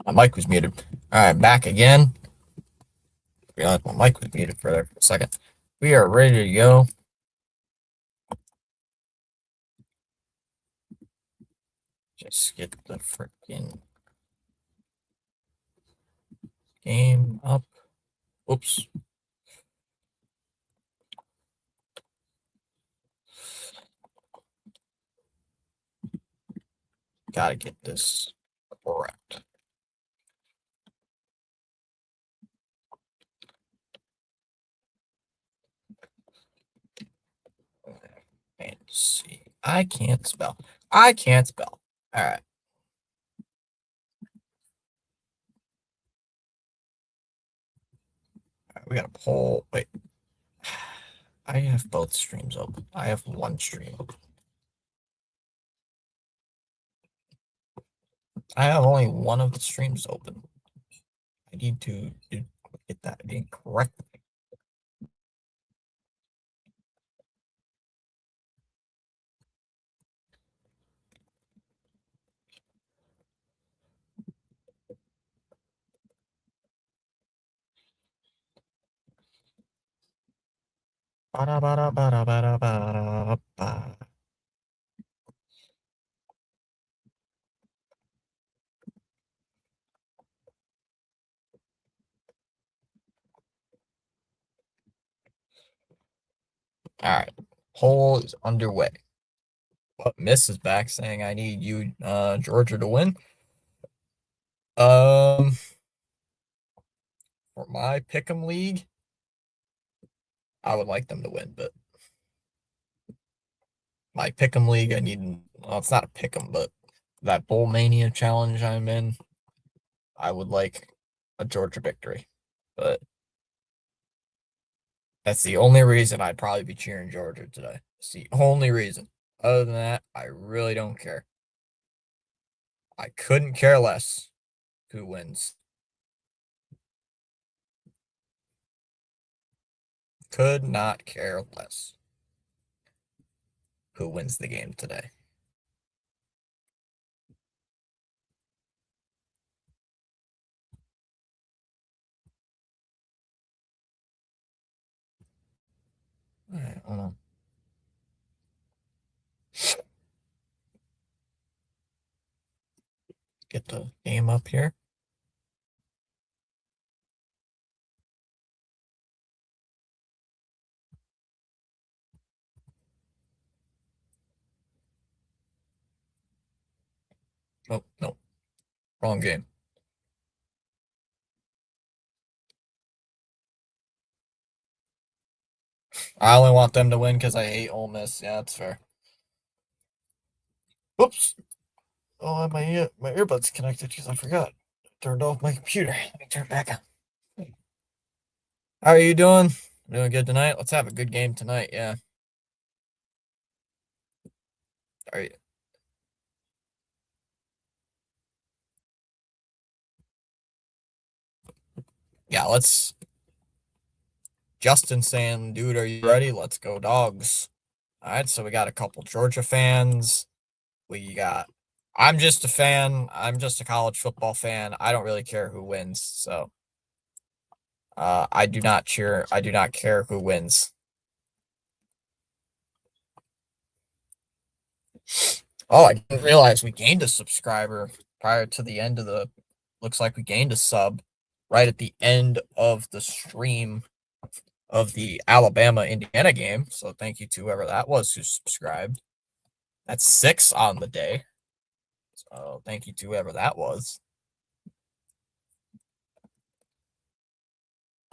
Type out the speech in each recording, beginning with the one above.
My mic was muted. All right, back again. Realized my mic was muted for a second. We are ready to go. Just get the freaking game up. Oops. Gotta get this correct. Fantasy. I can't spell. I can't spell. All right. All right, we got a poll. Wait. I have both streams open. I have one stream open. I have only one of the streams open. I need to get that incorrect. All right. Poll is underway. But Miss is back saying I need you, Georgia, to win. For my pick'em league, I would like them to win, but my pick'em league, I need. Well, it's not a pick'em, but that Bowl Mania challenge I'm in, I would like a Georgia victory. But that's the only reason I'd probably be cheering Georgia today. It's the only reason. Other than that, I really don't care. I couldn't care less who wins. Could not care less who wins the game today. All right, hold on. Get the game up here. Oh, no. Wrong game. I only want them to win because I hate Ole Miss. Yeah, that's fair. Whoops. Oh, I have my earbuds connected because I forgot. I turned off my computer. Let me turn it back on. How are you doing? Doing good tonight? Let's have a good game tonight. Yeah. All right. Yeah, let's. Justin saying, dude, are you ready? Let's go, dogs. All right, so we got a couple Georgia fans. We got. I'm just a fan. I'm just a college football fan. I don't really care who wins. So, I do not cheer. I do not care who wins. Oh, I didn't realize we gained a subscriber prior to the end of the. Looks like we gained a sub right at the end of the stream of the Alabama Indiana game. So thank you to whoever that was who subscribed. That's 6 on the day. So thank you to whoever that was.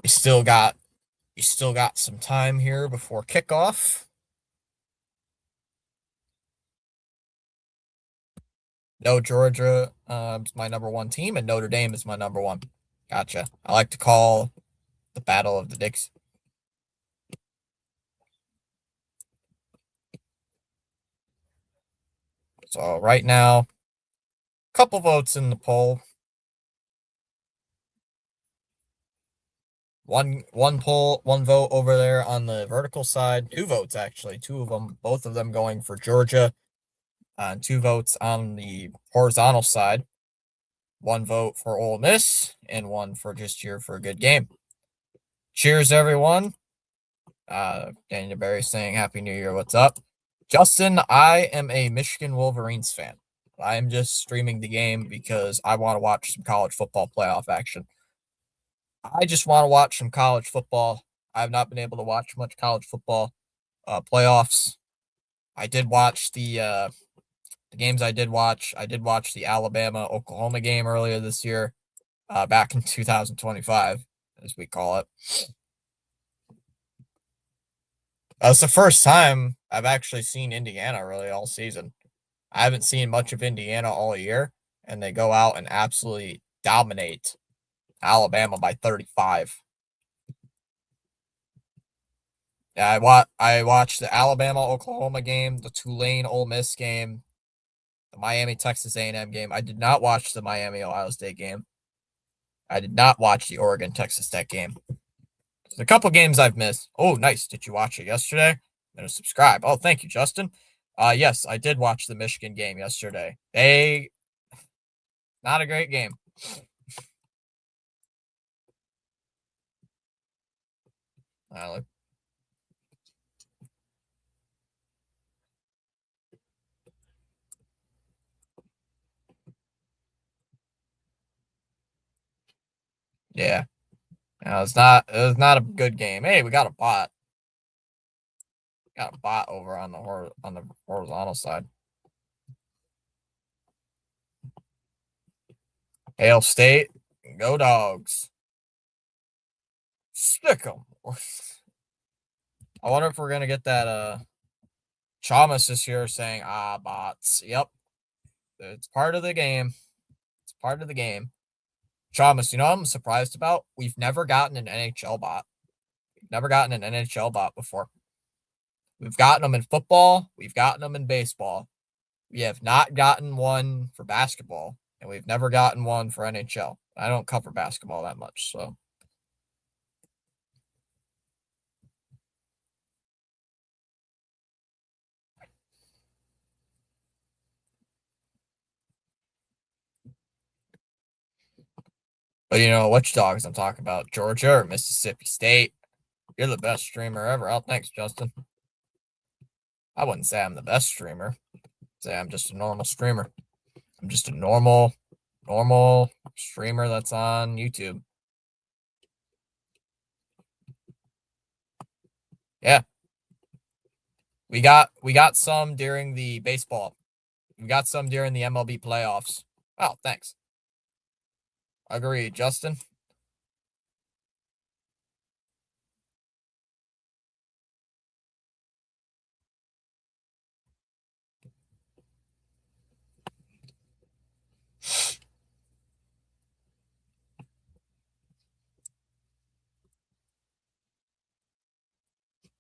We still got some time here before kickoff. No, Georgia is my number one team, and Notre Dame is my number one. Gotcha. I like to call the Battle of the Dix. So right now, couple votes in the poll. One vote over there on the vertical side. 2 votes actually. 2 of them, both of them going for Georgia. And 2 votes on the horizontal side. one vote for Ole Miss, and one for just cheer for a good game. Cheers, everyone. Daniel Barry saying Happy New Year. What's up? Justin, I am a Michigan Wolverines fan. I am just streaming the game because I want to watch some college football playoff action. I just want to watch some college football. I have not been able to watch much college football playoffs. I did watch the games I did watch. I did watch the Alabama Oklahoma game earlier this year, back in 2025, as we call it. It's the first time I've actually seen Indiana really all season. I haven't seen much of Indiana all year, and they go out and absolutely dominate Alabama by 35. Yeah, I watched the Alabama Oklahoma game, the Tulane Ole Miss game, the Miami Texas A&M game. I did not watch the Miami Ohio State game. I did not watch the Oregon Texas Tech game. There's a couple games I've missed. Oh, nice. Did you watch it yesterday? And subscribe. Oh, thank you, Justin. Yes, I did watch the Michigan game yesterday. Not a great game. Yeah. It was not a good game. Hey, we got a bot. Got a bot over on the horizontal side. Hail State, go Dogs. Stick 'em. I wonder if we're gonna get that Chalmers this year saying, bots. Yep. It's part of the game. It's part of the game. Chalmers, you know what I'm surprised about? We've never gotten an NHL bot. We've never gotten an NHL bot before. We've gotten them in football. We've gotten them in baseball. We have not gotten one for basketball, and we've never gotten one for NHL. I don't cover basketball that much, so. But you know which dogs I'm talking about, Georgia or Mississippi State. You're the best streamer ever. Oh, thanks, Justin. I wouldn't say I'm the best streamer. I'd say I'm just a normal streamer. I'm just a normal streamer that's on YouTube. Yeah. We got some during the baseball. We got some during the MLB playoffs. Oh, thanks. Agreed, Justin.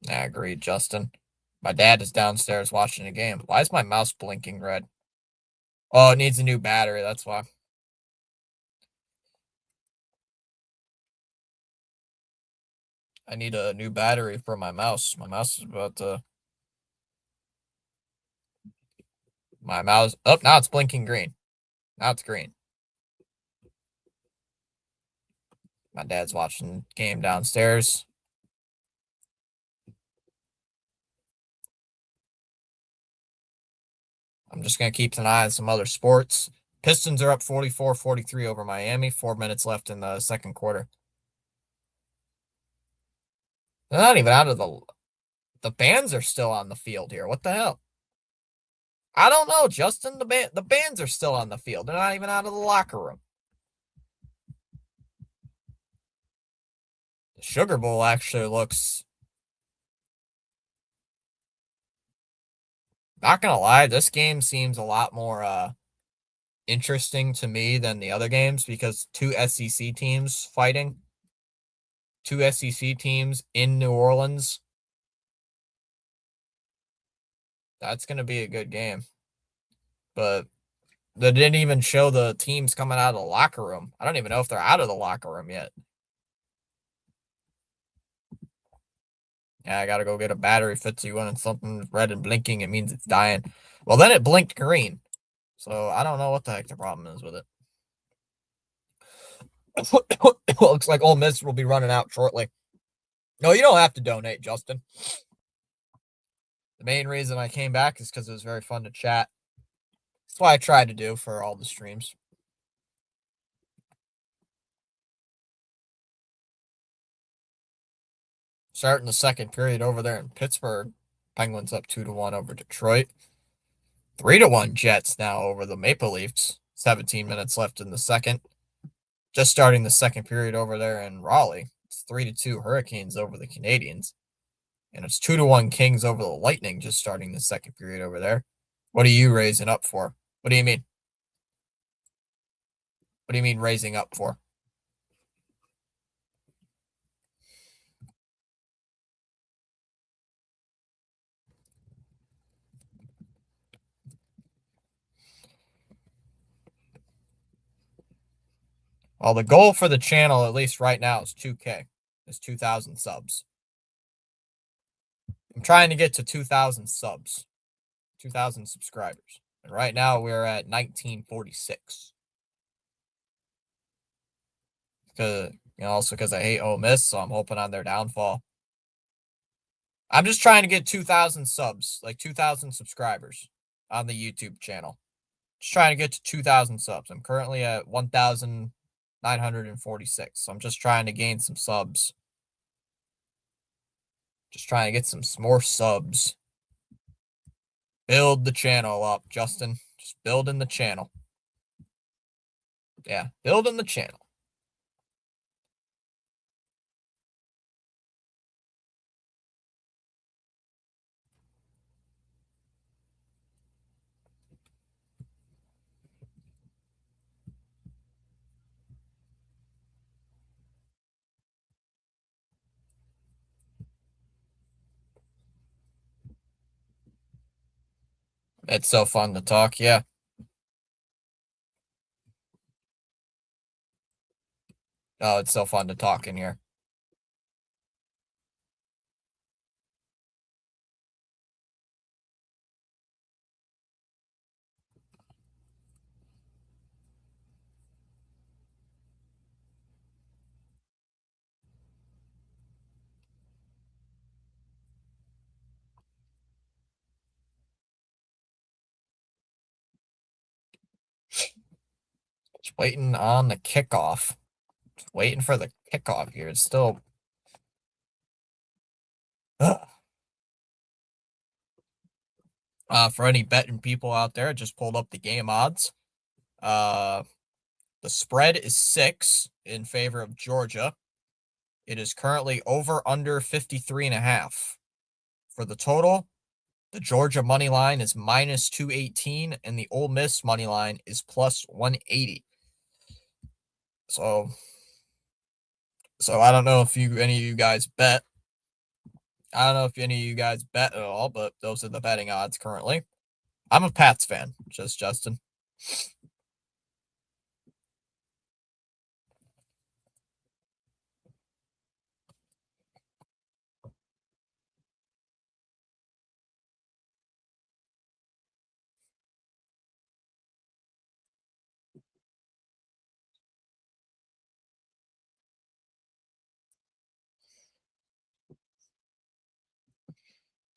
I agreed, Justin. My dad is downstairs watching a game. Why is my mouse blinking red? Oh, it needs a new battery. That's why. I need a new battery for my mouse. My mouse is about to. My mouse. Oh, now it's blinking green. Now it's green. My dad's watching game downstairs. I'm just going to keep an eye on some other sports. Pistons are up 44-43 over Miami. 4 minutes left in the second quarter. They're not even out of the bands are still on the field here. What the hell? I don't know, Justin. The bands are still on the field. They're not even out of the locker room. The Sugar Bowl actually looks. Not gonna lie, this game seems a lot more interesting to me than the other games because two SEC teams fighting. Two SEC teams in New Orleans. That's gonna be a good game. But they didn't even show the teams coming out of the locker room. I don't even know if they're out of the locker room yet. Yeah, I gotta go get a battery, Fitzy. When something red and blinking, it means it's dying. Well, then it blinked green. So I don't know what the heck the problem is with it. Looks like Ole Miss will be running out shortly. No, you don't have to donate, Justin. The main reason I came back is because it was very fun to chat. That's what I tried to do for all the streams. Starting the second period over there in Pittsburgh. Penguins up 2-1 over Detroit. 3-1 Jets now over the Maple Leafs. 17 minutes left in the second. Just starting the second period over there in Raleigh. It's 3-2 Hurricanes over the Canadiens. And it's 2-1 Kings over the Lightning just starting the second period over there. What are you raising up for? What do you mean? What do you mean raising up for? Well, the goal for the channel, at least right now, is 2K. Is 2,000 subs. I'm trying to get to 2,000 subs. 2,000 subscribers. And right now we're at 1946. Because also because I hate Ole Miss, so I'm hoping on their downfall. I'm just trying to get 2,000 subs, like 2,000 subscribers on the YouTube channel. Just trying to get to 2,000 subs. I'm currently at 1,946. So I'm just trying to gain some subs. Just trying to get some more subs. Build the channel up, Justin. Just building the channel. Yeah, building the channel. It's so fun to talk, yeah. Oh, it's so fun to talk in here. Just waiting on the kickoff. Just waiting for the kickoff here. It's still. For any betting people out there, I just pulled up the game odds. The spread is 6 in favor of Georgia. It is currently over under 53.5. For the total, the Georgia money line is minus 218, and the Ole Miss money line is plus 180. So I don't know if any of you guys bet. I don't know if any of you guys bet at all, but those are the betting odds currently. I'm a Pats fan, just Justin.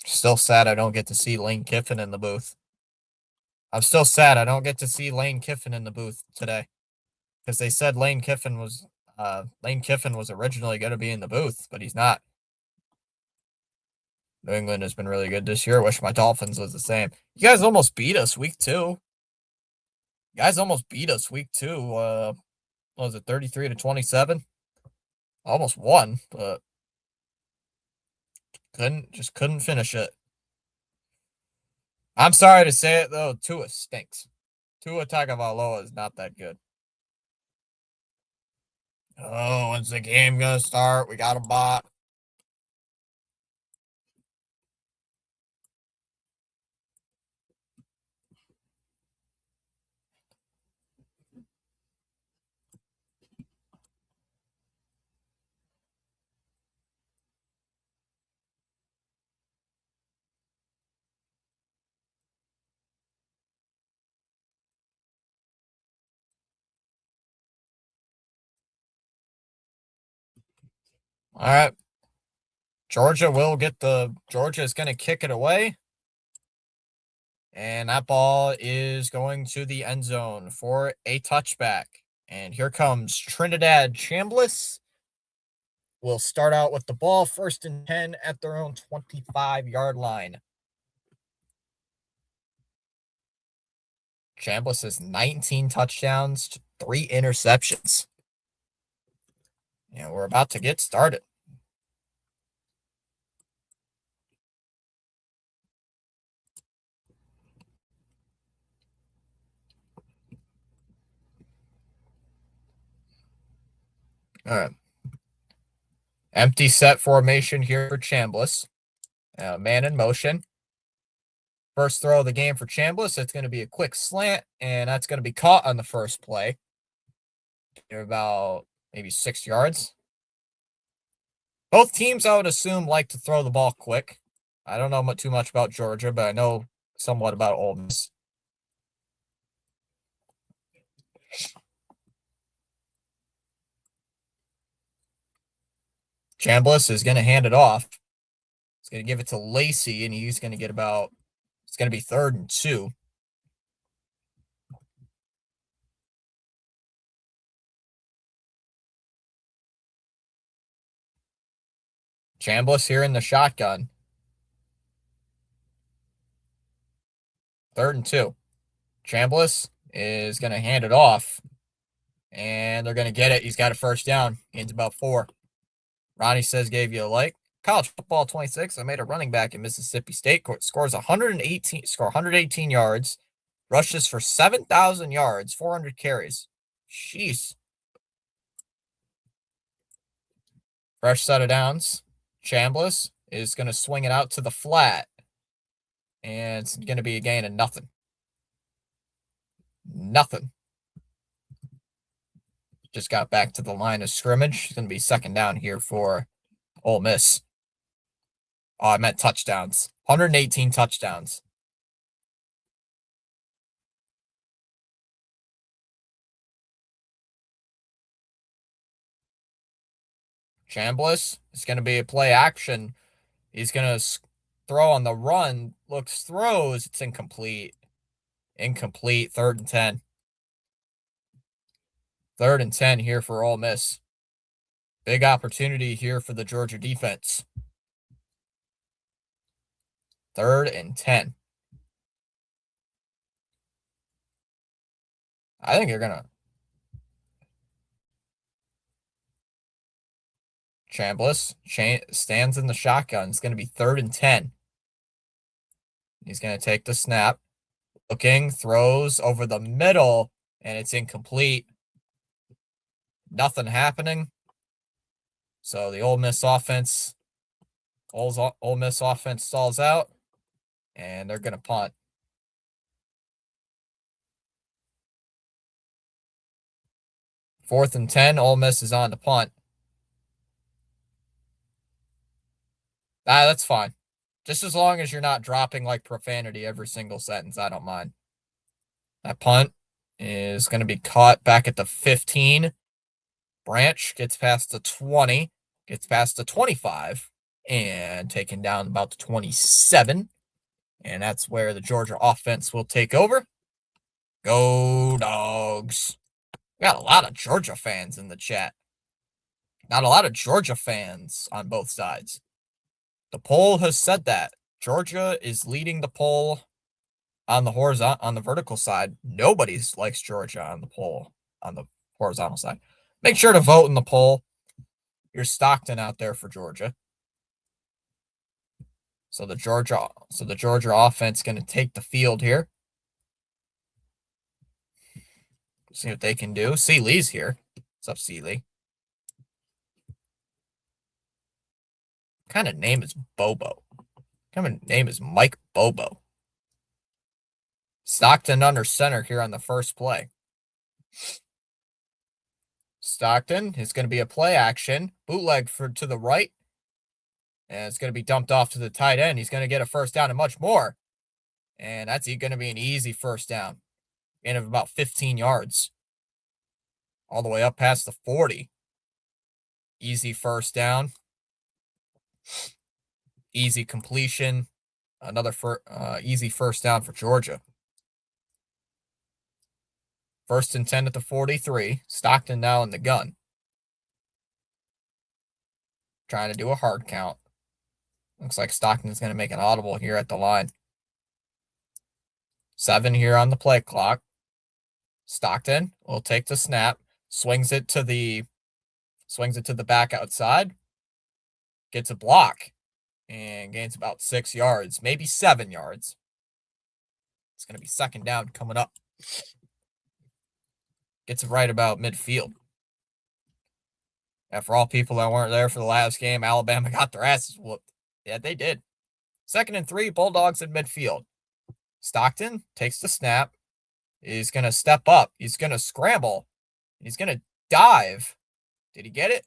Still sad I don't get to see Lane Kiffin in the booth. I'm still sad I don't get to see Lane Kiffin in the booth today, because they said Lane Kiffin was originally going to be in the booth, but he's not. New England has been really good this year. Wish my Dolphins was the same. You guys almost beat us week 2. You guys almost beat us week 2. What was it, 33-27? Almost won, but couldn't finish it. I'm sorry to say it though, Tua stinks. Tua Tagovailoa is not that good. Oh, when's the game gonna start? We got a bot. All right. Georgia is going to kick it away. And that ball is going to the end zone for a touchback. And here comes Trinidad Chambliss. Will start out with the ball, 1st and 10 at their own 25-yard line. Chambliss has 19 touchdowns to 3 interceptions. And we're about to get started. All right. Empty set formation here for Chambliss. Man in motion. First throw of the game for Chambliss. It's going to be a quick slant, and that's going to be caught on the first play. You're about maybe 6 yards. Both teams, I would assume, like to throw the ball quick. I don't know too much about Georgia, but I know somewhat about Ole Miss. Chambliss is going to hand it off. He's going to give it to Lacey, and he's going to get it's going to be 3rd and 2. Chambliss here in the shotgun. 3rd and 2. Chambliss is going to hand it off, and they're going to get it. He's got a first down. Gains about 4. Ronnie says, gave you a like. College football 26. I made a running back in Mississippi State. Scores 118 yards. Rushes for 7,000 yards, 400 carries. Jeez. Fresh set of downs. Chambliss is going to swing it out to the flat. And it's going to be a gain of nothing. Nothing. Just got back to the line of scrimmage. It's going to be 2nd down here for Ole Miss. Oh, I meant touchdowns. 118 touchdowns. Chambliss is going to be a play action. He's going to throw on the run. Throws. It's incomplete. Incomplete. 3rd and 10. 3rd and 10 here for Ole Miss. Big opportunity here for the Georgia defense. 3rd and 10. I think you're going to. Chambliss stands in the shotgun. It's going to be 3rd and 10. He's going to take the snap. Looking, throws over the middle, and it's incomplete. Nothing happening. So the Ole Miss offense stalls out, and they're going to punt. 4th and 10, Ole Miss is on the punt. That's fine. Just as long as you're not dropping like profanity every single sentence, I don't mind. That punt is going to be caught back at the 15. Branch gets past the 20, gets past the 25, and taken down about the 27. And that's where the Georgia offense will take over. Go Dogs. We got a lot of Georgia fans in the chat. Not a lot of Georgia fans on both sides. The poll has said that. Georgia is leading the poll on the vertical side. Nobody likes Georgia on the poll on the horizontal side. Make sure to vote in the poll. You're Stockton out there for Georgia. So the Georgia offense going to take the field here. See what they can do. C. Lee's here. What's up, C. Lee? What kind of name is Bobo? What kind of name is Mike Bobo? Stockton under center here on the first play. Stockton is going to be a play action. Bootleg to the right. And it's going to be dumped off to the tight end. He's going to get a first down and much more. And that's going to be an easy first down. Gain of about 15 yards. All the way up past the 40. Easy first down. Easy completion. Another easy first down for Georgia. 1st and 10 at the 43. Stockton now in the gun. Trying to do a hard count. Looks like Stockton's going to make an audible here at the line. 7 here on the play clock. Stockton will take the snap, swings it to the back outside, gets a block, and gains about 6 yards, maybe 7 yards. It's going to be 2nd down coming up. Gets it right about midfield. And for all people that weren't there for the last game, Alabama got their asses whooped. Yeah, they did. 2nd and 3, Bulldogs in midfield. Stockton takes the snap. He's going to step up. He's going to scramble. He's going to dive. Did he get it?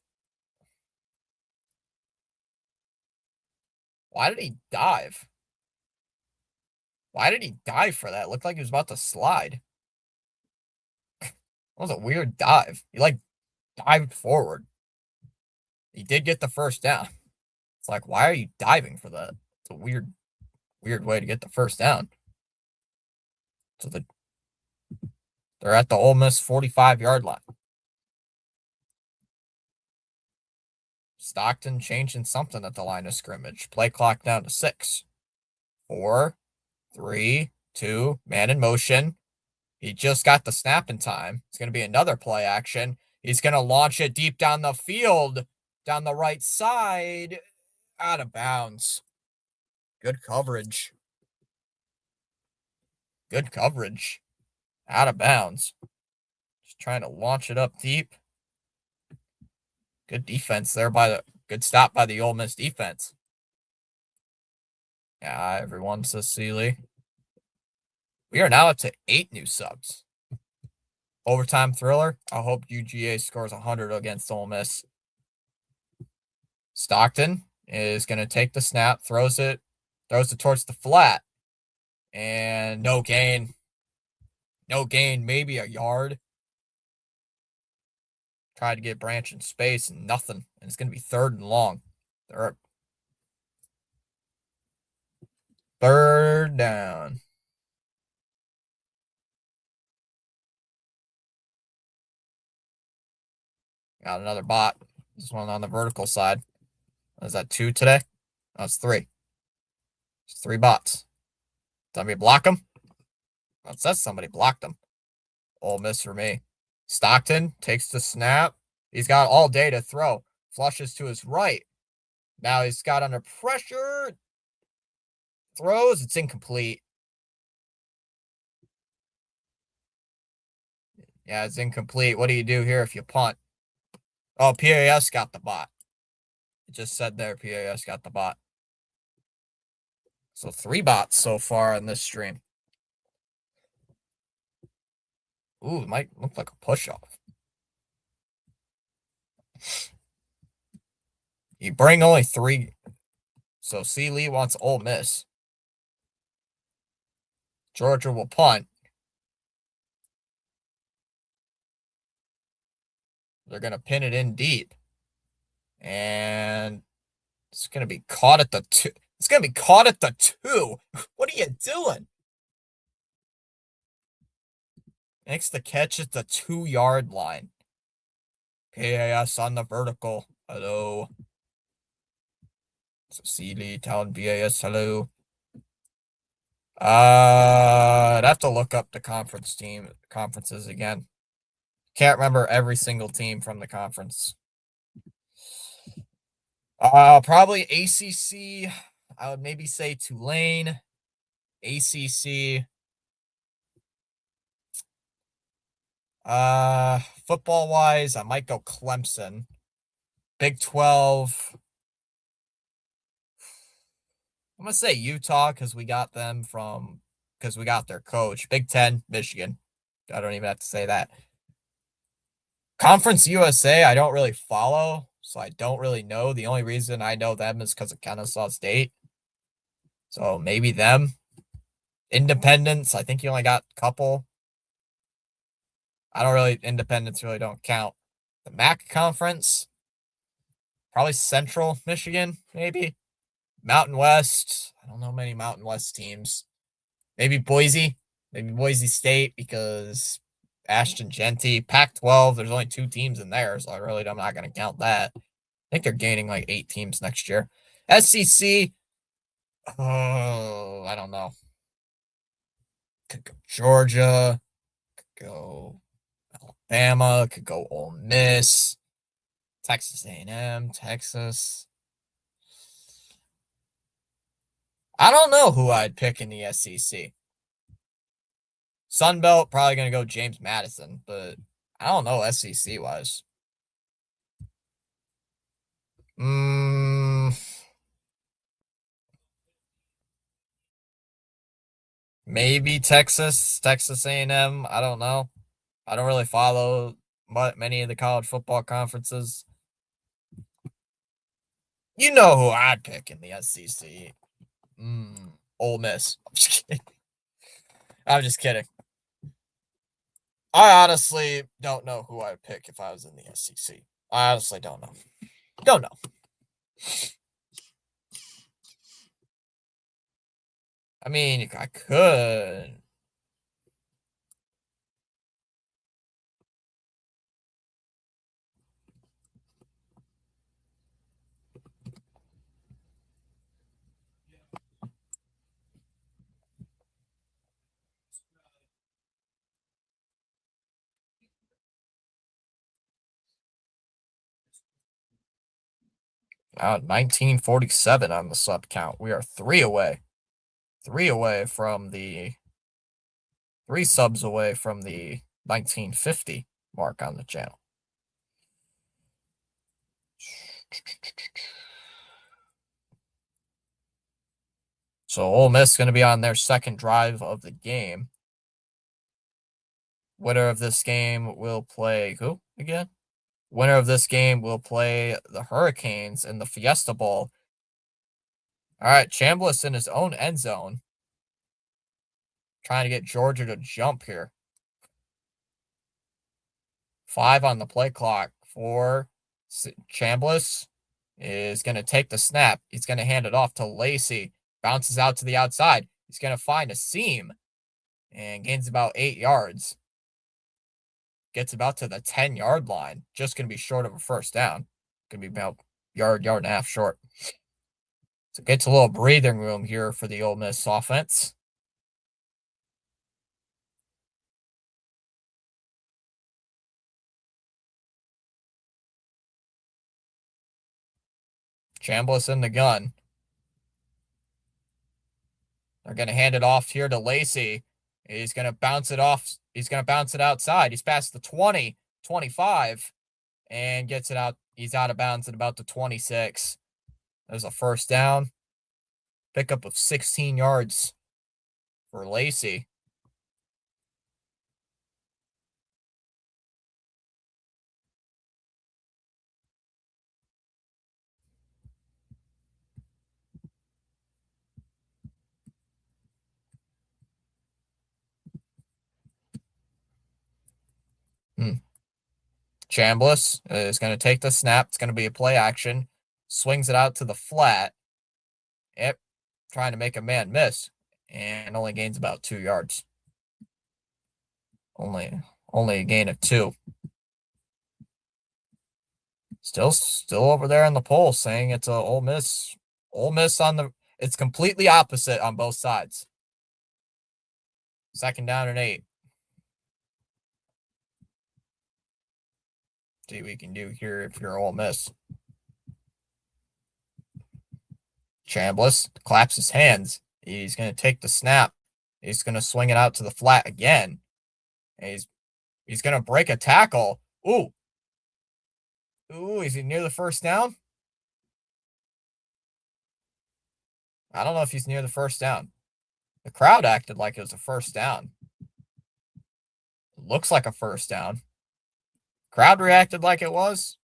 Why did he dive? Why did he dive for that? It looked like he was about to slide. That was a weird dive. He, dived forward. He did get the 1st down. It's like, why are you diving for that? It's a weird way to get the 1st down. So they're at the Ole Miss 45-yard line. Stockton changing something at the line of scrimmage. Play clock down to 6. 4, 3, 2, man in motion. He just got the snap in time. It's going to be another play action. He's going to launch it deep down the field, down the right side, out of bounds. Good coverage. Good coverage. Out of bounds. Just trying to launch it up deep. Good defense there good stop by the Ole Miss defense. Yeah, everyone says Sealy. We are now up to 8 new subs. Overtime thriller. I hope UGA scores 100 against Ole Miss. Stockton is going to take the snap, throws it towards the flat, and no gain. No gain, maybe a yard. Tried to get Branch in space and nothing. And it's going to be 3rd and long. 3rd down. Got another bot. This one on the vertical side. Is that 2 today? No, it's 3. It's 3 bots. Somebody block them? Well, it says somebody blocked them. Ole Miss for me. Stockton takes the snap. He's got all day to throw. Flushes to his right. Now he's got under pressure. Throws. It's incomplete. Yeah, it's incomplete. What do you do here if you punt? Oh, PAS got the bot. It just said there PAS got the bot. So 3 bots so far in this stream. Ooh, it might look like a push-off. You bring only 3. So C. Lee wants Ole Miss. Georgia will punt. They're going to pin it in deep. And it's going to be caught at the 2. It's going to be caught at the 2. What are you doing? Makes the catch at the 2-yard line. PAS on the vertical. Hello. So Sealy telling BAS hello. I'd have to look up the conferences again. Can't remember every single team from the conference. Probably ACC. I would maybe say Tulane. ACC. Football wise, I might go Clemson. Big 12. I'm gonna say Utah because we got their coach. Big 10, Michigan. I don't even have to say that. Conference USA, I don't really follow, so I don't really know. The only reason I know them is because of Kennesaw State. So maybe them. Independents, I think you only got a couple. Independents really don't count. The MAC conference, Probably Central Michigan, maybe. Mountain West. I don't know many Mountain West teams. Maybe Boise. Maybe Boise State because Ashton Genty. Pac-12, there's only 2 teams in there, so I'm not going to count that. I think they're gaining like 8 teams next year. SEC, oh, I don't know. Could go Georgia, could go Alabama, could go Ole Miss, Texas A&M, Texas. I don't know who I'd pick in the SEC. Sun Belt, probably going to go James Madison, but I don't know SEC wise. Maybe Texas A&M. I don't know. I don't really follow many of the college football conferences. You know who I'd pick in the SEC. Ole Miss. I'm just kidding. I'm just kidding. I honestly don't know who I'd pick if I was in the SEC. I honestly don't know. Don't know. I mean, I could. Now 1947 on the sub count. We are 3 away. 3 away from the 3 subs away from the 1950 mark on the channel. So Ole Miss is going to be on their second drive of the game. Winner of this game will play who again? Winner of this game will play the Hurricanes in the Fiesta Bowl. All right, Chambliss in his own end zone. Trying to get Georgia to jump here. 5 on the play clock for Chambliss is going to take the snap. He's going to hand it off to Lacey. Bounces out to the outside. He's going to find a seam and gains about 8 yards. Gets about to the 10-yard line. Just going to be short of a first down. Going to be about yard and a half short. So gets a little breathing room here for the Ole Miss offense. Chambliss in the gun. They're going to hand it off here to Lacey. He's going to bounce it off. He's going to bounce it outside. He's past the 20, 25, and gets it out. He's out of bounds at about the 26. There's a first down. Pickup of 16 yards for Lacey. Chambliss is going to take the snap. It's going to be a play action. Swings it out to the flat. Yep. Trying to make a man miss. And only gains about 2 yards. Only a gain of 2. Still over there in the poll saying it's a Ole Miss. Ole Miss on the. It's completely opposite on both sides. 2nd down and 8. See what we can do here if you're Ole Miss. Chambliss claps his hands. He's going to take the snap. He's going to swing it out to the flat again. And he's going to break a tackle. Ooh, is he near the first down? I don't know if he's near the first down. The crowd acted like it was a first down. Looks like a first down. Crowd reacted like it was.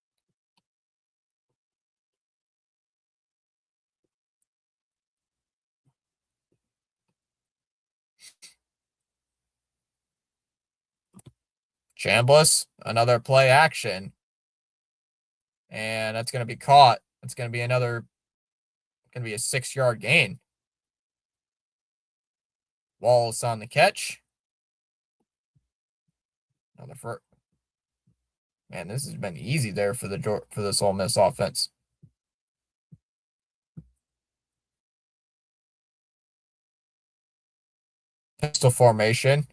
Chambliss, another play action. And that's going to be caught. It's going to be a 6-yard gain. Wallace on the catch. Another first. Man, this has been easy there for this Ole Miss offense. Pistol formation.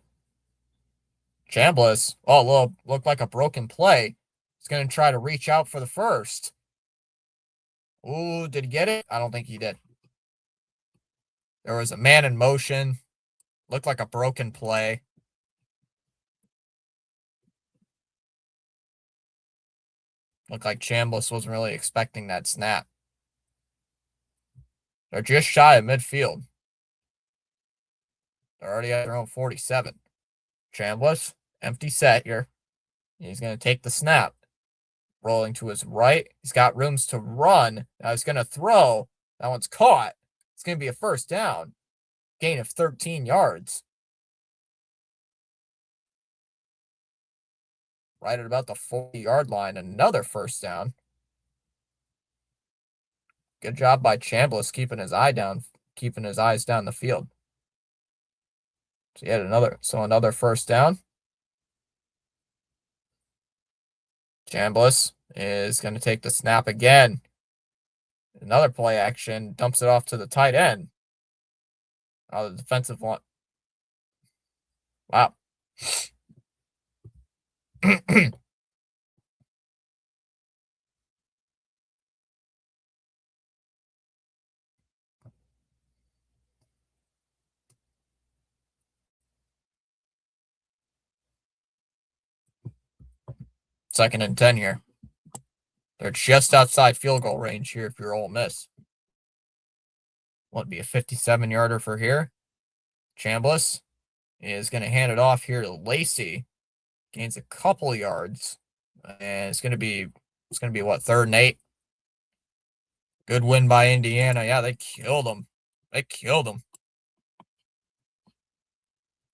Chambliss. Oh, looked like a broken play. He's going to try to reach out for the first. Ooh, did he get it? I don't think he did. There was a man in motion. Looked like a broken play. Looked like Chambliss wasn't really expecting that snap. They're just shy of midfield. They're already at their own 47. Chambliss, empty set here. He's going to take the snap. Rolling to his right. He's got rooms to run. Now he's going to throw. That one's caught. It's going to be a first down. Gain of 13 yards. Right at about the 40-yard line. Another first down. Good job by Chambliss keeping his eyes down the field. So he had another first down. Chambliss is going to take the snap again. Another play action, dumps it off to the tight end. Oh, the defensive one. Wow. Second and 10 here. They're just outside field goal range here if you're Ole Miss. Would be a 57-yarder for here. Chambliss is going to hand it off here to Lacey. Gains a couple yards. And it's going to be what, 3rd and 8? Good win by Indiana. Yeah, they killed them.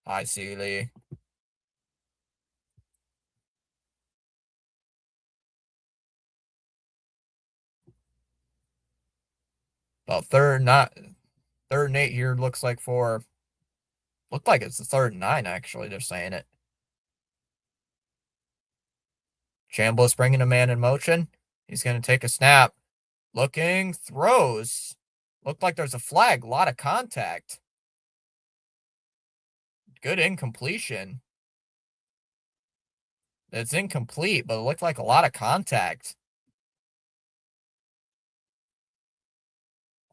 Hi, Sealy. About 3rd and 8 here looked like it's the 3rd and 9, actually, they're saying it. Chambliss bringing a man in motion. He's going to take a snap. Looking, throws. Looked like there's a flag. A lot of contact. Good incompletion. It's incomplete, but it looked like a lot of contact.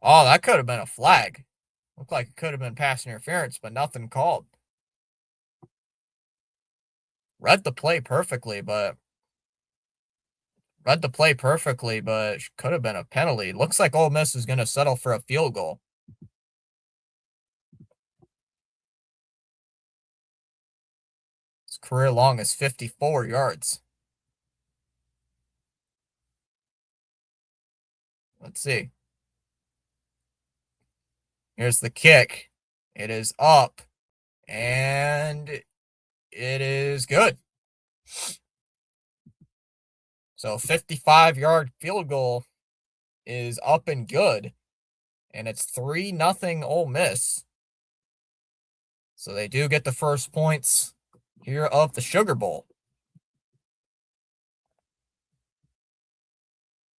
Oh, that could have been a flag. Looked like it could have been pass interference, but nothing called. Read the play perfectly, but could have been a penalty. Looks like Ole Miss is going to settle for a field goal. His career long is 54 yards. Let's see. Here's the kick. It is up, and it is good. So 55-yard field goal is up and good, and it's 3-0 Ole Miss. So they do get the first points here of the Sugar Bowl.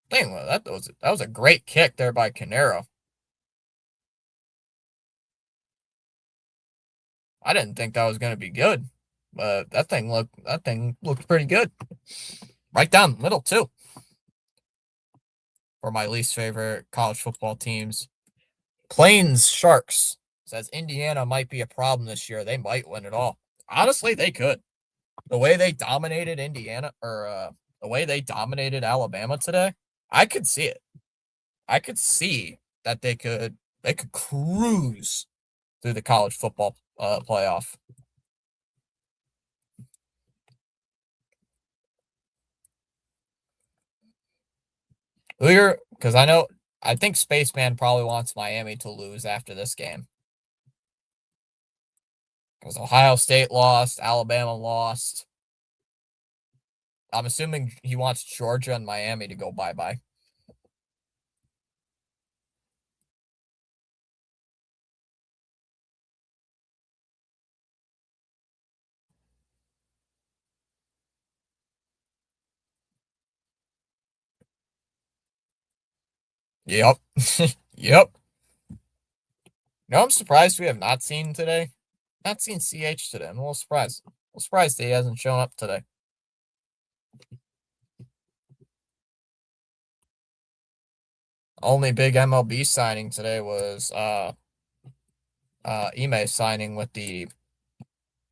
Dang, well, that was a great kick there by Canero. I didn't think that was going to be good, but that thing looked pretty good. Right down the middle too. For my least favorite college football teams, Plains Sharks says Indiana might be a problem this year. They might win it all. Honestly, they could. The way they dominated the way they dominated Alabama today, I could see it. I could see that they could cruise through the college football playoff. Because I think Spaceman probably wants Miami to lose after this game. Because Ohio State lost, Alabama lost. I'm assuming he wants Georgia and Miami to go bye-bye. Yep. Yep. No, I'm surprised we have not seen today. Not seen CH today. I'm a little surprised. Surprised that he hasn't shown up today. Only big MLB signing today was Ime signing with the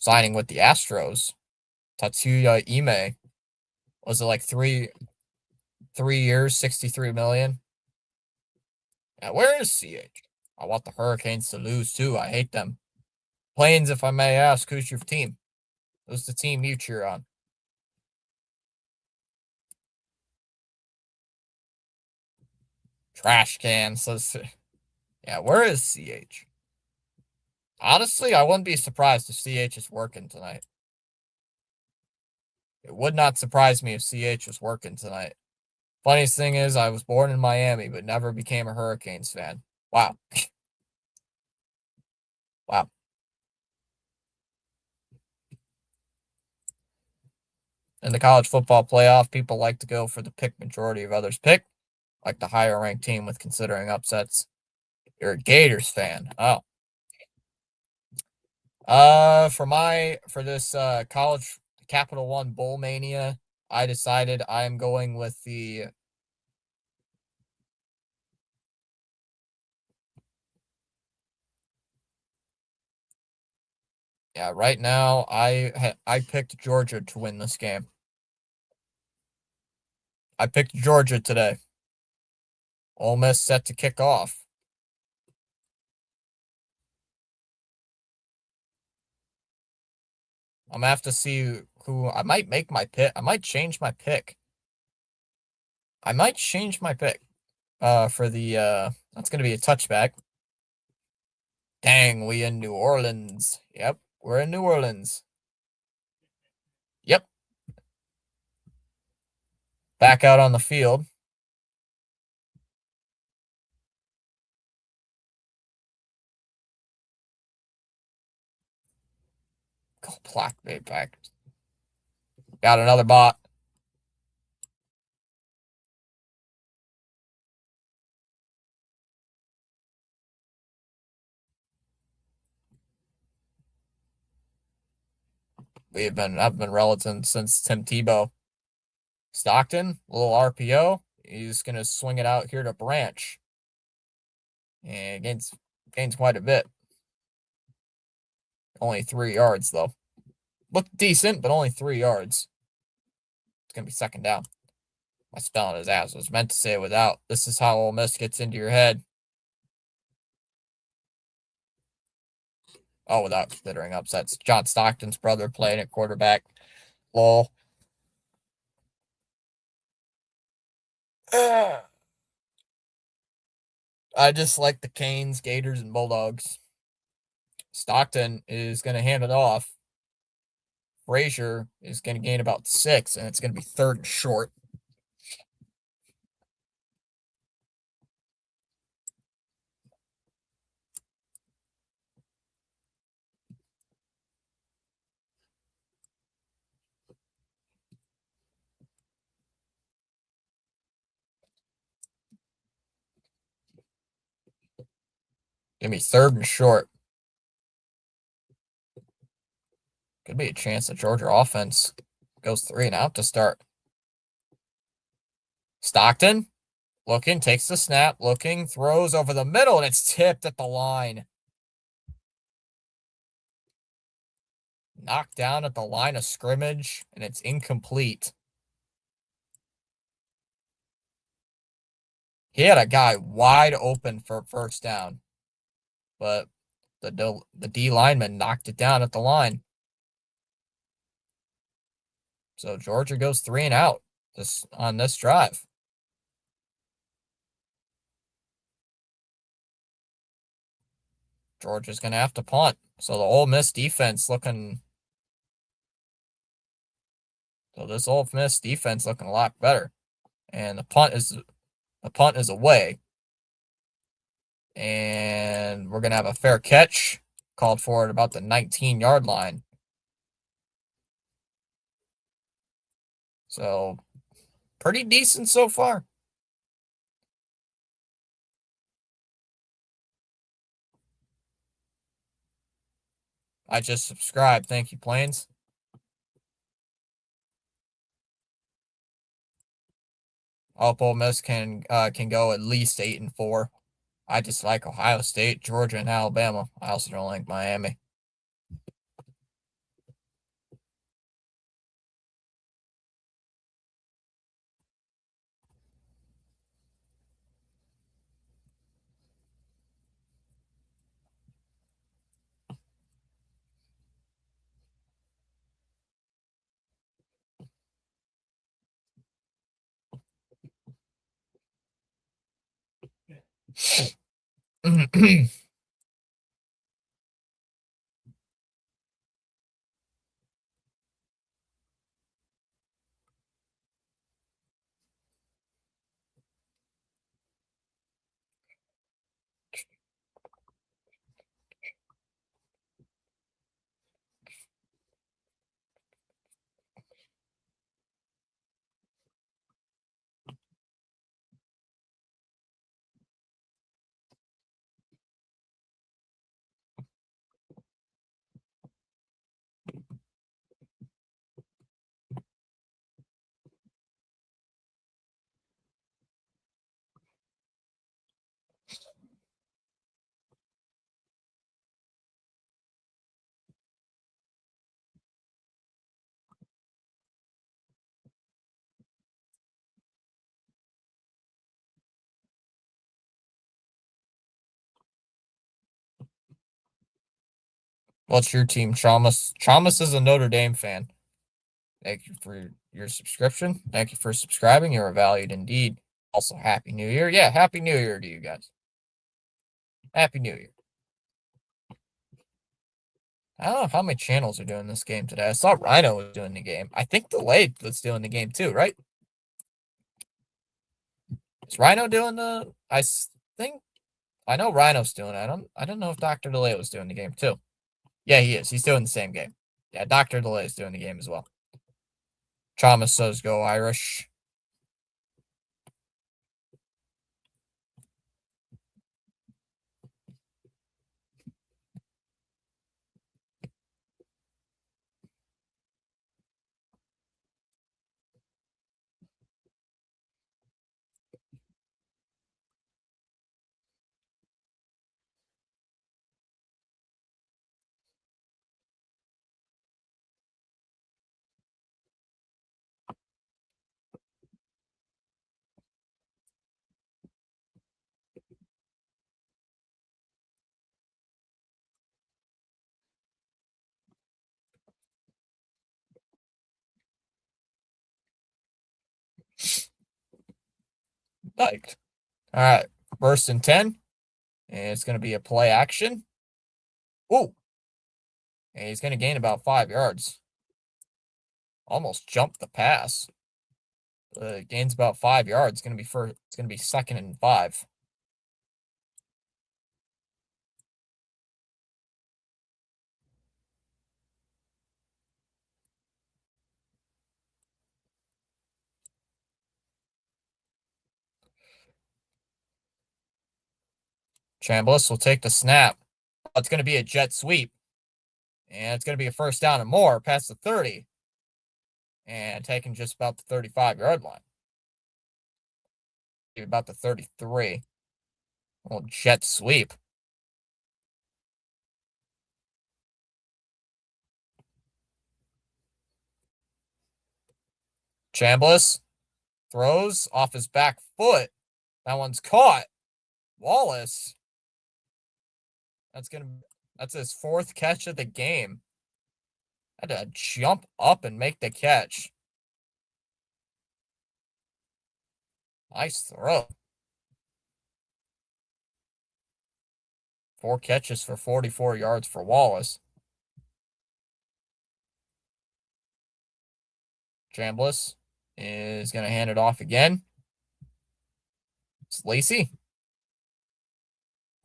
Astros. Tatsuya Ime. Was it like 3 years, 63 million? Yeah, where is CH? I want the Hurricanes to lose too. I hate them. Plains, if I may ask, who's your team? Who's the team you cheer on? Trash cans. Yeah, where is CH? Honestly, I wouldn't be surprised if CH is working tonight. It would not surprise me if CH was working tonight. Funniest thing is, I was born in Miami, but never became a Hurricanes fan. Wow. Wow. In the college football playoff, people like to go for the pick majority of others pick, like the higher ranked team with considering upsets. You're a Gators fan. Oh. For this college Capital One Bowl Mania, I decided I am going with the yeah, right now I picked Georgia to win this game. I picked Georgia today. Ole Miss set to kick off. I'm gonna have to see who I might make my pick. I might change my pick. I might change my pick. For the that's gonna be a touchback. Dang, we in New Orleans. Yep, we're in New Orleans. Yep. Back out on the field. Go Black Bay Packers. Got another bot. I've been relevant since Tim Tebow. Stockton, a little RPO. He's gonna swing it out here to Branch. And gains quite a bit. Only 3 yards though. Looked decent, but only 3 yards. It's gonna be second down. My spelling his ass. I was meant to say it without. This is how Ole Miss gets into your head. Oh, without considering upsets. John Stockton's brother playing at quarterback. Lol. I just like the Canes, Gators, and Bulldogs. Stockton is going to hand it off. Frazier is going to gain about 6, and it's going to be third and short. Give me third and short. Could be a chance that Georgia offense goes 3 and out to start. Stockton looking, takes the snap, looking, throws over the middle, and it's tipped at the line. Knocked down at the line of scrimmage, and it's incomplete. He had a guy wide open for first down, but the D lineman knocked it down at the line. So Georgia goes 3 and out on this drive. Georgia's going to have to punt. So the Ole Miss defense looking So this Ole Miss defense looking a lot better. And the punt is away. And we're gonna have a fair catch called for at about the 19-yard line. So pretty decent so far. I just subscribed. Thank you, Plains. I hope Ole Miss can go at least 8-4. I just like Ohio State, Georgia, and Alabama. I also don't like Miami. What's your team, Chalmers? Chalmers is a Notre Dame fan. Thank you for your subscription. Thank you for subscribing. You are valued indeed. Also, Happy New Year. Yeah, Happy New Year to you guys. Happy New Year. I don't know how many channels are doing this game today. I saw Rhino was doing the game. I think Delayed was doing the game too, right? Is Rhino doing the? Think I know Rhino's doing it. I don't know if Dr. Delay was doing the game too. Yeah, he is. He's doing the same game. Yeah, Dr. Delay is doing the game as well. Chalmers says go Irish. Liked. All right. First and 10. And it's going to be a play action. Ooh. And he's going to gain about 5 yards. Almost jumped the pass. Gains about 5 yards. It's going to be second and 5. Chambliss will take the snap. It's going to be a jet sweep. And it's going to be a first down and more past the 30. And taking just about the 35-yard line. About the 33. Little jet sweep. Chambliss throws off his back foot. That one's caught. Wallace. That's his 4th catch of the game. Had to jump up and make the catch. Nice throw. 4 catches for 44 yards for Wallace. Chambliss is going to hand it off again. It's Lacey.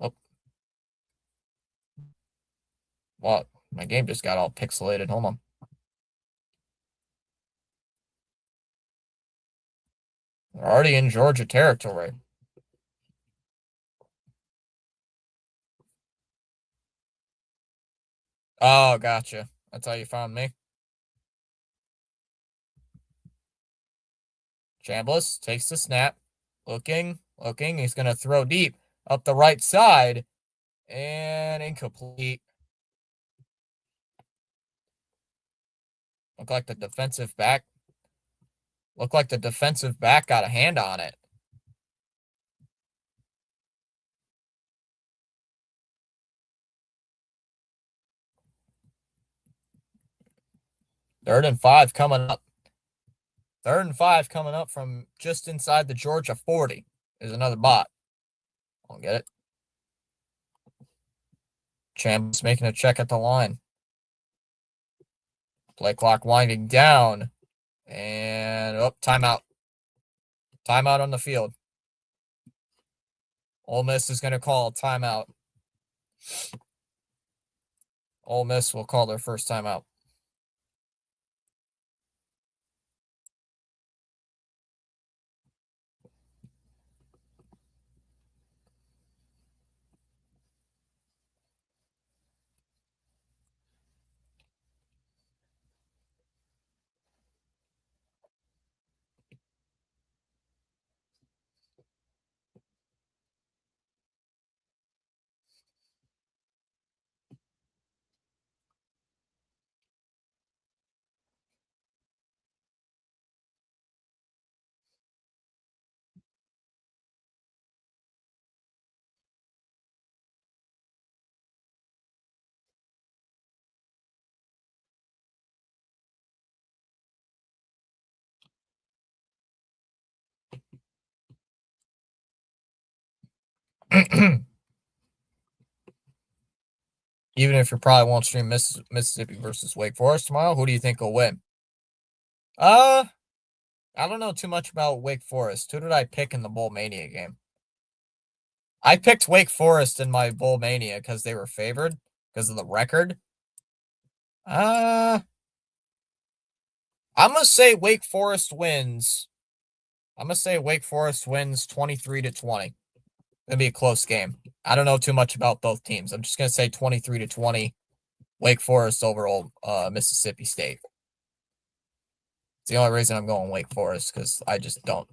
Oh, well, my game just got all pixelated. Hold on. We're already in Georgia territory. Oh, gotcha. That's how you found me. Chambliss takes the snap. Looking. He's going to throw deep up the right side. And incomplete. Looked like the defensive back got a hand on it. Third and 5 coming up. Third and 5 coming up from just inside the Georgia 40. There's another bot. I'll get it. Chambliss making a check at the line. Play clock winding down. And, timeout. Timeout on the field. Ole Miss is going to call a timeout. Ole Miss will call their first timeout. Even if you probably won't stream Mississippi versus Wake Forest tomorrow, who do you think will win? I don't know too much about Wake Forest. Who did I pick in the Bowl Mania game? I picked Wake Forest in my Bowl Mania because they were favored because of the record. I'm gonna say Wake Forest wins. I'm gonna say Wake Forest wins 23-20. It'll be a close game. I don't know too much about both teams. I'm just gonna say 23-20. Wake Forest over Mississippi State. It's the only reason I'm going Wake Forest because I just don't.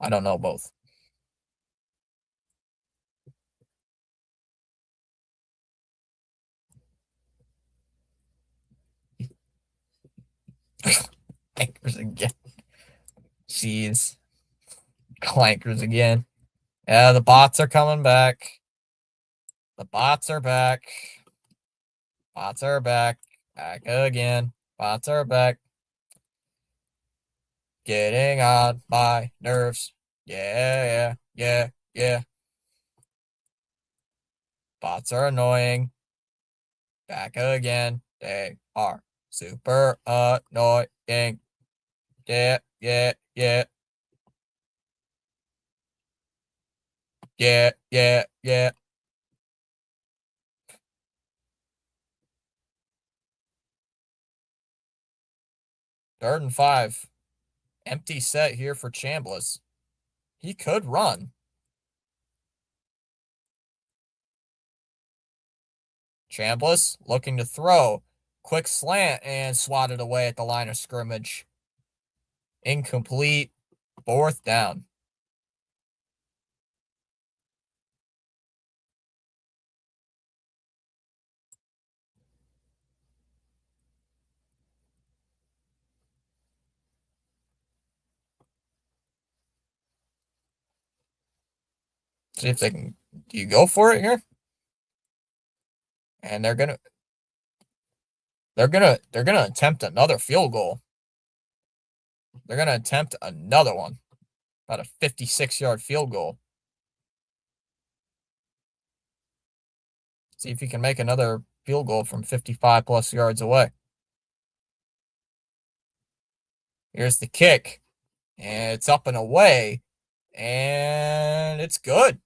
I don't know both. Clankers again. Jeez. Clankers again. Yeah, the bots are coming back. The bots are back. Bots are back. Back again. Bots are back. Getting on my nerves. Yeah. Bots are annoying. Back again. They are super annoying. Yeah. Third and 5. Empty set here for Chambliss. He could run. Chambliss looking to throw. Quick slant and swatted away at the line of scrimmage. Incomplete. Fourth down. See if they can. Do you go for it here? And they're gonna attempt another field goal. They're gonna attempt another one. About a 56-yard field goal. See if you can make another field goal from 55 plus yards away. Here's the kick, and it's up and away, and it's good.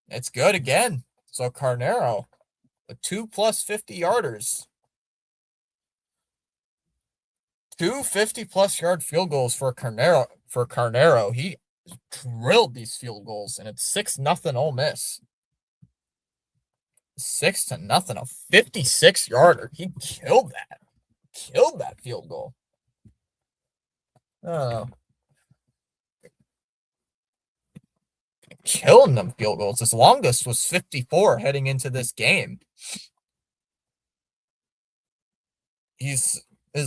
It's good again. So Carnero, a 2+ 50-yarders. Two 50+ yard field goals for Carnero. He drilled these field goals, and it's 6-0 Ole Miss. 6-0, a 56-yarder. He killed that. Killed that field goal. Oh, killing them field goals. His longest was 54 heading into this game. His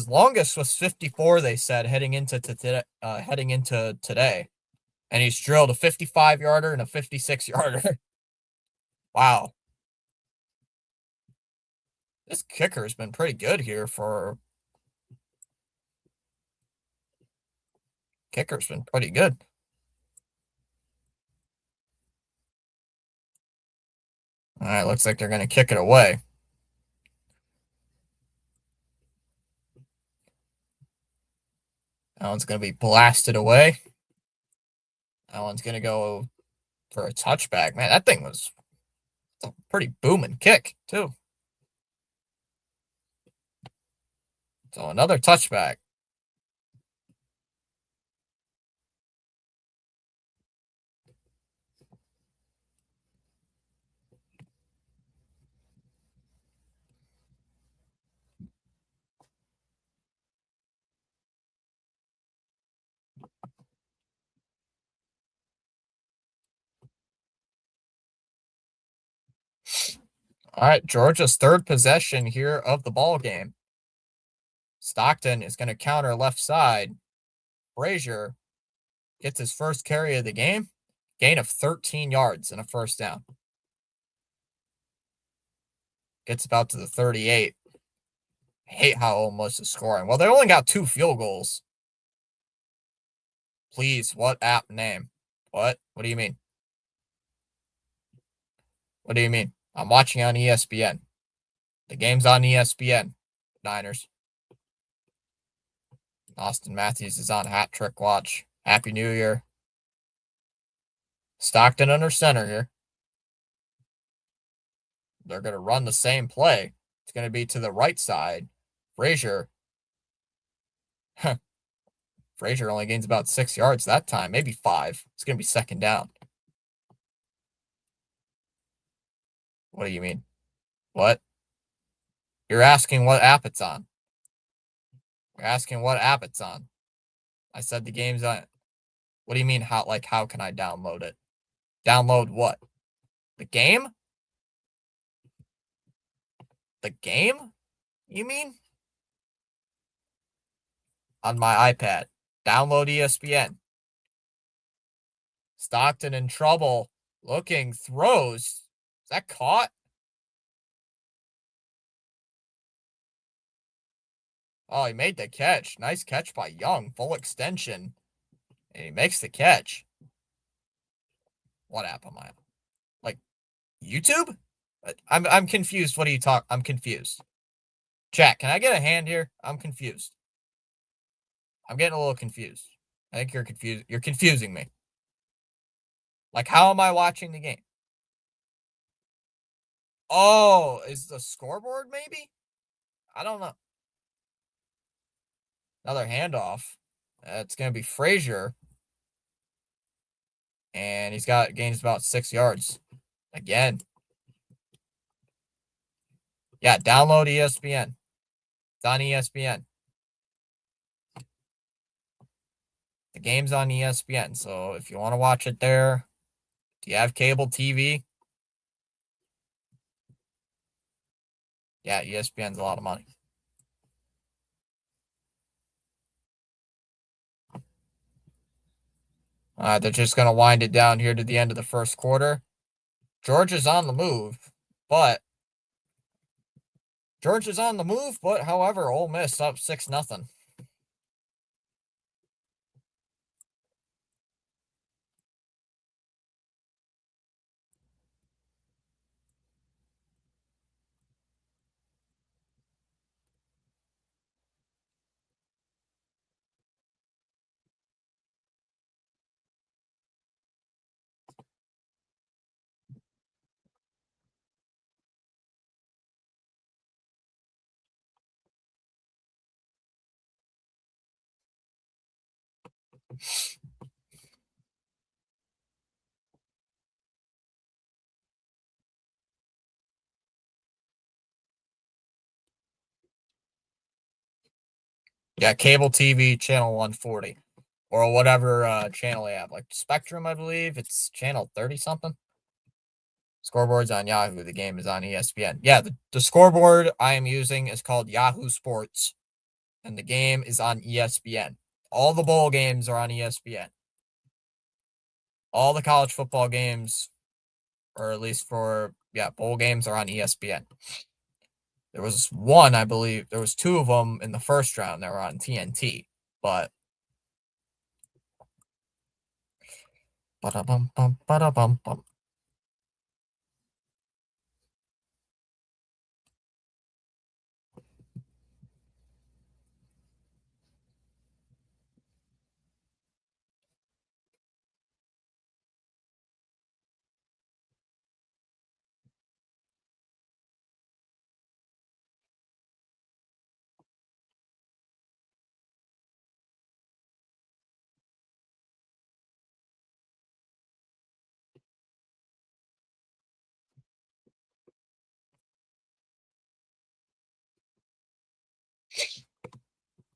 longest was 54. They said heading into today, and he's drilled a 55-yarder and a 56-yarder. Wow, this kicker has been pretty good here for. Kicker's been pretty good. All right, looks like they're going to kick it away. That one's going to be blasted away. That one's going to go for a touchback. Man, that thing was a pretty booming kick, too. So another touchback. All right, Georgia's third possession here of the ball game. Stockton is going to counter left side. Frazier gets his first carry of the game. Gain of 13 yards and a first down. Gets about to the 38. I hate how Ole Miss is scoring. Well, they only got 2 field goals. Please, what app name? What? What do you mean? What do you mean? I'm watching on ESPN. The game's on ESPN. Niners. Austin Matthews is on hat trick watch. Happy New Year. Stockton under center here. They're going to run the same play. It's going to be to the right side. Frazier. Frazier only gains about 6 yards that time, maybe 5. It's going to be second down. What do you mean? What? You're asking what app it's on. You're asking what app it's on. I said the game's on. What do you mean? How can I download it? Download what? The game? The game? You mean? On my iPad. Download ESPN. Stockton in trouble. Looking, throws. Is that caught? Oh, he made the catch. Nice catch by Young. Full extension. And he makes the catch. What app am I on? Like, YouTube? I'm confused. What are you talking? I'm confused. Chat, can I get a hand here? I'm confused. I'm getting a little confused. I think you're confused. You're confusing me. Like, how am I watching the game? Oh, is the scoreboard maybe? I don't know. Another handoff. It's going to be Frazier. And he's got gains about 6 yards. Again. Yeah, download ESPN. It's on ESPN. The game's on ESPN. So if you want to watch it there, do you have cable TV? Yeah, ESPN's a lot of money. They're just going to wind it down here to the end of the first quarter. Georgia's on the move, but however, Ole Miss up 6-0. Yeah, cable TV channel 140 or whatever channel they have, like Spectrum, I believe it's channel 30 something. Scoreboard's on Yahoo. The game is on ESPN. Yeah, the scoreboard I am using is called Yahoo Sports, and the game is on ESPN. All the bowl games are on ESPN. All the college football games, or at least for bowl games, are on ESPN. There was one, I believe, there was two of them in the first round that were on TNT, but ba-da-bum, bum, ba-da-bum, bum.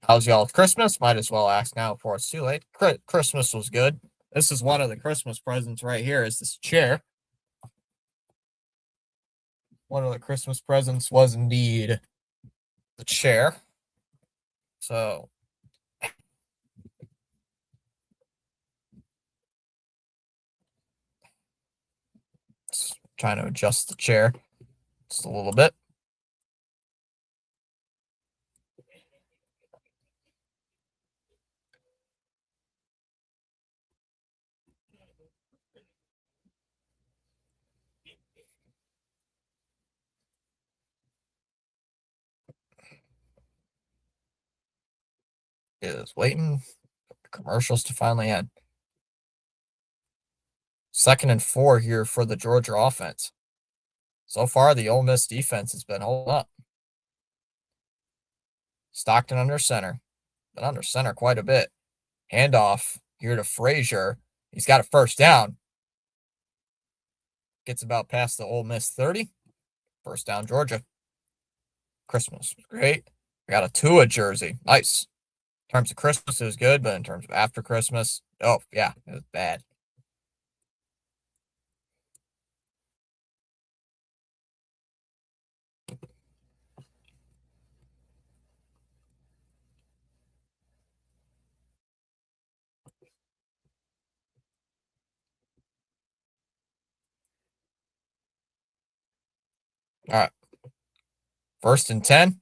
How's y'all's Christmas? Might as well ask now before it's too late. Christmas was good. This is one of the Christmas presents right here. Is this chair? One of the Christmas presents was indeed the chair. So trying to adjust the chair just a little bit. It is waiting for commercials to finally end. 2nd and 4 here for the Georgia offense. So far, the Ole Miss defense has been holding up. Stockton under center. Been under center quite a bit. Handoff here to Frazier. He's got a first down. Gets about past the Ole Miss 30. First down, Georgia. Christmas was great. We got a Tua jersey. Nice. In terms of Christmas, it was good, but in terms of after Christmas, oh, yeah, it was bad. All right. 1st and 10.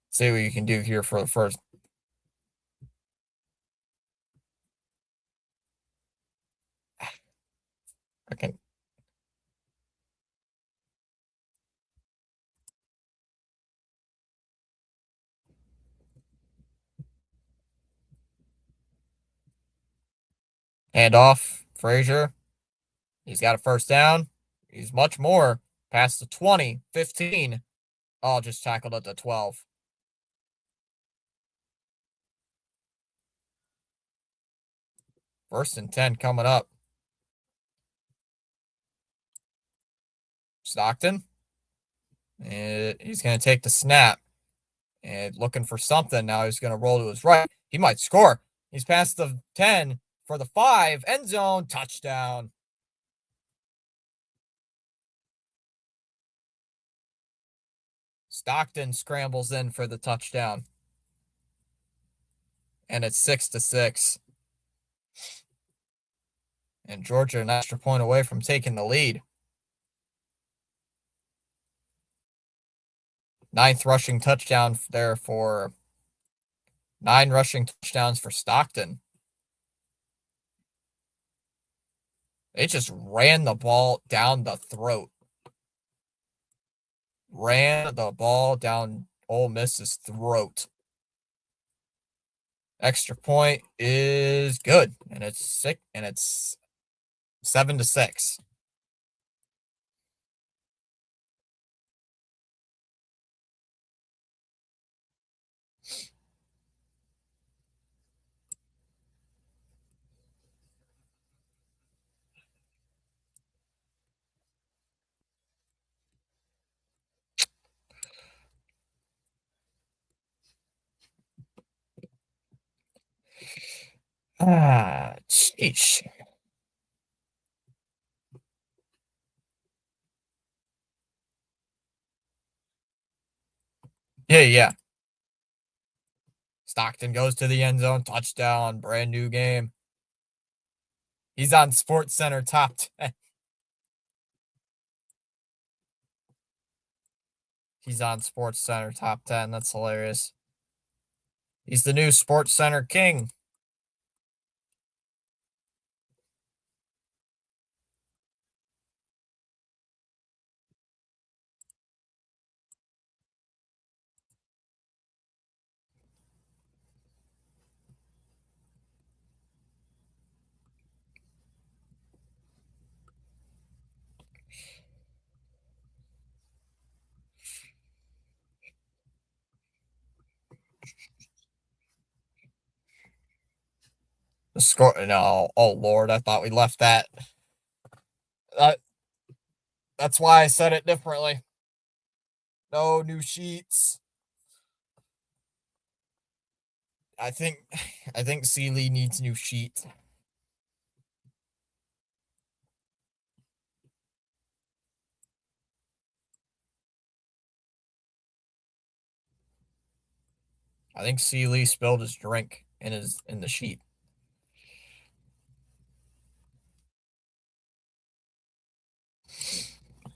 See what you can do here for the first. I can. Hand off. Frazier. He's got a first down. He's much more past the 20, 15. Oh, just tackled at the 12. 1st and 10 coming up. Stockton. And he's going to take the snap. And looking for something. Now he's going to roll to his right. He might score. He's past the 10 for the 5. End zone. Touchdown. Stockton scrambles in for the touchdown. And it's 6-6. And Georgia an extra point away from taking the lead. 9th rushing touchdown there for 9 rushing touchdowns for Stockton. They just ran the ball down the throat. Ran the ball down Ole Miss's throat. Extra point is good, and it's 7-6. Sheesh. Yeah, yeah. Stockton goes to the end zone, touchdown, brand new game. He's on Sports Center top 10. He's on Sports Center top 10. That's hilarious. He's the new Sports Center king. The score. No, oh Lord, I thought we left that. Uh, that's why I said it differently. No new sheets. I think, I think Sealy needs new sheet. I think Sealy spilled his drink in the sheet.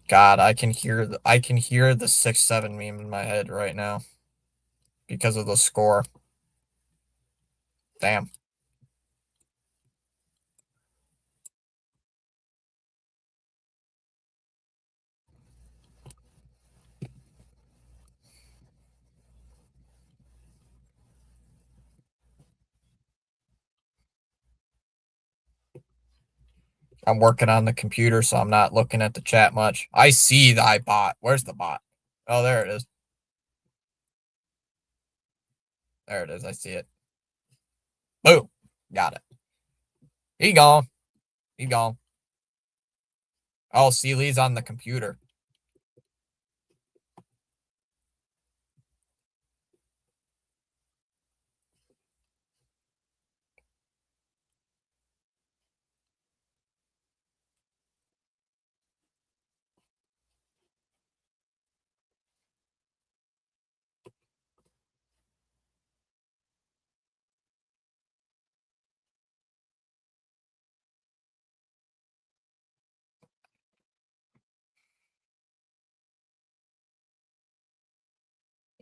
God, I can hear the 6-7 meme in my head right now because of the score. Damn. I'm working on the computer, so I'm not looking at the chat much. I see the bot. Where's the bot? Oh, there it is. There it is. I see it. Boom. Got it. He gone. He gone. Oh, Sealy's on the computer.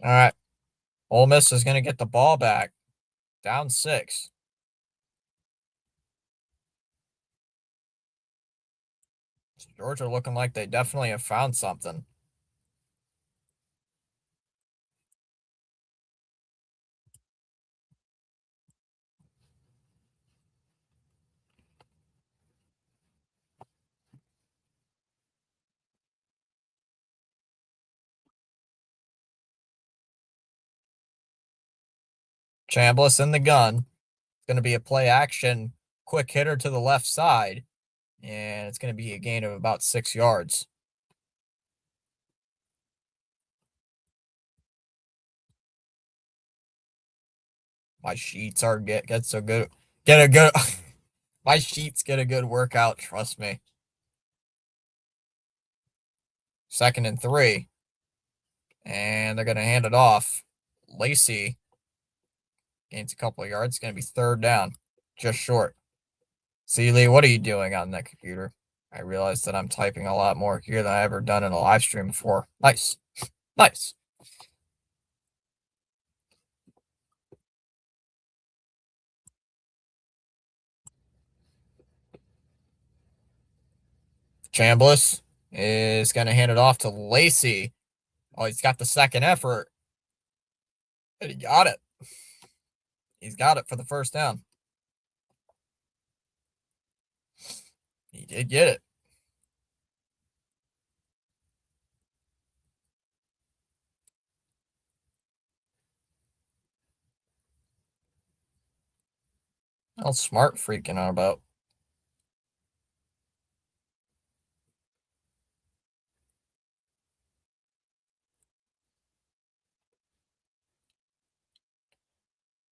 All right. Ole Miss is going to get the ball back. Down 6. Georgia looking like they definitely have found something. Chambliss in the gun. It's going to be a play action, quick hitter to the left side, and it's going to be a gain of about 6 yards. My sheets are get so good. Get a good. My sheets get a good workout. Trust me. 2nd and 3, and they're going to hand it off. Lacey gains a couple of yards. It's going to be 3rd down, just short. Sealy, what are you doing on that computer? I realize that I'm typing a lot more here than I ever done in a live stream before. Nice. Nice. Chambliss is going to hand it off to Lacey. Oh, he's got the 2nd effort. And he got it. He's got it for the 1st down. He did get it. How smart freaking out about.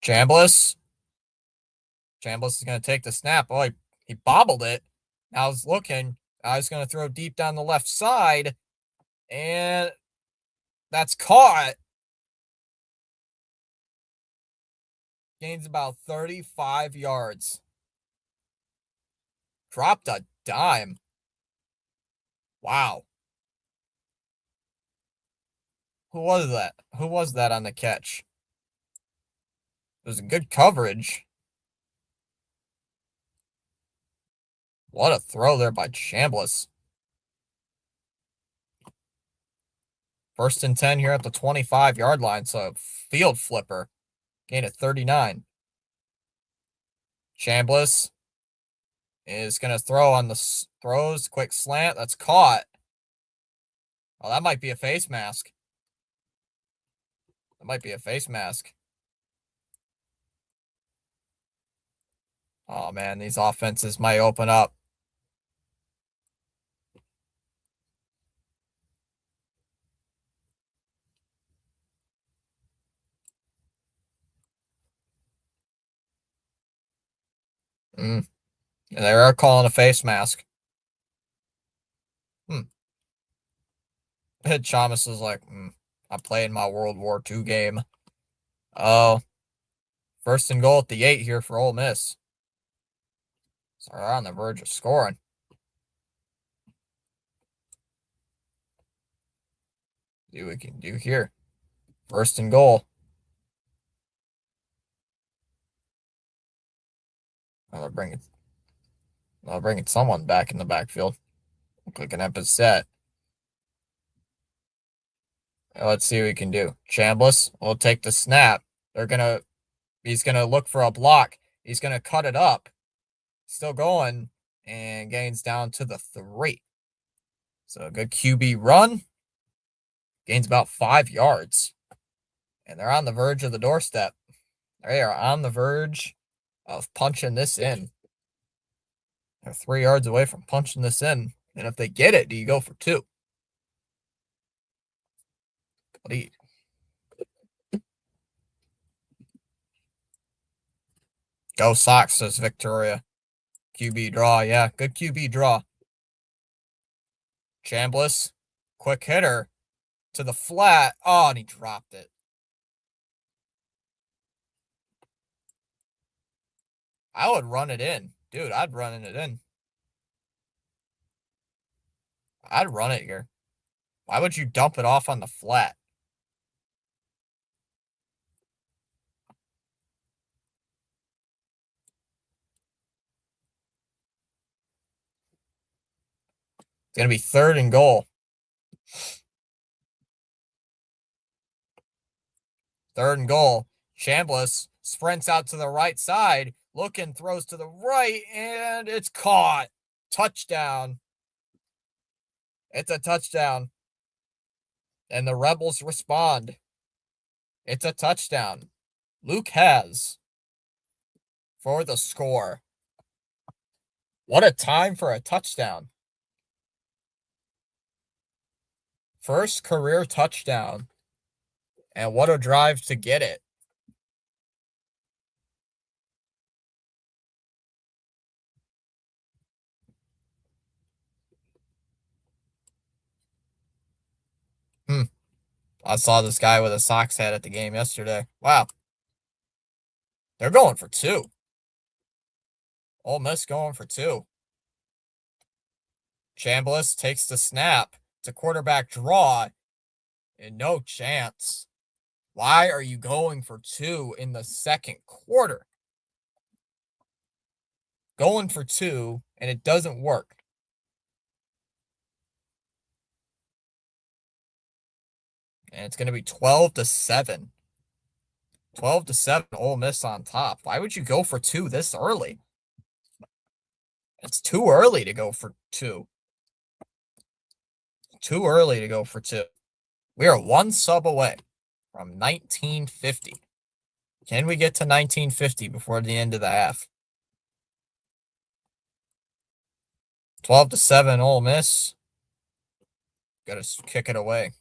Chambliss. Chambliss is going to take the snap. Oh, he bobbled it. Now he's looking. Now he's going to throw deep down the left side. And that's caught. Gains about 35 yards. Dropped a dime. Wow. Who was that? Who was that on the catch? It was a good coverage. What a throw there by Chambliss. 1st and 10 here at the 25-yard line. So field flipper. Gain at 39. Chambliss is going to throw on the throws. Quick slant. That's caught. Oh, that might be a face mask. That might be a face mask. Oh, man, these offenses might open up. And they are calling a face mask. Chalmers is like, I'm playing my World War II game. Oh, 1st and goal at the 8 here for Ole Miss. So they're on the verge of scoring. See what we can do here. 1st and goal. I'll bring it someone back in the backfield. Click an set. Let's see what we can do. Chambliss will take the snap. He's gonna look for a block. He's gonna cut it up. Still going and gains down to the 3. So a good QB run. Gains about 5 yards. And they're on the verge of the doorstep. They are on the verge of punching this in. They're 3 yards away from punching this in. And if they get it, do you go for 2? Lead. Go Sox, says Victoria. QB draw. Yeah, good QB draw. Chambliss, quick hitter to the flat. Oh, and he dropped it. I would run it in. Dude, I'd run it in. I'd run it here. Why would you dump it off on the flat? It's going to be 3rd and goal. 3rd and goal. Chambliss sprints out to the right side. Looking, throws to the right, and it's caught. Touchdown. It's a touchdown. And the Rebels respond. It's a touchdown. Luke has for the score. What a time for a touchdown. First career touchdown. And what a drive to get it. I saw this guy with a Sox hat at the game yesterday. Wow. They're going for 2. Ole Miss going for 2. Chambliss takes the snap. It's a quarterback draw. And no chance. Why are you going for 2 in the 2nd quarter? Going for 2, and it doesn't work. And it's going to be 12-7. 12-7, Ole Miss on top. Why would you go for 2 this early? It's too early to go for 2. Too early to go for 2. We are 1 sub away from 1950. Can we get to 1950 before the end of the half? 12-7, Ole Miss. Got to kick it away.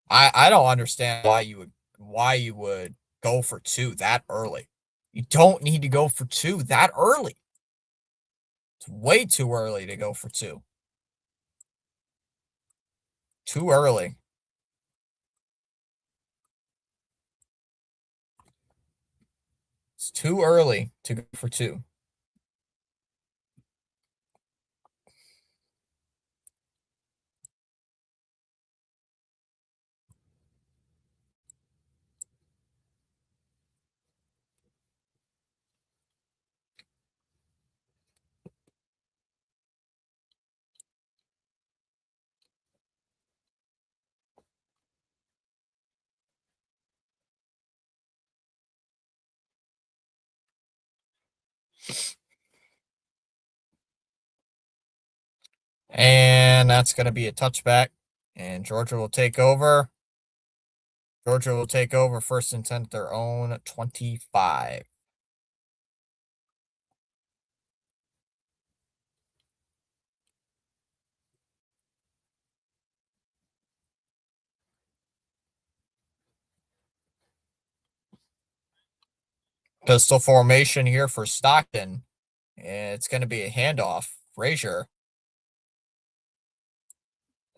I don't understand why you would go for two that early. You don't need to go for two that early. It's way too early to go for two. Too early. It's too early to go for two. And that's going to be a touchback. And Georgia will take over. Georgia will take over 1st and 10 at their own 25. Pistol formation here for Stockton. It's going to be a handoff. Frazier.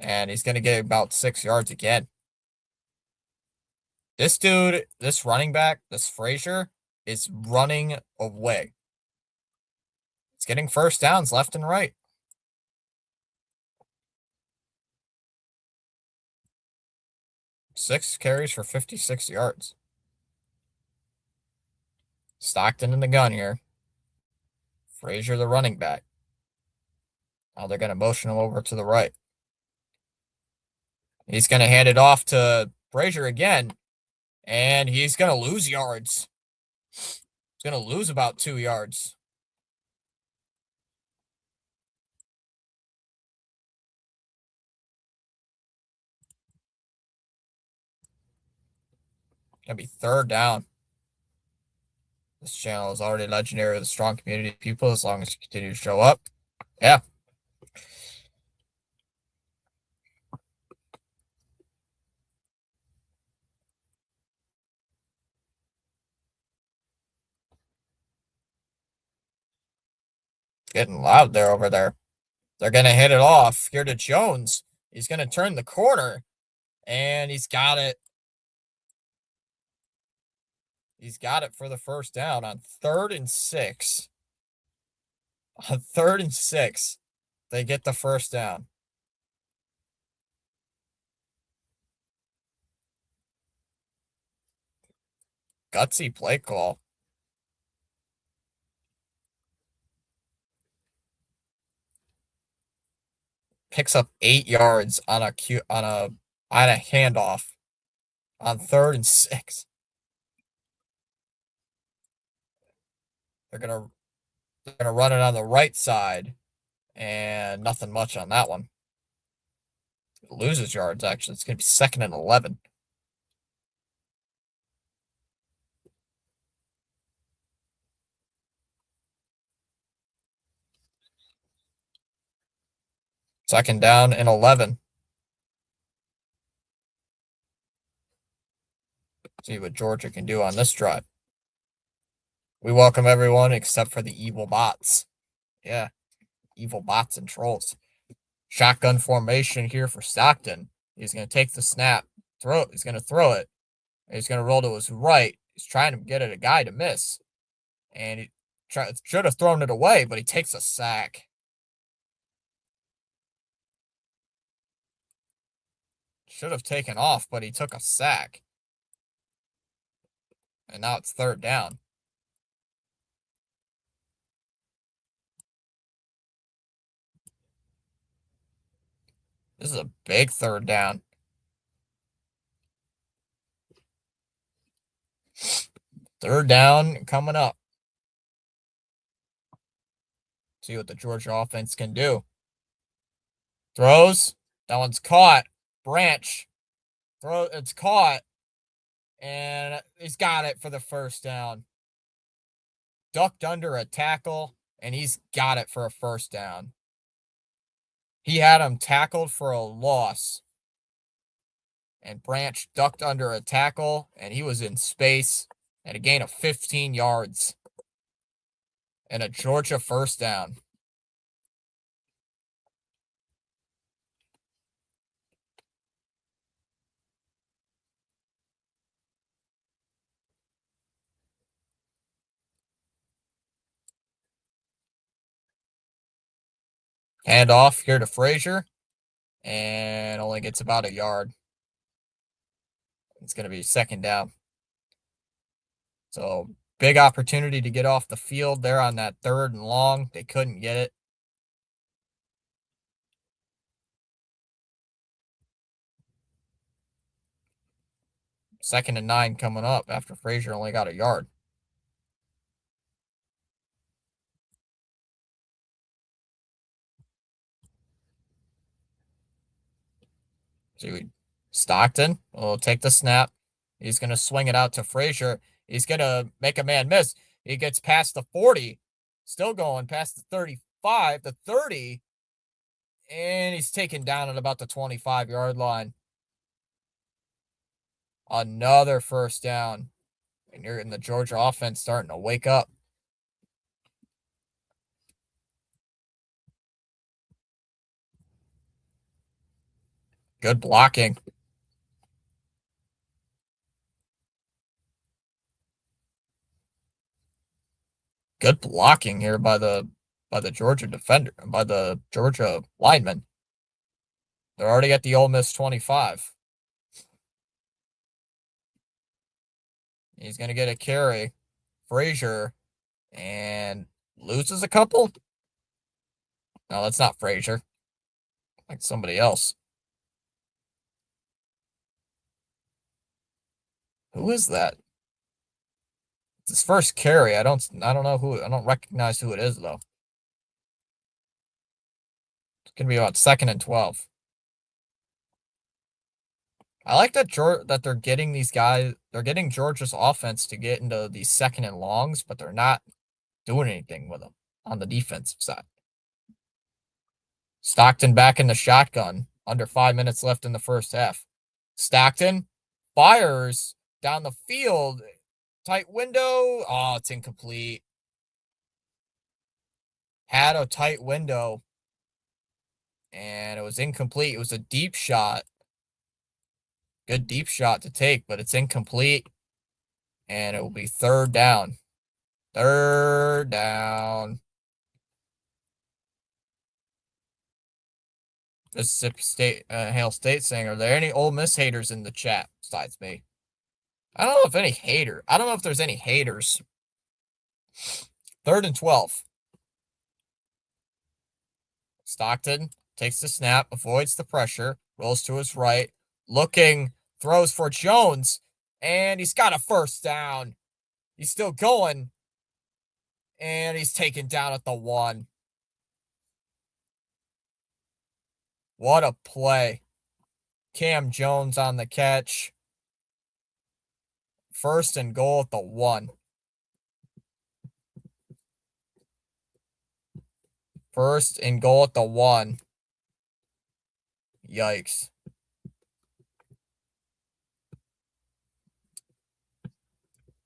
And he's going to get about 6 yards again. This dude, this running back, this Frazier, is running away. It's getting first downs left and right. Six carries for 56 yards. Stockton in the gun here. Frazier, the running back. Now they're going to motion him over to the right. He's going to hand it off to Frazier again, and he's going to lose yards. He's going to lose about 2 yards. Going to be 3rd down. This channel is already legendary with a strong community of people as long as you continue to show up. Yeah. Getting loud there over there. They're going to hit it off here to Jones. He's going to turn the corner, and he's got it. He's got it for the first down on 3rd and 6. On 3rd and 6, they get the first down. Gutsy play call. Picks up 8 yards on a handoff on 3rd and 6. They're gonna run it on the right side, and nothing much on that one. It loses yards actually. It's gonna be 2nd and 11. Second down and 11. See what Georgia can do on this drive. We welcome everyone except for the evil bots. Yeah, evil bots and trolls. Shotgun formation here for Stockton. He's going to take the snap, he's going to throw it. He's going to roll to his right. He's trying to get at a guy to miss. And he should have thrown it away, but he takes a sack. Should have taken off, but he took a sack. And now it's 3rd down. This is a big 3rd down. 3rd down coming up. See what the Georgia offense can do. Throws. That one's caught. Branch. It's caught. And he's got it for the first down. Ducked under a tackle, and he's got it for a first down. He had him tackled for a loss. and Branch ducked under a tackle, and he was in space, and a gain of 15 yards, and a Georgia first down. Hand off here to Frazier, and only gets about a yard. It's going to be second down. So big opportunity to get off the field there on that third and long. They couldn't get it. Second and 9 coming up after Frazier only got a yard. See, Stockton will take the snap. He's going to swing it out to Frazier. He's going to make a man miss. He gets past the 40, still going past the 35, the 30, and he's taken down at about the 25-yard line. Another first down. And you're in the Georgia offense starting to wake up. Good blocking. Good blocking here by the Georgia defender, by the Georgia lineman. They're already at the Ole Miss 25. He's going to get a carry. Frazier, and loses a couple. No, that's not Frazier. Like somebody else. Who is that? It's his first carry. I don't know who. I don't recognize who it is though. It's gonna be about second and 12. I like that they're getting these guys. They're getting Georgia's offense to get into these second and longs, but they're not doing anything with them on the defensive side. Stockton back in the shotgun. Under 5 minutes left in the first half. Stockton fires down the field. Tight window. Oh, it's incomplete. Had a tight window. And it was incomplete. It was a deep shot. Good deep shot to take, but it's incomplete. And it will be third down. Third down. Mississippi State, Hail State saying, are there any Ole Miss haters in the chat besides me? I don't know if any hater. I don't know if there's any haters. Third and 12. Stockton takes the snap, avoids the pressure, rolls to his right, looking, throws for Jones, and he's got a first down. He's still going, and he's taken down at the 1. What a play. Cam Jones on the catch. First and goal at the 1. First and goal at the 1. Yikes.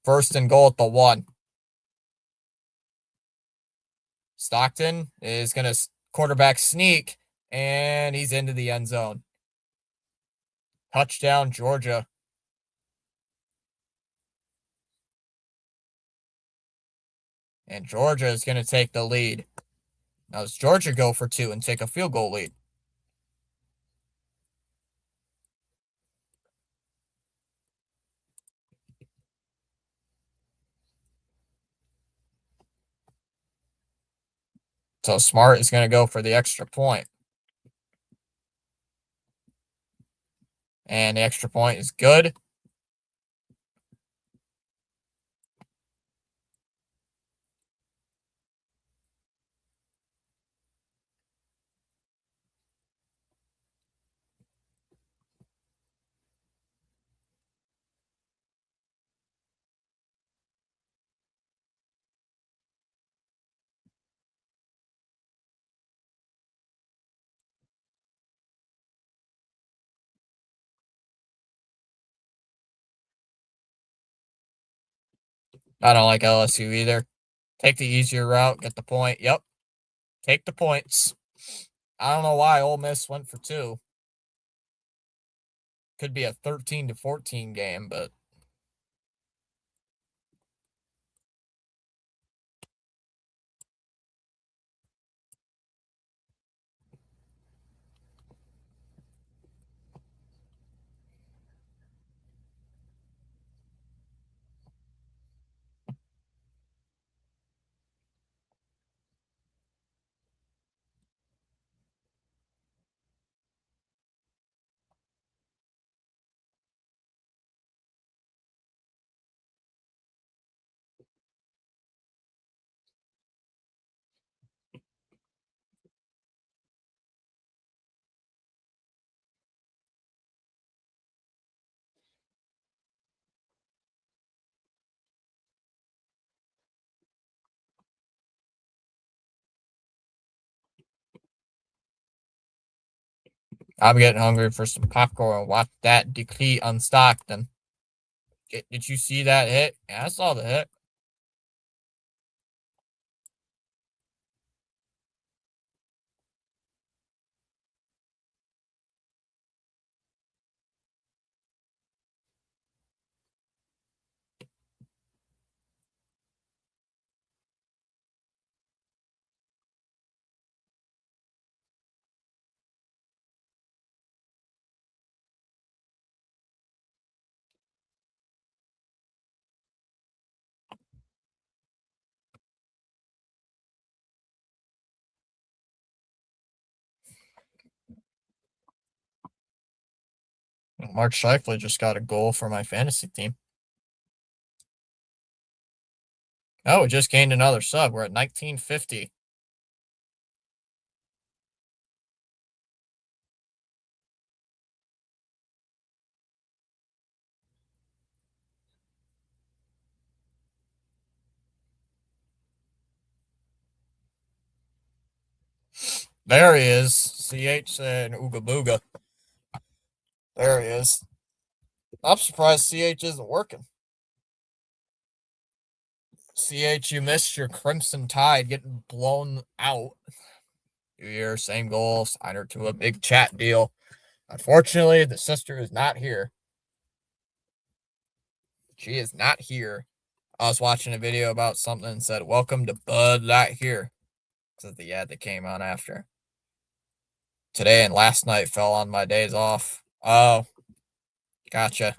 First and goal at the 1. Stockton is going to quarterback sneak, and he's into the end zone. Touchdown, Georgia. And Georgia is going to take the lead. Now, does Georgia go for 2 and take a field goal lead? So Smart is going to go for the extra point. And the extra point is good. I don't like LSU either. Take the easier route, get the point. Yep, take the points. I don't know why Ole Miss went for 2. Could be a 13-14 game, but I'm getting hungry for some popcorn. Watch that decree on Stockton. Did you see that hit? Yeah, I saw the hit. Mark Scheifele just got a goal for my fantasy team. Oh, we just gained another sub. We're at 1950. There he is. CH and Ooga Booga. There he is. I'm surprised CH isn't working. CH, you missed your Crimson Tide getting blown out. 2 year, same goal, signed her to a big chat deal. Unfortunately, the sister is not here. She is not here. I was watching a video about something and said, "Welcome to Bud Light here." Because the ad that came on after. Today and last night fell on my days off. Oh, gotcha.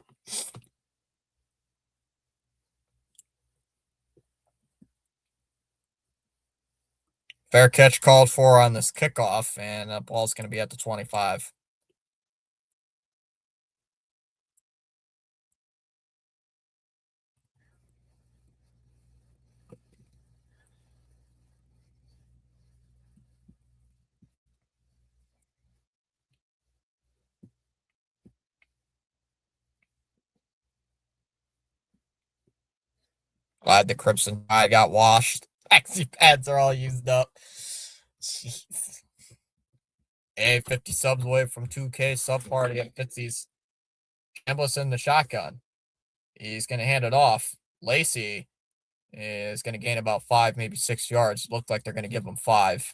Fair catch called for on this kickoff, and the ball's going to be at the 25. Glad the Crimson Tide got washed. Taxi pads are all used up. Jeez. Hey, 50 subs away from 2K sub party at Fitzy's. Chambliss in the shotgun. He's going to hand it off. Lacey is going to gain about 5, maybe 6 yards. Looked like they're going to give him 5.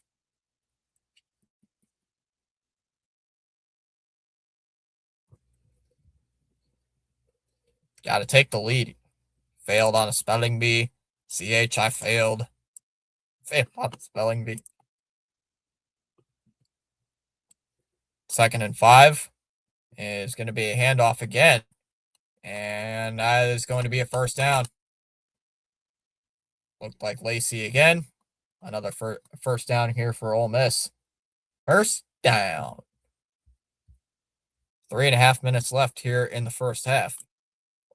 Got to take the lead. Failed on a spelling bee. CH, I failed. Failed on a spelling bee. 2nd and 5 is going to be a handoff again. And that is going to be a first down. Looked like Lacey again. Another first down here for Ole Miss. First down. 3.5 minutes left here in the first half.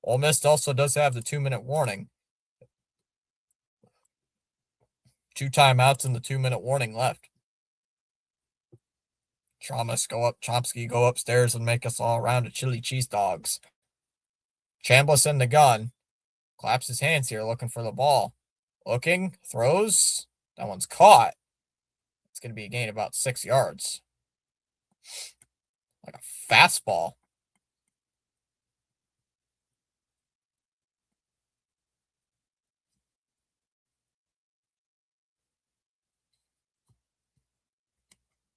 Ole Miss also does have the 2-minute warning. 2 timeouts and the 2-minute warning left. Chomsky go upstairs and make us all around a chili cheese dogs. Chambliss in the gun. Claps his hands here looking for the ball. Looking, throws. That one's caught. It's going to be a gain about 6 yards. Like a fastball.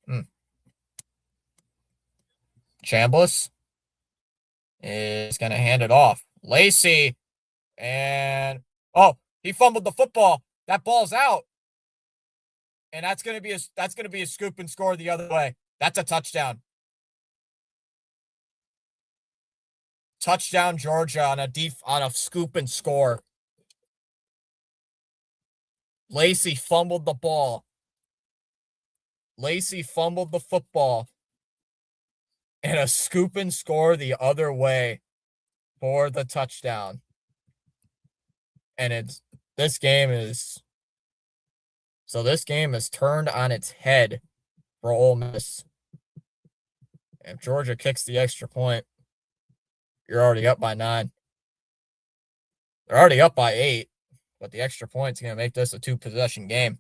Hmm. Chambliss is going to hand it off. Lacey, and oh, he fumbled the football. That ball's out, and that's gonna be a scoop and score the other way. That's a touchdown. Touchdown Georgia on a scoop and score. Lacey fumbled the ball. Lacey fumbled the football, and a scoop and score the other way for the touchdown. And this game is this game is turned on its head for Ole Miss. If Georgia kicks the extra point, you're already up by 9. They're already up by 8, but the extra point's going to make this a 2-possession game.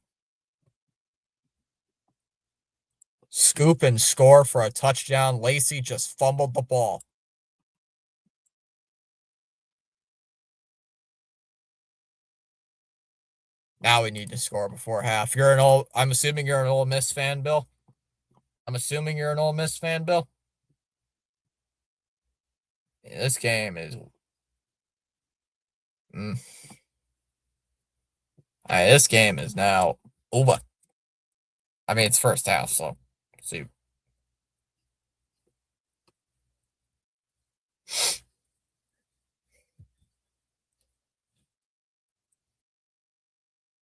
Scoop and score for a touchdown. Lacey just fumbled the ball. Now we need to score before half. I'm assuming you're an Ole Miss fan, Bill. I'm assuming you're an Ole Miss fan, Bill. Yeah, this game is. This game is now over. I mean, it's first half, so see.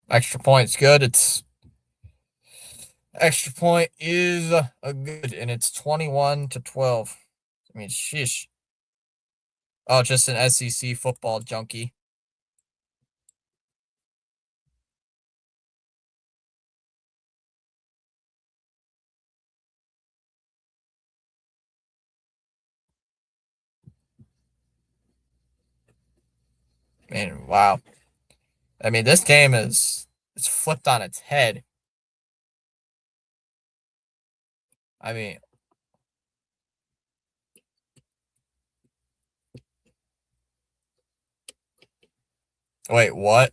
Extra point's good. Extra point is a good, and it's 21-12. I mean, sheesh. Oh, just an SEC football junkie. Man, wow. I mean, this game it's flipped on its head. I mean, wait, what?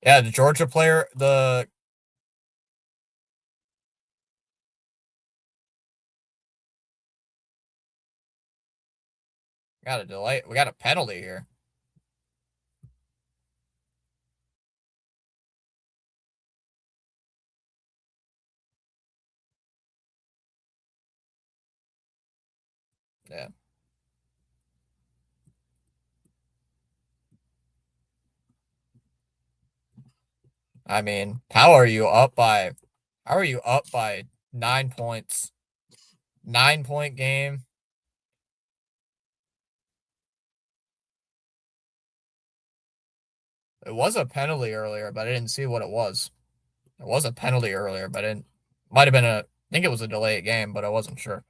Yeah, the Georgia player, got a delay. We got a penalty here. Yeah. I mean, how are you up by 9 points? 9-point game. It was a penalty earlier, but I didn't see what it was. It was a penalty earlier, but it might have been I think it was a delayed game, but I wasn't sure.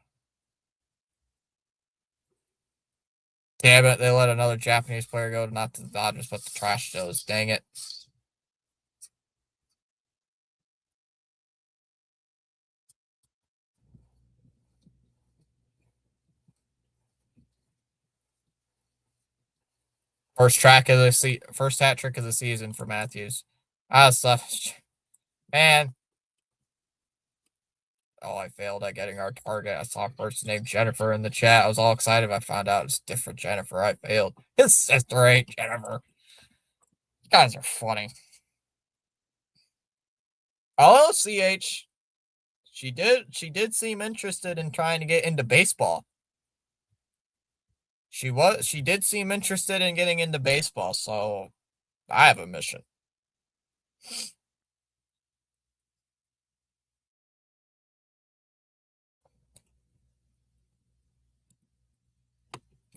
Damn it, they let another Japanese player go, not to the Dodgers, but the Trash Joes. Dang it. First hat trick of the season for Matthews. Stuff. Man. Oh, I failed at getting our target. I saw a person named Jennifer in the chat. I was all excited. I found out it's different Jennifer. I failed. His sister ain't Jennifer. You guys are funny. Although CH, she did seem interested in trying to get into baseball. She did seem interested in getting into baseball, so I have a mission.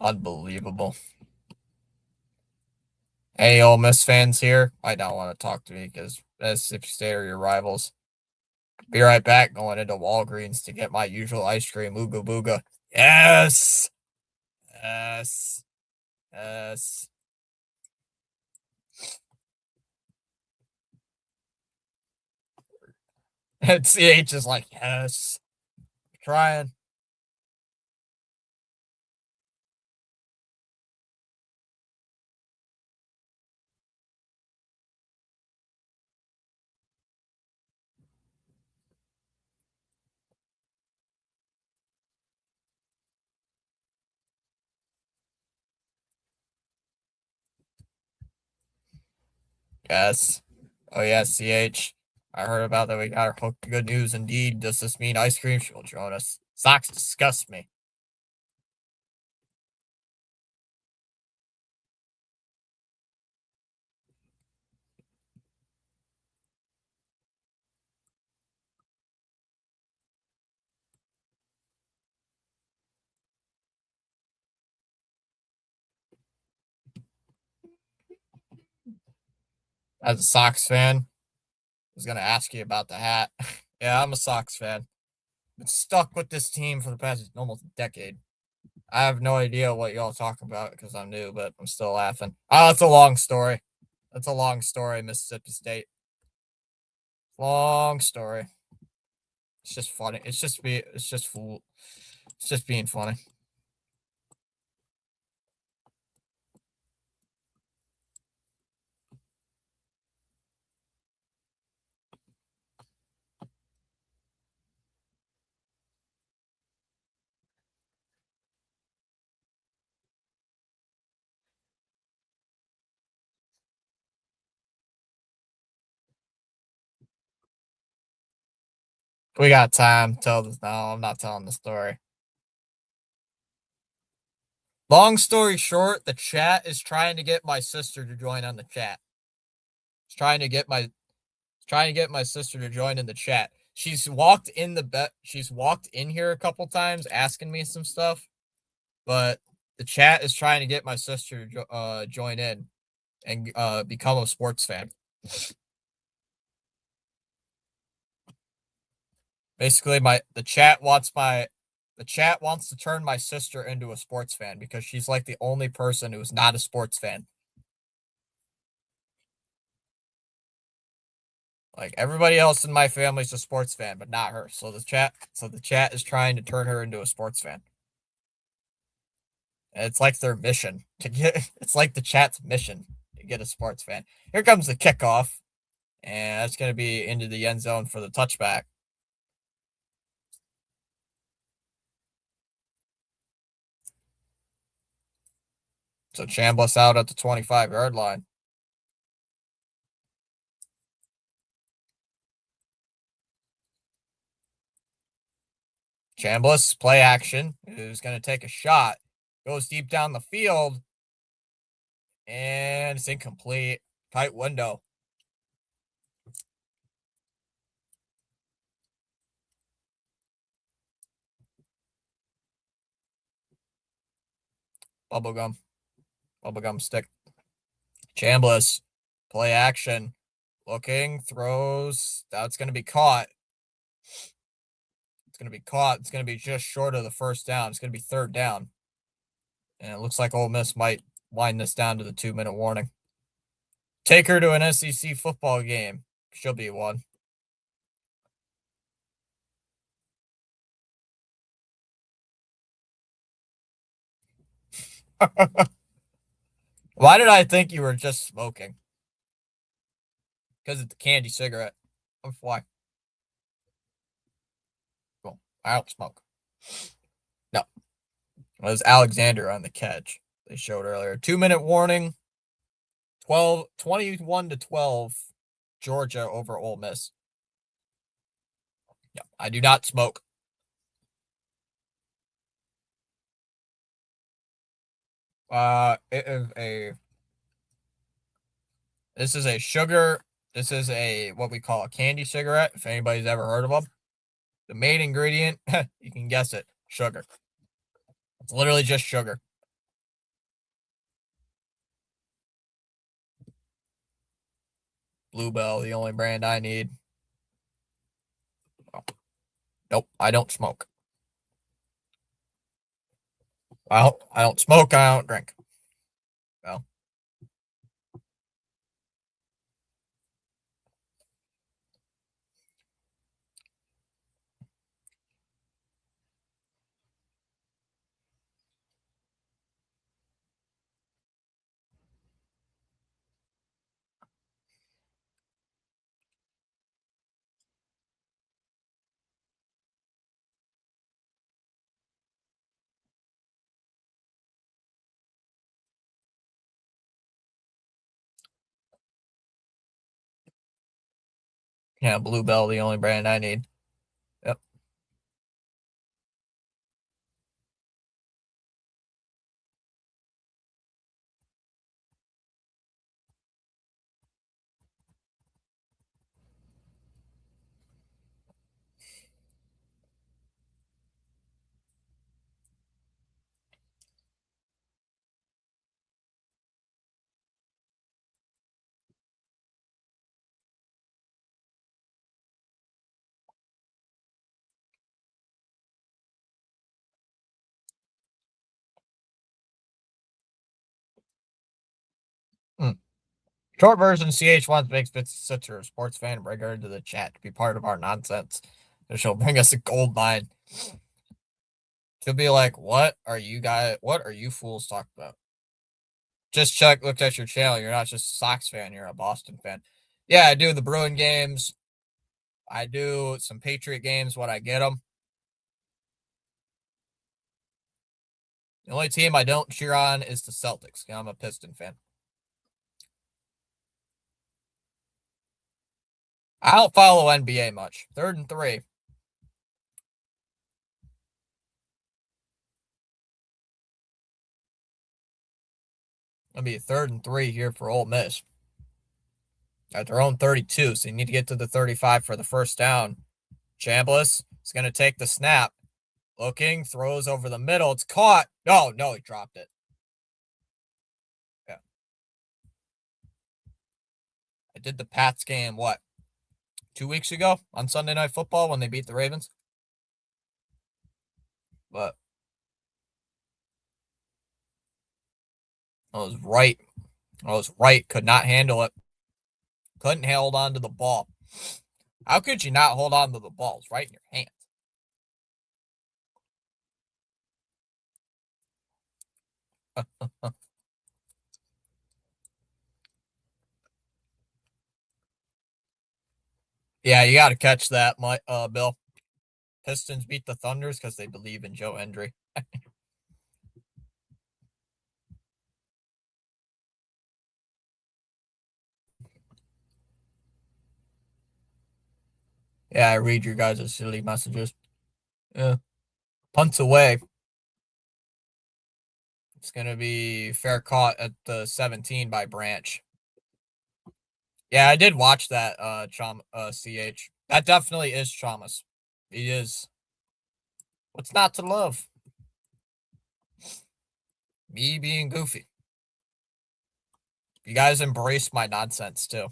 Unbelievable. Any Ole Miss fans here? I don't want to talk to me because Mississippi State are your rivals. Be right back. Going into Walgreens to get my usual ice cream. Ooga booga. Yes. Yes. Yes. And CH is like, yes. Trying. Yes. Oh yes, CH. I heard about that. We got our hook. Good news indeed. Does this mean ice cream? She will join us. Socks disgust me. As a Sox fan, I was gonna ask you about the hat. Yeah, I'm a Sox fan. Been stuck with this team for the past almost decade. I have no idea what y'all talk about because I'm new, but I'm still laughing. Oh, it's a long story. That's a long story, Mississippi State. Long story. It's just funny. It's just fool. It's just being funny. We got time. Tell this. No, I'm not telling the story. Long story short, the chat is trying to get my sister to join on the chat. It's trying to get my sister to join in the chat. She's walked in here a couple times asking me some stuff, but the chat is trying to get my sister to join in and become a sports fan. Basically, the chat wants to turn my sister into a sports fan because she's like the only person who's not a sports fan. Like everybody else in my family's a sports fan, but not her. So the chat is trying to turn her into a sports fan. And it's like their mission to get. It's like the chat's mission to get a sports fan. Here comes the kickoff, and that's going to be into the end zone for the touchback. So Chambliss out at the 25-yard line. Chambliss, play action, is going to take a shot. Goes deep down the field, and it's incomplete. Tight window. Bubblegum. Bubblegum stick. Chambliss, play action. Looking, throws. That's going to be caught. It's going to be caught. It's going to be just short of the first down. It's going to be third down. And it looks like Ole Miss might wind this down to the 2-minute warning. Take her to an SEC football game. She'll be one. Why did I think you were just smoking? Because it's a candy cigarette. Why? Cool. I don't smoke. No. It was Alexander on the catch. They showed earlier. 2-minute warning. 21-12. Georgia over Ole Miss. Yeah, I do not smoke. It is a. This is a sugar. This is a what we call a candy cigarette. If anybody's ever heard of them, the main ingredient, you can guess it, sugar. It's literally just sugar. Bluebell, the only brand I need. Oh, nope, I don't smoke. Well, I don't smoke. I don't drink. Well, Yeah, Bluebell, the only brand I need. Yep. Mm. Short version, CH wants to make Stitcher a sports fan. Bring her into the chat to be part of our nonsense. And she'll bring us a gold mine. She'll be like, what are you fools talking about? Just looked at your channel. You're not just a Sox fan, you're a Boston fan. Yeah, I do the Bruin games. I do some Patriot games when I get them. The only team I don't cheer on is the Celtics. I'm a Piston fan. I don't follow NBA much. 3rd and 3. It'll be 3rd and 3 here for Ole Miss. At their own 32, so you need to get to the 35 for the first down. Chambliss is going to take the snap. Looking, throws over the middle. It's caught. No, he dropped it. Yeah. I did the Pats game, 2 weeks ago on Sunday Night Football when they beat the Ravens? But I was right. Could not handle it. Couldn't hold on to the ball. How could you not hold on to the ball? It's right in your hand. Yeah, you got to catch that, Bill. Pistons beat the Thunders because they believe in Joe Hendry. Yeah, I read your guys' silly messages. Yeah. Punts away. It's going to be fair caught at the 17 by Branch. Yeah, I did watch that, CH. That definitely is Chalmers. He is. What's not to love? Me being goofy. You guys embrace my nonsense, too.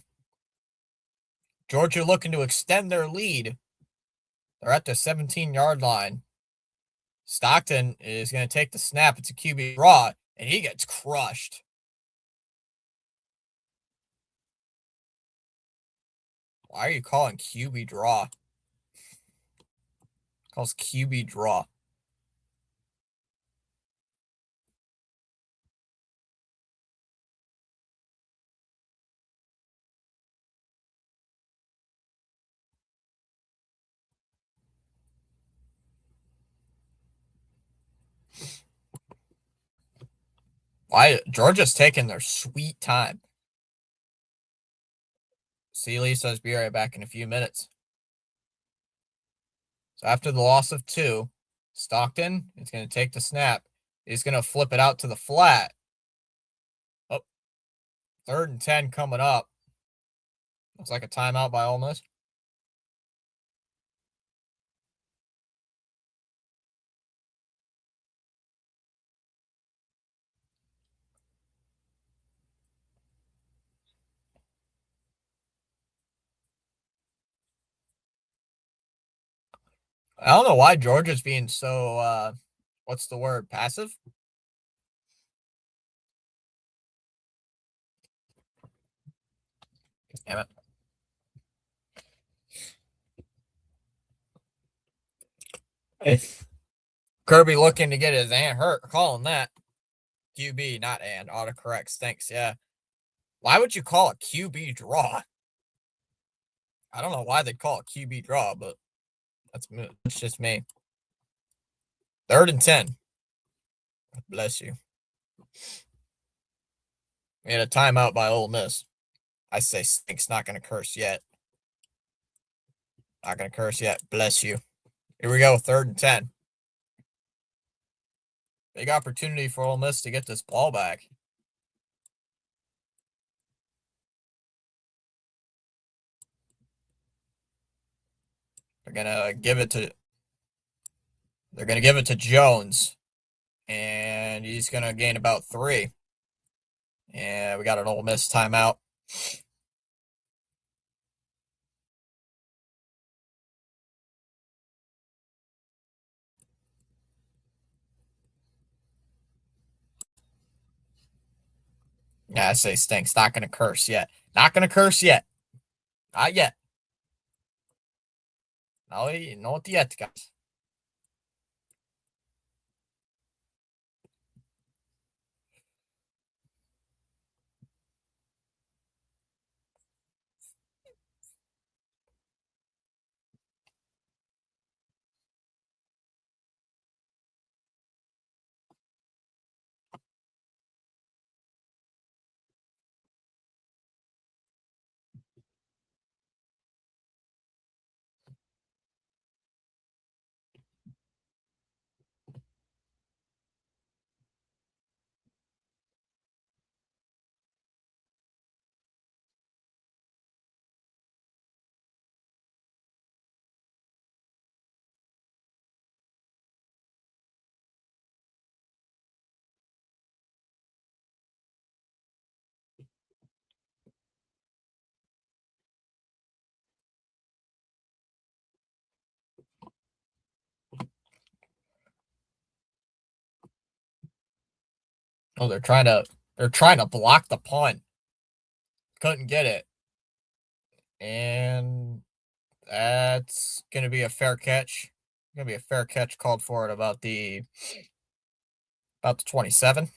Georgia looking to extend their lead. They're at the 17-yard line. Stockton is going to take the snap. It's a QB draw, and he gets crushed. Why are you calling QB draw? Calls QB draw. Why Georgia's taking their sweet time. Sealy says be right back in a few minutes. So after the loss of 2, Stockton is going to take the snap. He's going to flip it out to the flat. Oh, 3rd and 10 coming up. Looks like a timeout by Ole Miss. I don't know why Georgia's being so, what's the word, passive? Damn it. Kirby looking to get his hand hurt. Calling that. QB, not and. Autocorrects. Thanks, yeah. Why would you call a QB draw? I don't know why they call it QB draw, but that's just me. 3rd and 10. Bless you. We had a timeout by Ole Miss. I say Stink's not going to curse yet. Not gonna curse yet. Bless you. Here we go. 3rd and 10. Big opportunity for Ole Miss to get this ball back. They're gonna give it to. They're gonna give it to Jones, and he's gonna gain about 3. And we got an Ole Miss timeout. Yeah, I say stinks. Not gonna curse yet. Not gonna curse yet. Not yet. No, not yet, guys. Oh, they're trying to block the punt. Couldn't get it. And that's gonna be a fair catch. Gonna be a fair catch called for it about the 27.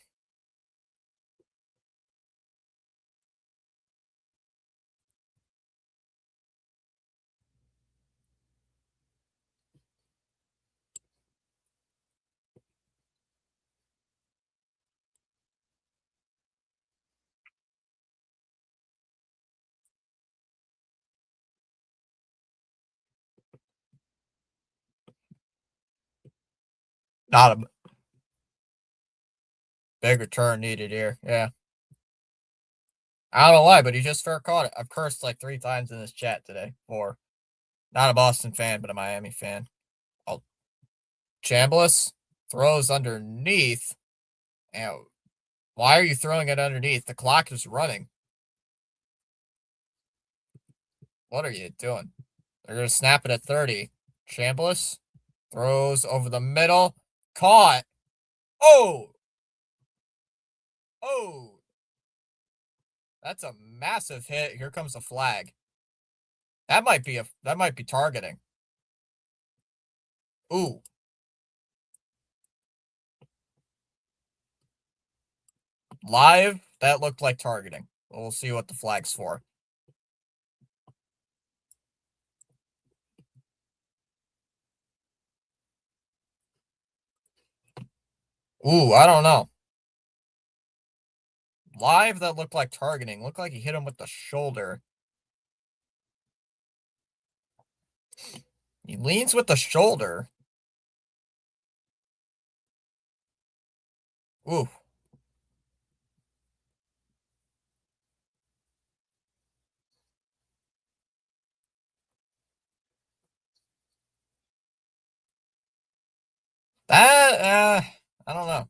Not a big return needed here. Yeah. I don't know why, but he just fair caught it. I've cursed like 3 times in this chat today. Or not a Boston fan, but a Miami fan. Oh, Chambliss throws underneath. And why are you throwing it underneath? The clock is running. What are you doing? They're gonna snap it at 30. Chambliss throws over the middle. Caught. Oh! Oh! That's a massive hit. Here comes a flag. That might be targeting. Ooh. Live, that looked like targeting. We'll see what the flag's for. Ooh, I don't know. Live, that looked like targeting. Looked like he hit him with the shoulder. He leans with the shoulder. Ooh. That, I don't know.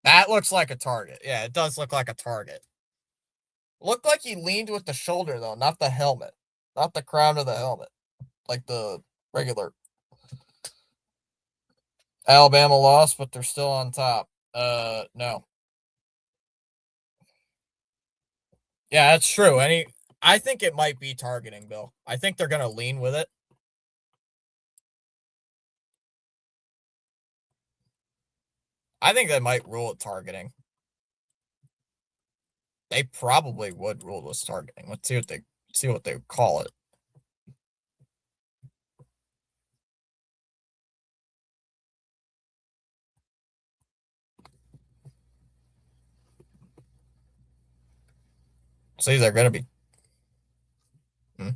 That looks like a target. Yeah, it does look like a target. Looked like he leaned with the shoulder, though, not the helmet. Not the crown of the helmet. Like the regular. Alabama lost, but they're still on top. No. Yeah, that's true. I think it might be targeting, Bill. I think they're gonna lean with it. I think they might rule it targeting. They probably would rule this targeting. Let's see what they call it. See, they're gonna be. Hmm?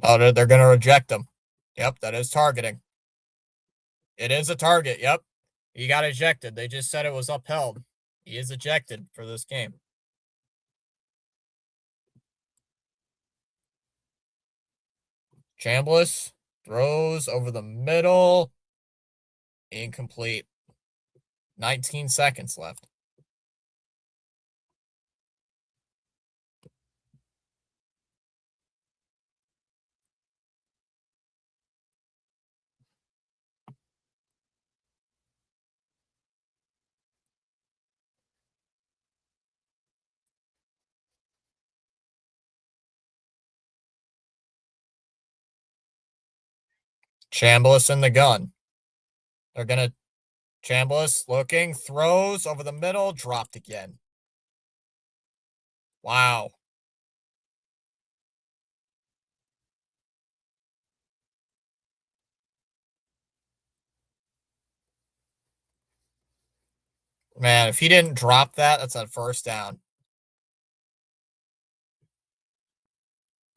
Oh, they're going to reject him. Yep, that is targeting. It is a target. Yep. He got ejected. They just said it was upheld. He is ejected for this game. Chambliss throws over the middle. Incomplete. 19 seconds left. Chambliss in the gun. They're going to Chambliss looking, throws over the middle, dropped again. Wow. Man, if he didn't drop that, that's a first down.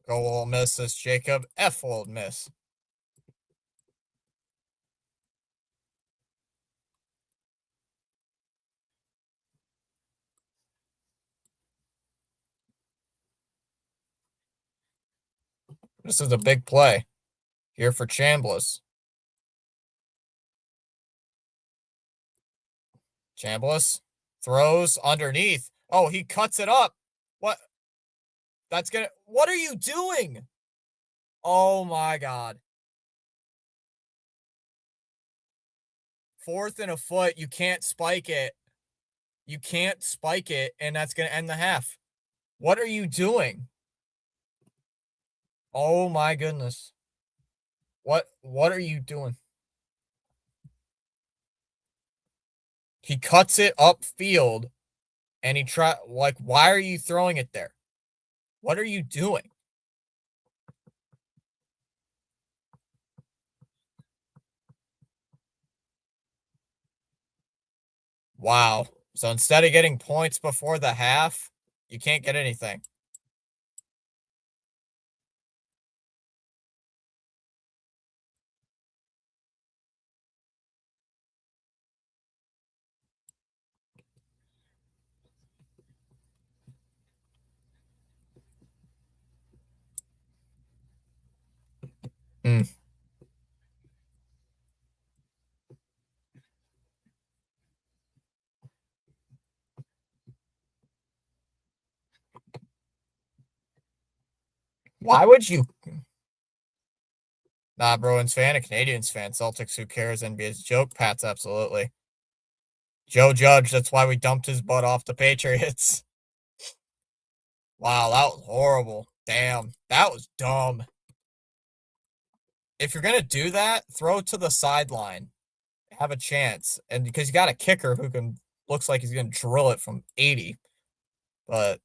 Go Ole Miss, this Jacob. F Ole Miss. This is a big play here for Chambliss. Chambliss throws underneath. Oh, he cuts it up. What? What are you doing? Oh my God. 4th and a foot. You can't spike it. You can't spike it, and that's going to end the half. What are you doing? Oh my goodness. What are you doing? He cuts it upfield, and why are you throwing it there? What are you doing? Wow. So instead of getting points before the half, you can't get anything. Hmm. Why would you? Nah, Bruins fan, a Canadians fan. Celtics, who cares? NBA's a joke. Pats, absolutely. Joe Judge, that's why we dumped his butt off the Patriots. Wow, that was horrible. Damn, that was dumb. If you're going to do that, throw it to the sideline. Have a chance. And because you got a kicker who looks like he's going to drill it from 80. But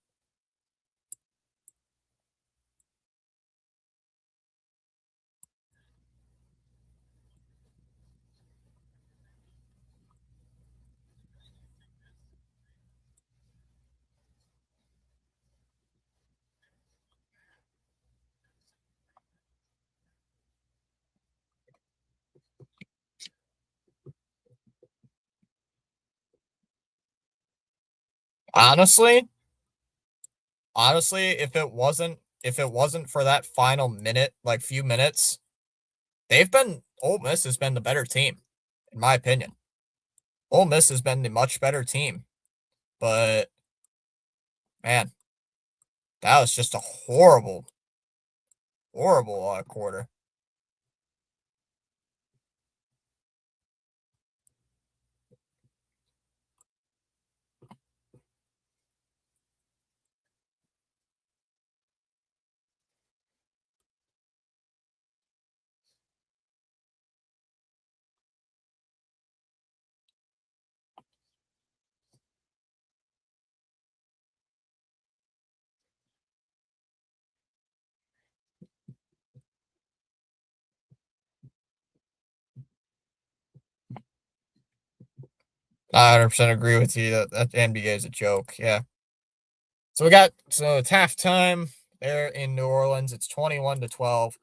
honestly, if it wasn't for that final minute, like few minutes, Ole Miss has been the better team, in my opinion. Ole Miss has been the much better team. But man, that was just a horrible, horrible quarter. I 100% agree with you that NBA is a joke. Yeah. So it's halftime there in New Orleans. It's 21-12.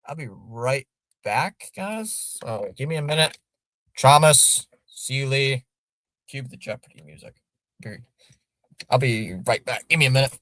I'll be right back, guys. So give me a minute. Thomas, Sealy, cue the Jeopardy music. I'll be right back. Give me a minute.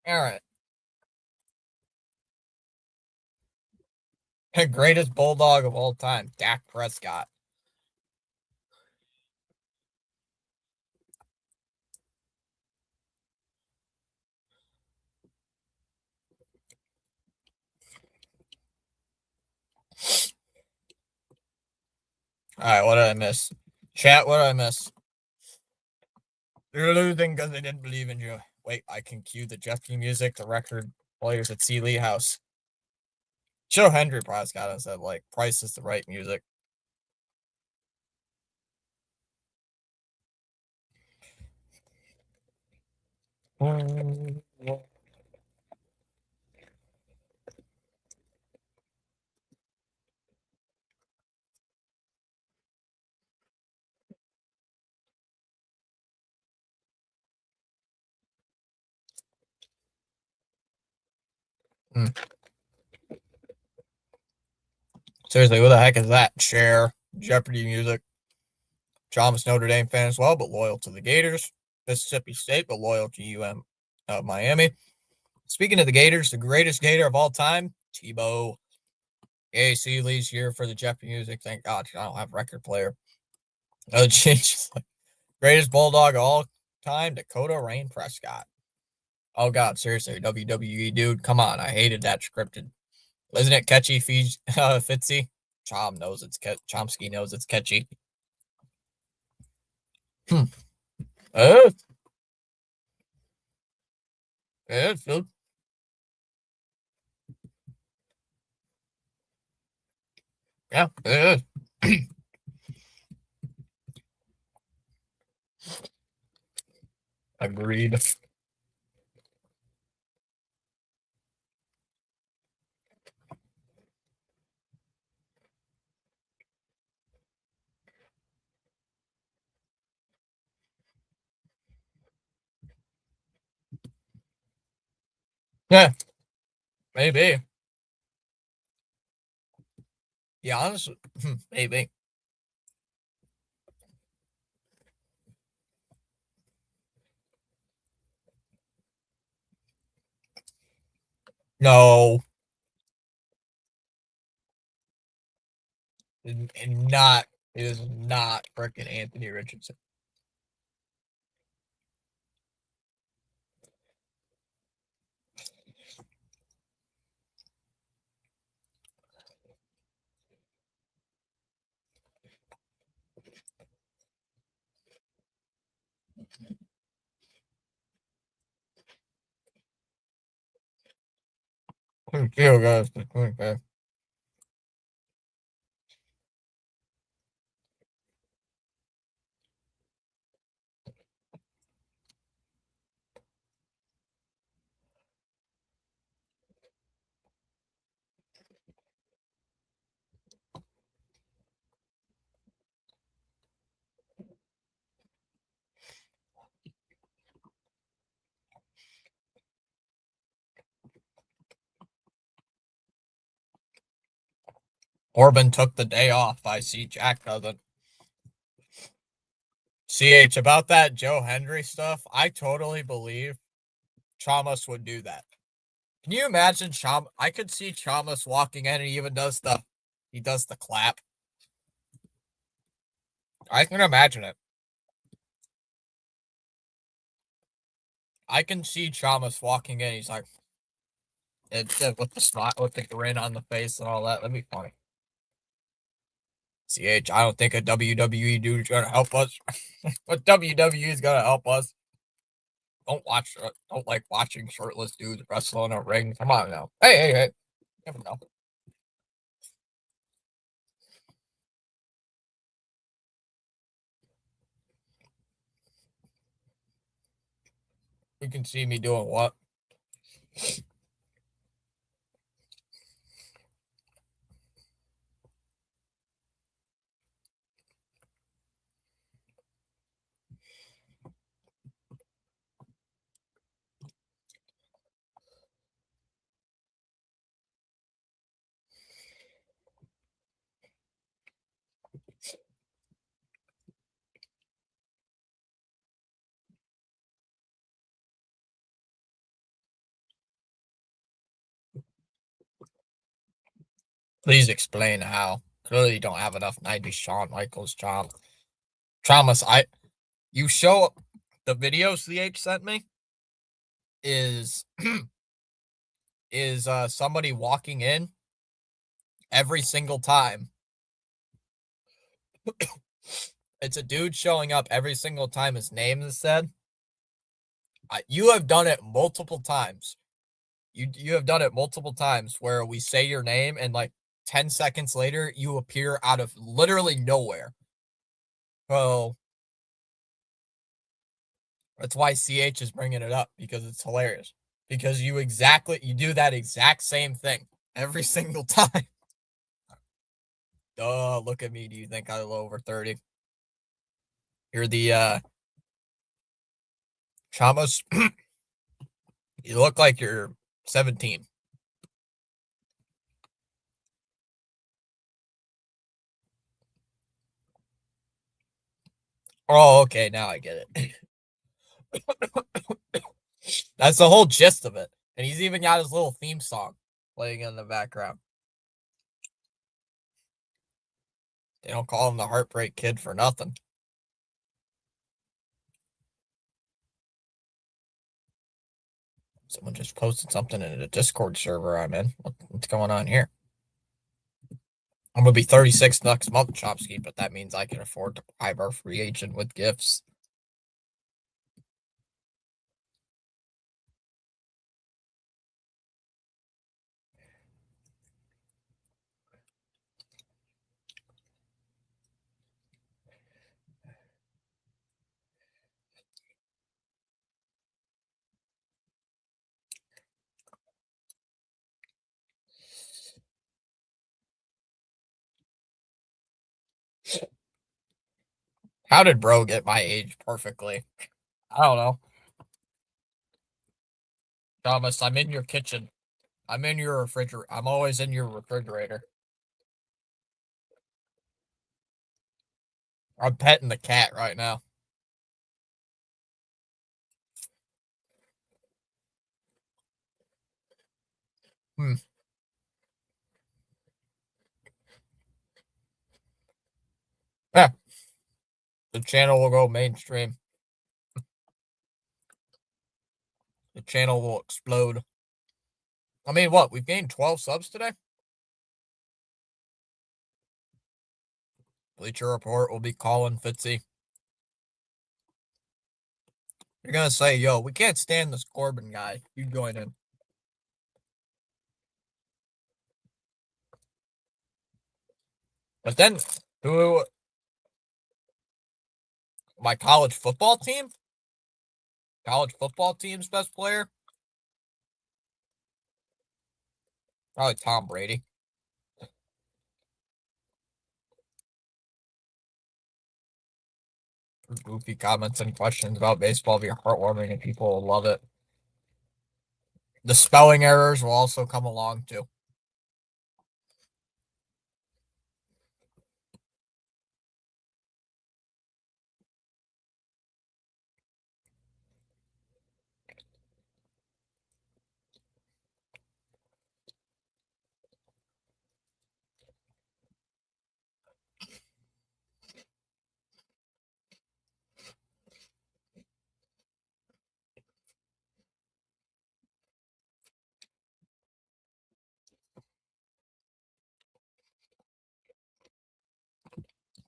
All right. Greatest Bulldog of all time, Dak Prescott. All right, what did I miss? Chat, what did I miss? You're losing because they didn't believe in you. Wait, I can cue the Jeopardy music, the record players at C. Lee House. Joe Hendry probably got us that, like, Price is the right music. Hmm. Seriously, what the heck is that? Cher, Jeopardy music. Thomas Notre Dame fan as well, but loyal to the Gators. Mississippi State, but loyal to Miami. Speaking of the Gators, the greatest Gator of all time, Tebow. AC leads here for the Jeopardy music. Thank God I don't have record player. Changes. Greatest Bulldog of all time, Dakota Rain Prescott. Oh God, seriously, WWE dude, come on! I hated that scripted. Isn't it catchy, Fitzy? Chomsky knows it's catchy. Hmm. Uh, Phil. Yeah, it is. Agreed. Yeah, maybe. Yeah, honestly, maybe. No, and not it is not freaking Anthony Richardson. Feel guys. Okay. Orban took the day off. I see Jack doesn't. CH, about that Joe Hendry stuff, I totally believe Chalmers would do that. Can you imagine I could see Chalmers walking in and he even does the clap. I can imagine it. I can see Chalmers walking in. He's like, with the smile, with the grin on the face and all that. That'd be funny. CH, I don't think a WWE dude is gonna help us. But WWE is gonna help us. Don't like watching shirtless dudes wrestle in a ring. Come on now. Hey. Never know. You can see me doing what? Please explain how. Clearly, you don't have enough 90s Shawn Michaels charm. Traumas, you show the videos the H sent me is is somebody walking in every single time It's a dude showing up every single time his name is said. You have done it multiple times. You have done it multiple times where we say your name and like 10 seconds later you appear out of literally nowhere. So that's why CH is bringing it up because it's hilarious. Because you do that exact same thing every single time. Duh, look at me. Do you think I look over 30? You're the Chamas. You look like you're 17. Oh, okay, now I get it. That's the whole gist of it. And he's even got his little theme song playing in the background. They don't call him the Heartbreak Kid for nothing. Someone just posted something in a Discord server I'm in. What's going on here? I'm gonna be 36 next month, Chomsky, but that means I can afford to bribe our free agent with gifts. How did bro get my age perfectly? I don't know. Thomas, I'm in your kitchen. I'm in your refrigerator. I'm always in your refrigerator. I'm petting the cat right now. Hmm. Yeah, the channel will go mainstream. The channel will explode. I mean, what? We've gained 12 subs today? Bleacher Report will be calling Fitzy. You're gonna say, yo, we can't stand this Corbin guy. You join in. But then, who? My college football team? College football team's best player? Probably Tom Brady. Goofy comments and questions about baseball be heartwarming and people will love it. The spelling errors will also come along too.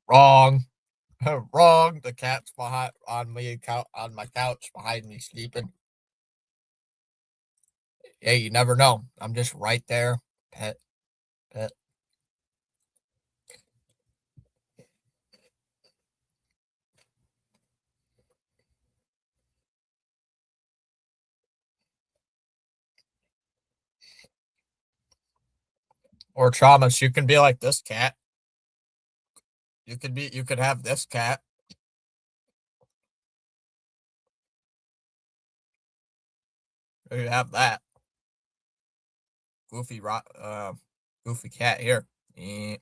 Wrong. Wrong. The cat's behind on me on my couch behind me sleeping. Hey, you never know. I'm just right there. Pet, pet. Or Thomas, you can be like this cat. You could have this cat. Or you have that. Goofy goofy cat here. Eh.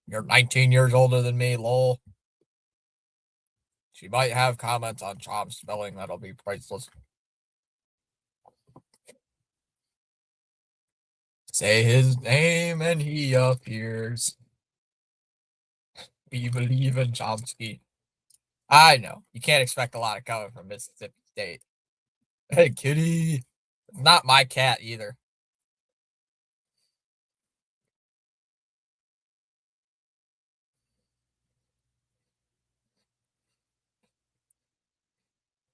You're 19 years older than me, lol. She might have comments on Chom's spelling that'll be priceless. Say his name and he appears. We believe in Chomsky. I know. You can't expect a lot of coming from Mississippi State. Hey, kitty. Not my cat either.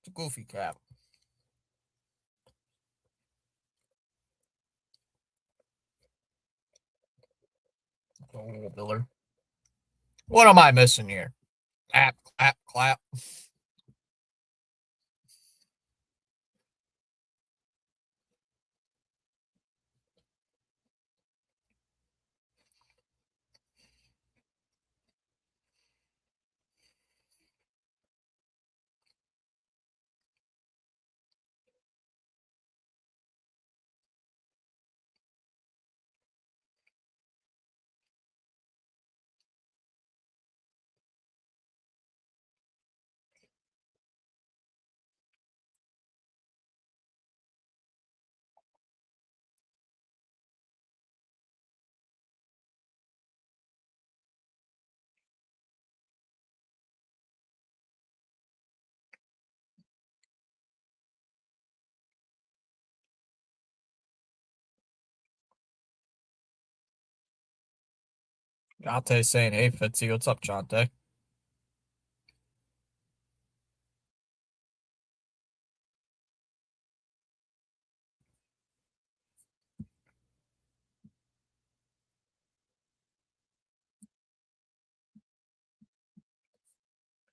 It's a goofy cap. Oh, Biller. What am I missing here? Clap, clap, clap. Jonte saying, hey, Fitzy, what's up, Jonte?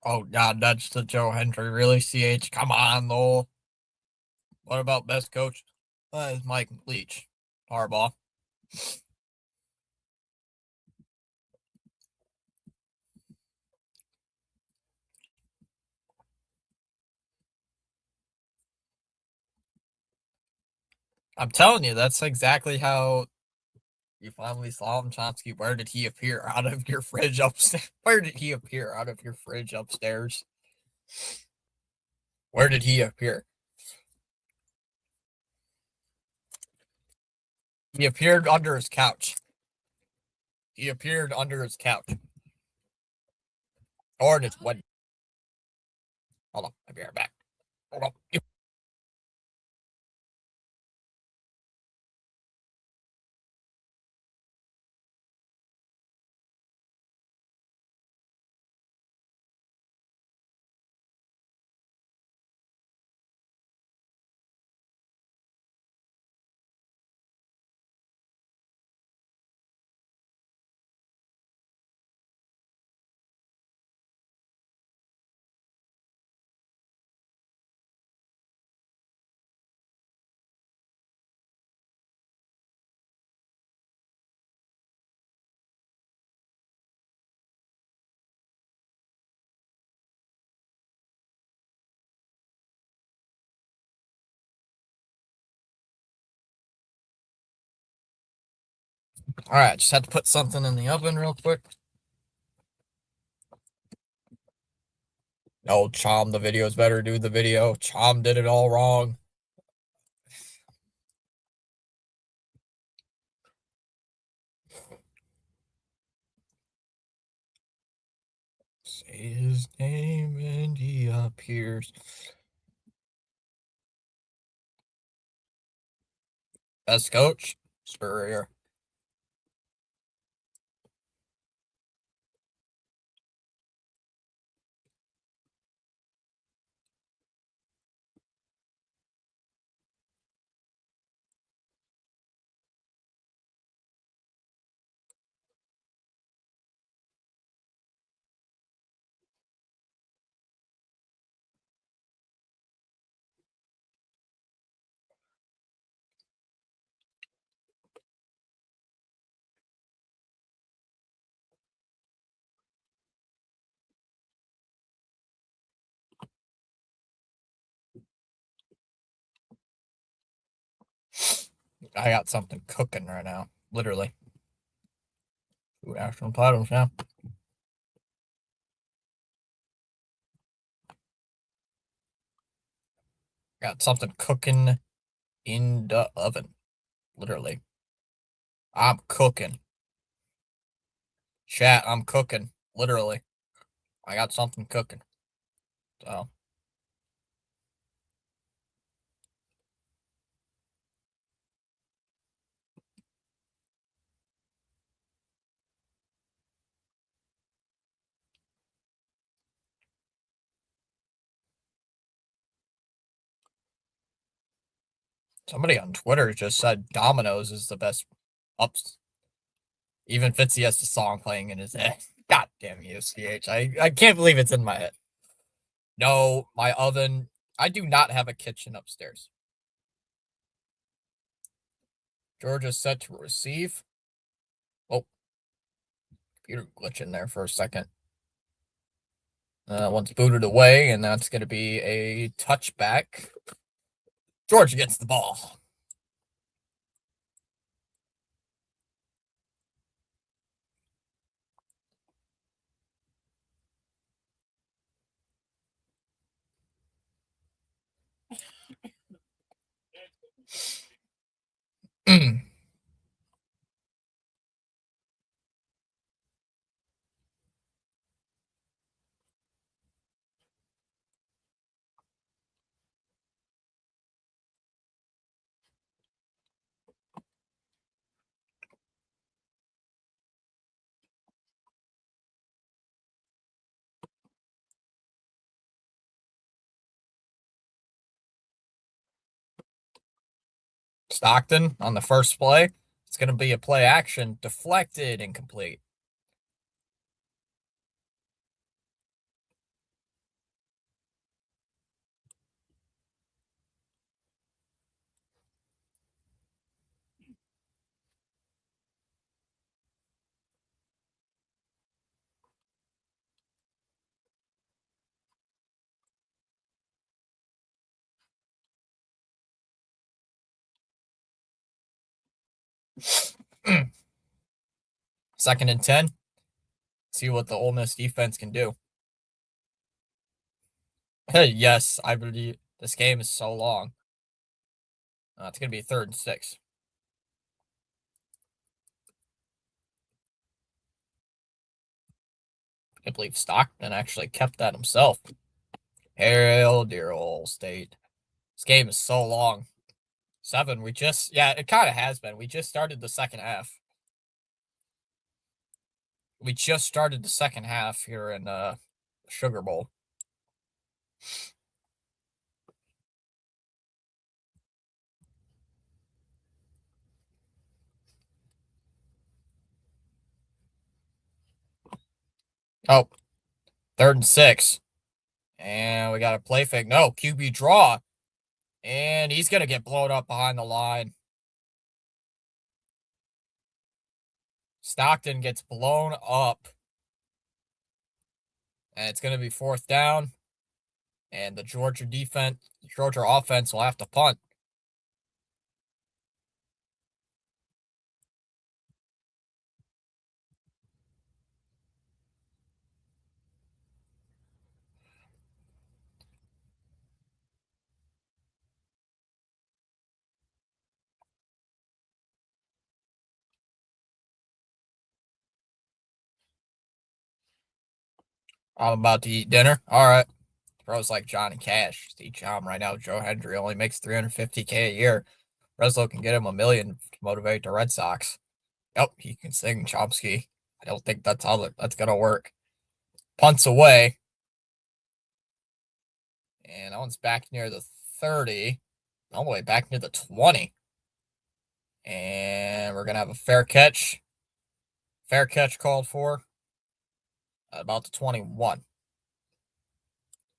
Oh, God, that's the Joe Hendry. Really, CH? Come on, though. What about best coach? It's Mike Leach. Harbaugh. I'm telling you, that's exactly how you finally saw him, Chomsky. Where did he appear out of your fridge upstairs? Where did he appear out of your fridge upstairs? Where did he appear? He appeared under his couch. He appeared under his couch. Or in his wedding. Hold on, I'll be right back. Hold on. All right, just had to put something in the oven real quick. No, Chom, the video's better. Do the video. Chom did it all wrong. Say his name and he appears. Best coach, Spurrier. I got something cooking right now, literally. Food action titles, yeah. Got something cooking in the oven, literally. I'm cooking. Chat, I'm cooking, literally. I got something cooking. So, Somebody on Twitter just said Domino's is the best ups. Even Fitzy has the song playing in his head. God damn you, CH. I can't believe it's in my head. No, my oven. I do not have a kitchen upstairs. Georgia's set to receive. Oh, computer glitch in there for a second. Once booted away, and that's going to be a touchback. Georgia gets the ball. Stockton on the first play. It's going to be a play action, deflected, incomplete. Second and 10. See what the Ole Miss defense can do. Yes, I believe this game is so long. It's going to be 3rd and 6. I believe Stockton actually kept that himself. Hail, dear old state. This game is so long. 7. Yeah, it kind of has been. We just started the second half. We just started the second half here in Sugar Bowl. Oh, 3rd and 6. And we got a play fake. No, QB draw. And he's going to get blown up behind the line. Stockton gets blown up. And it's going to be 4th down. And the Georgia offense will have to punt. I'm about to eat dinner. All right. Bro's like Johnny Cash. Steve Chom right now. Joe Hendry only makes $350K a year. Reslo can get him $1 million to motivate the Red Sox. Yep, he can sing Chomsky. I don't think that's how that's gonna work. Punts away. And that one's back near the 30. All the way back near the 20. And we're gonna have a fair catch. Fair catch called for. About the 21.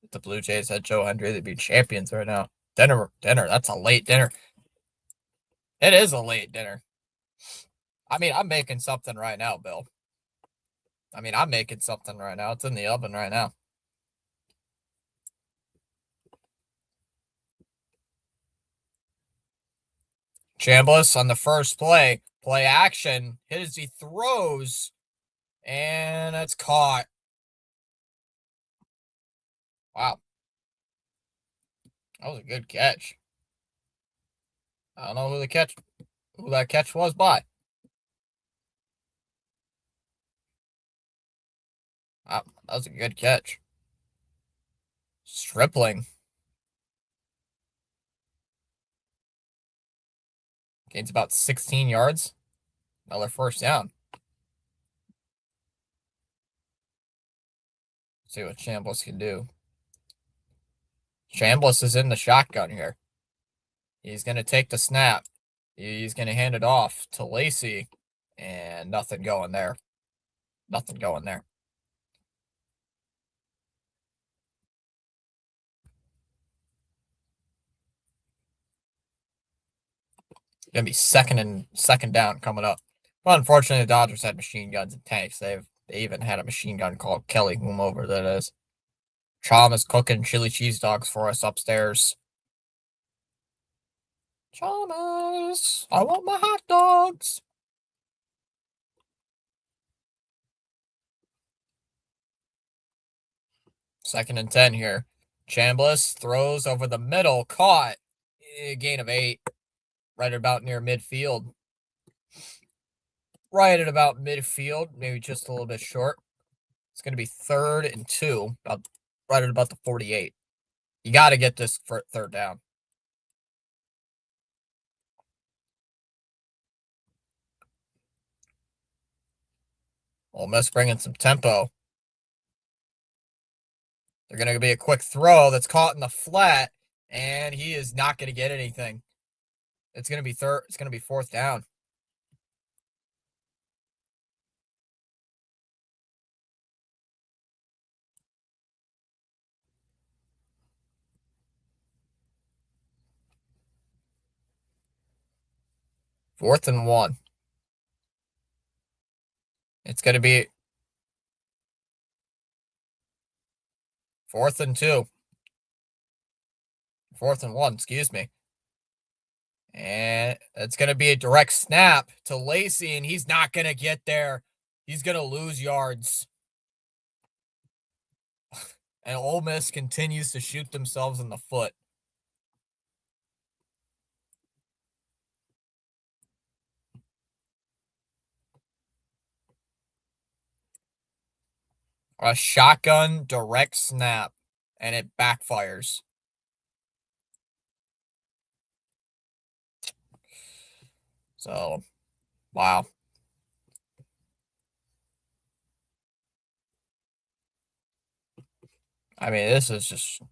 If the Blue Jays had Joe Hendry, they'd be champions right now. Dinner. That's a late dinner. It is a late dinner. I mean, I'm making something right now, Bill. I'm making something right now. It's in the oven right now. Chambliss on the first play. Play action. Hit as he throws. And it's caught. Wow. That was a good catch. I don't know who that catch was by. Wow, that was a good catch. Stripling. Gains about 16 yards. Another 1st down. See what Chambliss can do. Chambliss is in the shotgun here. He's going to take the snap. He's going to hand it off to Lacey, and nothing going there. Nothing going there. Gonna be second down coming up. But unfortunately, the Dodgers had machine guns and tanks. They even had a machine gun called Kelly, whomever that is. Chom is cooking chili cheese dogs for us upstairs. Chalmers, I want my hot dogs. Second and 10 here. Chambliss throws over the middle, caught. Gain of 8. Right about near midfield. Right at about midfield, maybe just a little bit short. It's going to be 3rd and 2, right at about the 48. You got to get this for third down. Ole Miss bringing some tempo. They're going to be a quick throw that's caught in the flat, and he is not going to get anything. It's going to be third. It's going to be 4th down. Fourth and 1. It's going to be 4th and 2. 4th and 1, excuse me. And it's going to be a direct snap to Lacey, and he's not going to get there. He's going to lose yards. And Ole Miss continues to shoot themselves in the foot. A shotgun direct snap, and it backfires. So, wow. I mean, this is just.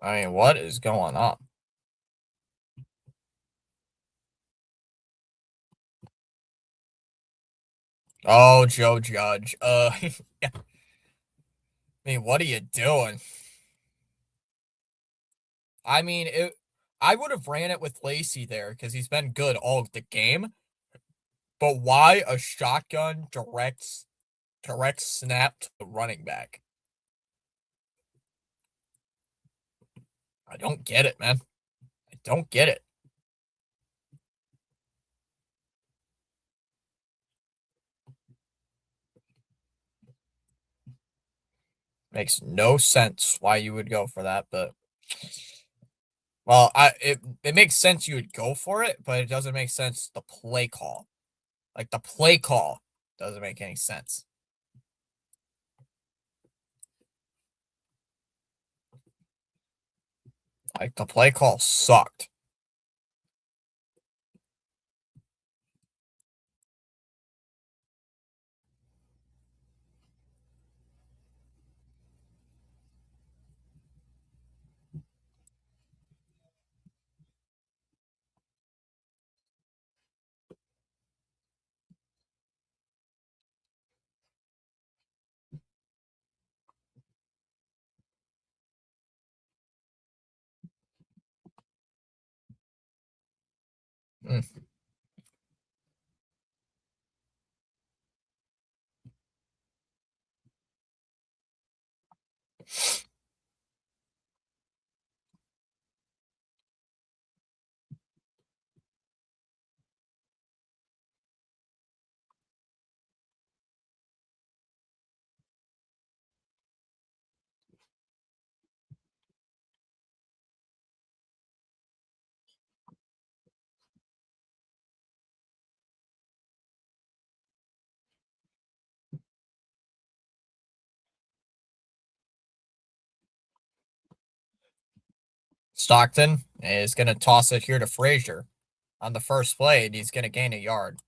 I mean, what is going on? Oh, Joe Judge. I mean, what are you doing? I mean, I would have ran it with Lacey there because he's been good all of the game. But why a shotgun direct snap to the running back? I don't get it, man. I don't get it. Makes no sense why you would go for that, but well, it makes sense you would go for it, but it doesn't make sense the play call. Like the play call doesn't make any sense. Like the play call sucked. Mm. Stockton is going to toss it here to Frazier on the first play, and he's going to gain a yard.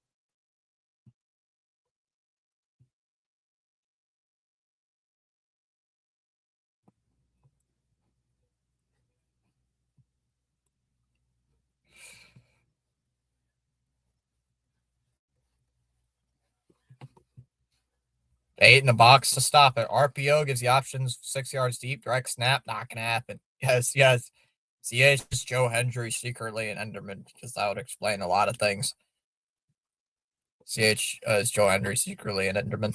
8 in the box to stop it. RPO gives the options 6 yards deep, direct snap, not gonna happen. Yes, yes. CH is Joe Hendry secretly in Enderman, because that would explain a lot of things. CH is Joe Hendry secretly in Enderman.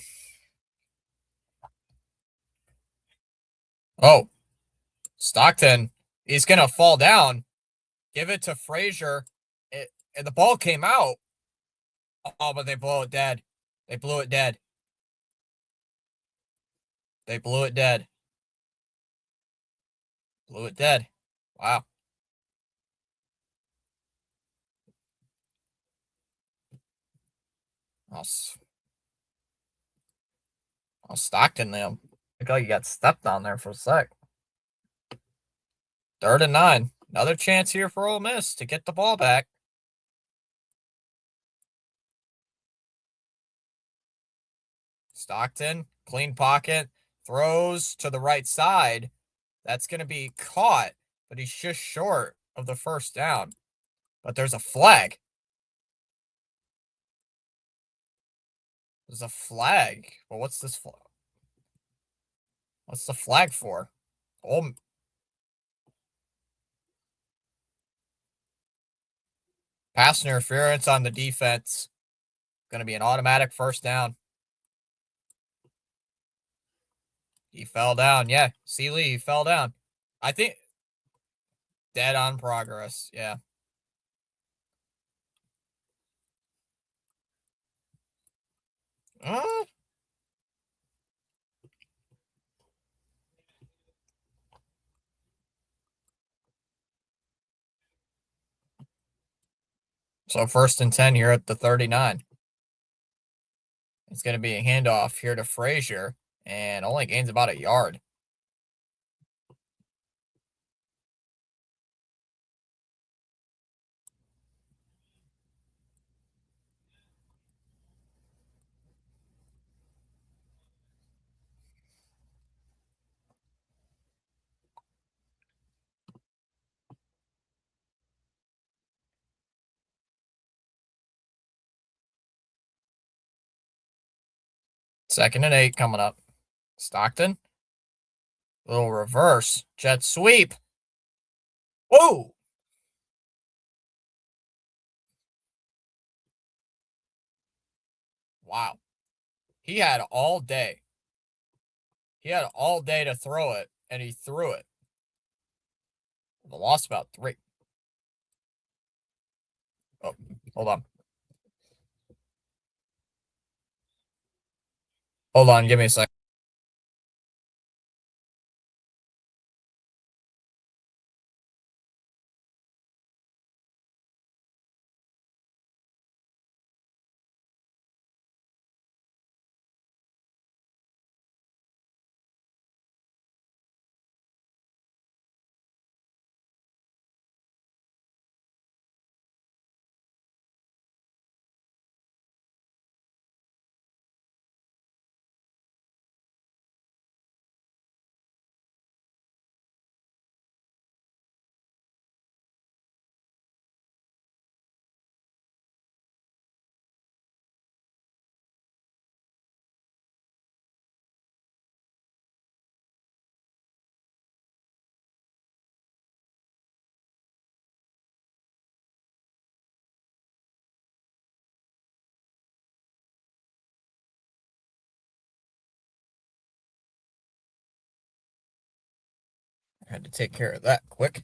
Oh, Stockton. He's gonna fall down. Give it to Frazier. And the ball came out. Oh, but they blow it dead. They blew it dead. They blew it dead. Blew it dead. Wow. I'll Stockton them. Look like you got stepped on there for a sec. 3rd and 9. Another chance here for Ole Miss to get the ball back. Stockton, clean pocket, throws to the right side. That's going to be caught, but he's just short of the first down. But there's a flag. There's a flag. Well, what's this flag? What's the flag for? Oh, pass interference on the defense. Going to be an automatic first down. He fell down. Yeah, Sealy, he fell down. I think dead on progress. Yeah. Uh, so 1st and 10 here at the 39. It's going to be a handoff here to Frazier, and only gains about a yard. Second and 8 coming up. Stockton. Little reverse. Jet sweep. Whoa! Wow. He had all day. He had all day to throw it, and he threw it. They lost about 3. Oh, hold on. Hold on. Give me a sec. I had to take care of that quick.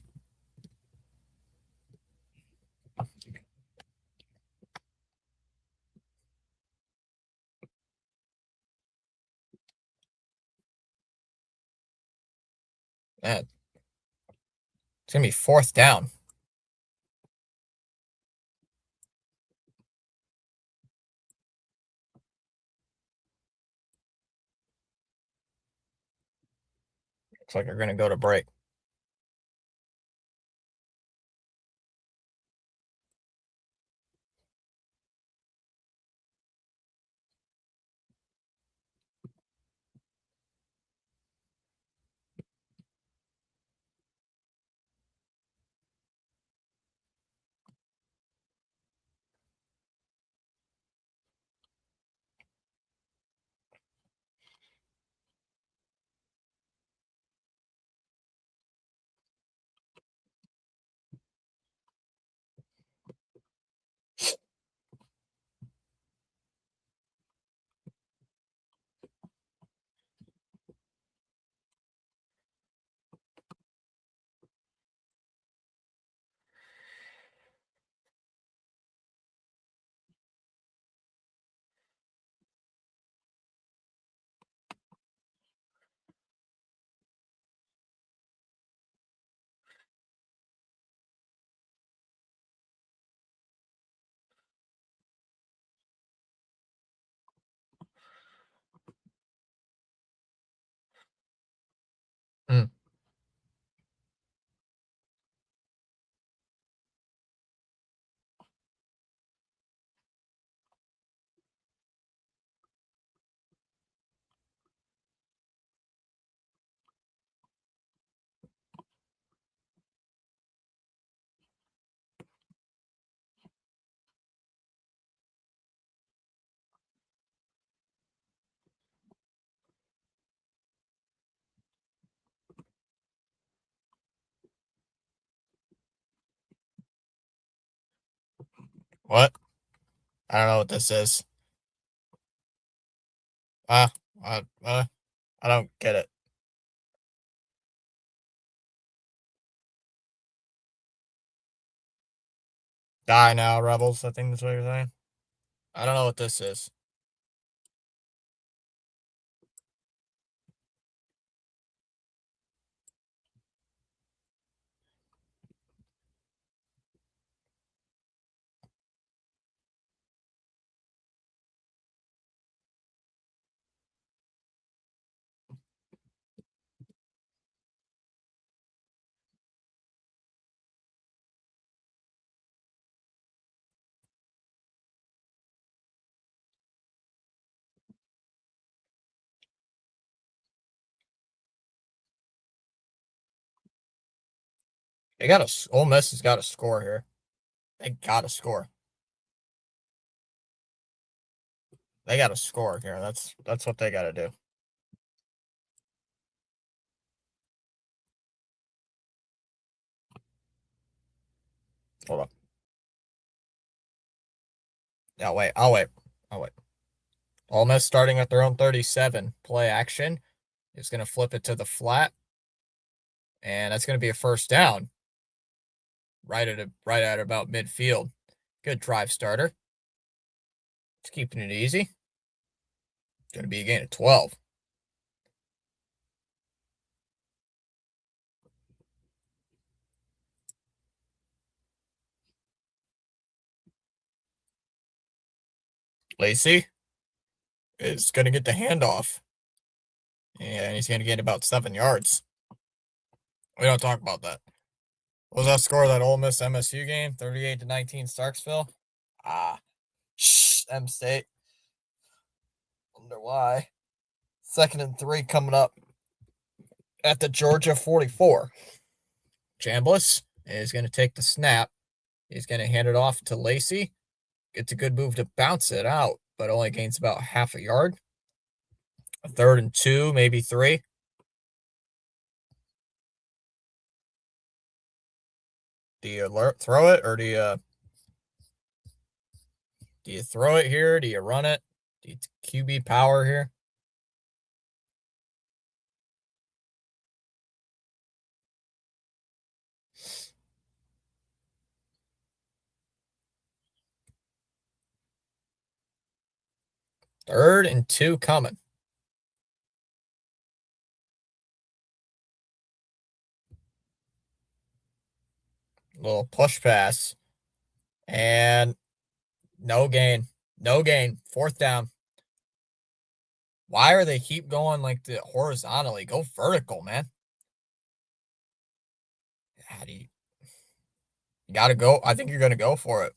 Man, it's going to be 4th down. Looks like they're going to go to break. What? I don't know what this is. Uh, uh, uh, I don't get it. Die now, rebels. I think that's what you're saying. I don't know what this is. They got a. Ole Miss has got a score here. They got a score. They got a score here. That's what they got to do. Hold on. Yeah, wait. I'll wait. I'll wait. Ole Miss starting at their own 37. Play action. Is going to flip it to the flat, and that's going to be a first down. Right at about midfield. Good drive starter. It's keeping it easy. Going to be a gain of 12. Lacey is going to get the handoff, and he's going to get about 7 yards. We don't talk about that. What was that score of that Ole Miss MSU game? 38-19 Starksville. Ah, M State. Wonder why. 2nd and 3 coming up at the Georgia 44. Chambliss is going to take the snap. He's going to hand it off to Lacey. It's a good move to bounce it out, but only gains about half a yard. A 3rd and 2, maybe 3. Do you throw it, or do you throw it here? Do you run it? Do you QB power here? Third and 2 coming. Little push pass. And no gain. No gain. 4th down. Why are they keep going like the horizontally? Go vertical, man. How do you gotta go? I think you're gonna go for it.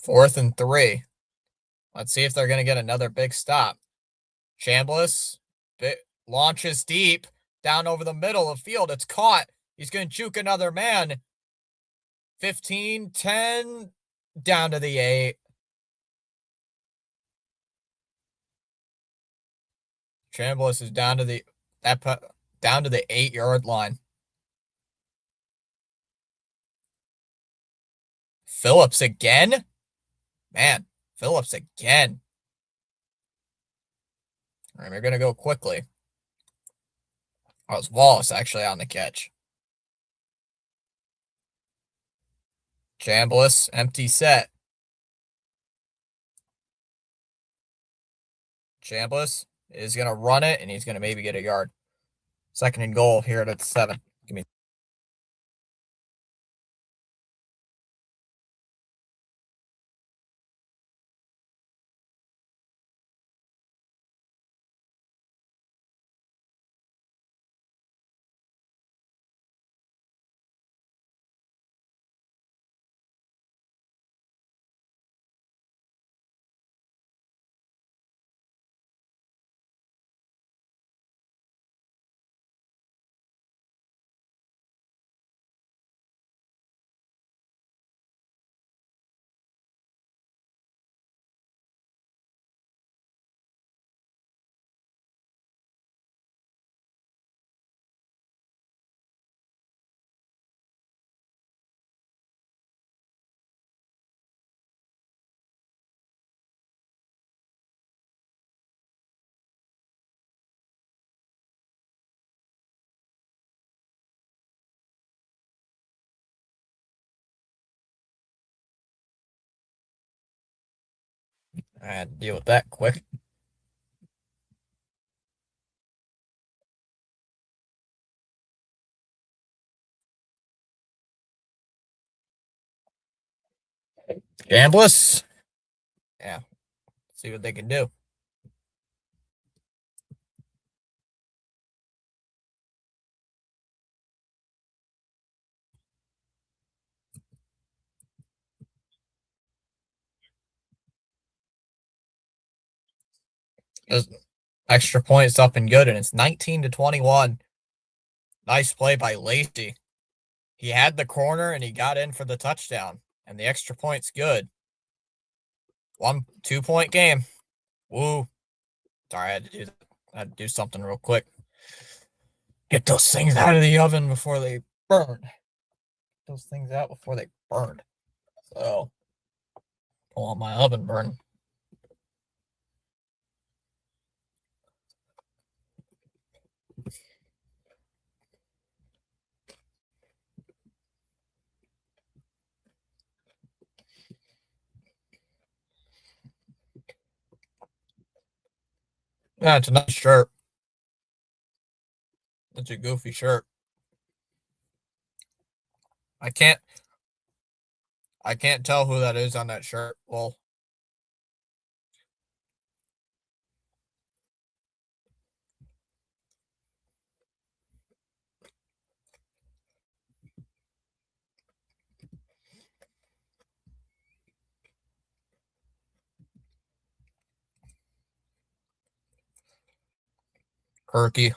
4th and 3. Let's see if they're gonna get another big stop. Chambliss launches deep down over the middle of the field. It's caught. He's gonna juke another man. 15, 10, down to the 8. Chambliss is down to the 8-yard line. Phillips again? Man, Phillips again. All right, we're going to go quickly. Oh, it's Wallace actually on the catch. Chambliss, empty set. Chambliss is going to run it, and he's going to maybe get a yard. 2nd and goal here at 7. Give me I had to deal with that quick. Gambless. Yeah. See what they can do. Just extra points up and good, and it's 19-21. Nice play by Lacey. He had the corner and he got in for the touchdown, and the extra point's good. 2-point game. Woo. Sorry, I had to do that. I had to do something real quick. Get those things out of the oven before they burn. Get those things out before they burn. So, don't want my oven burn. Yeah, it's a nice shirt. It's a goofy shirt. I can't tell who that is on that shirt. Well, Kirky.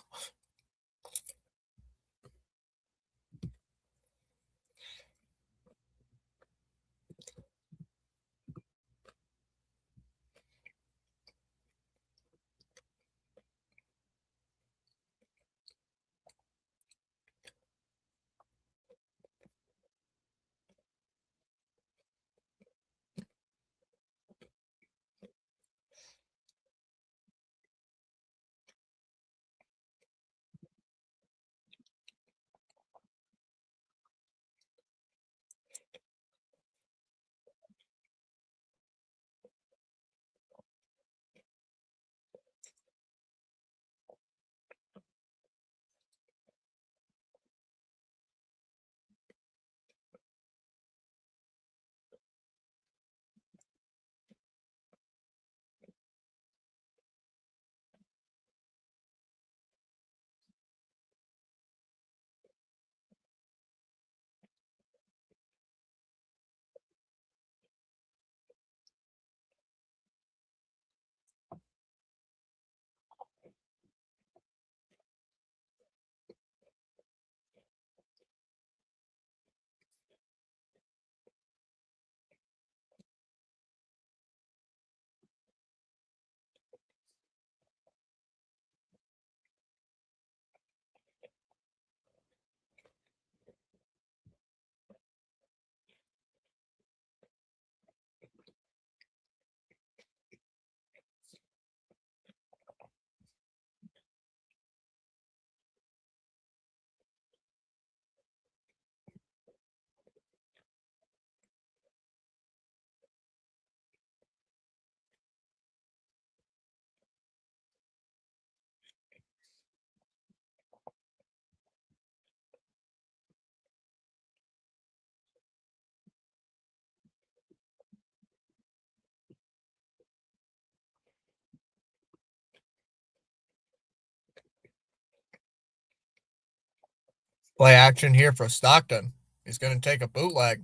Play action here for Stockton. He's going to take a bootleg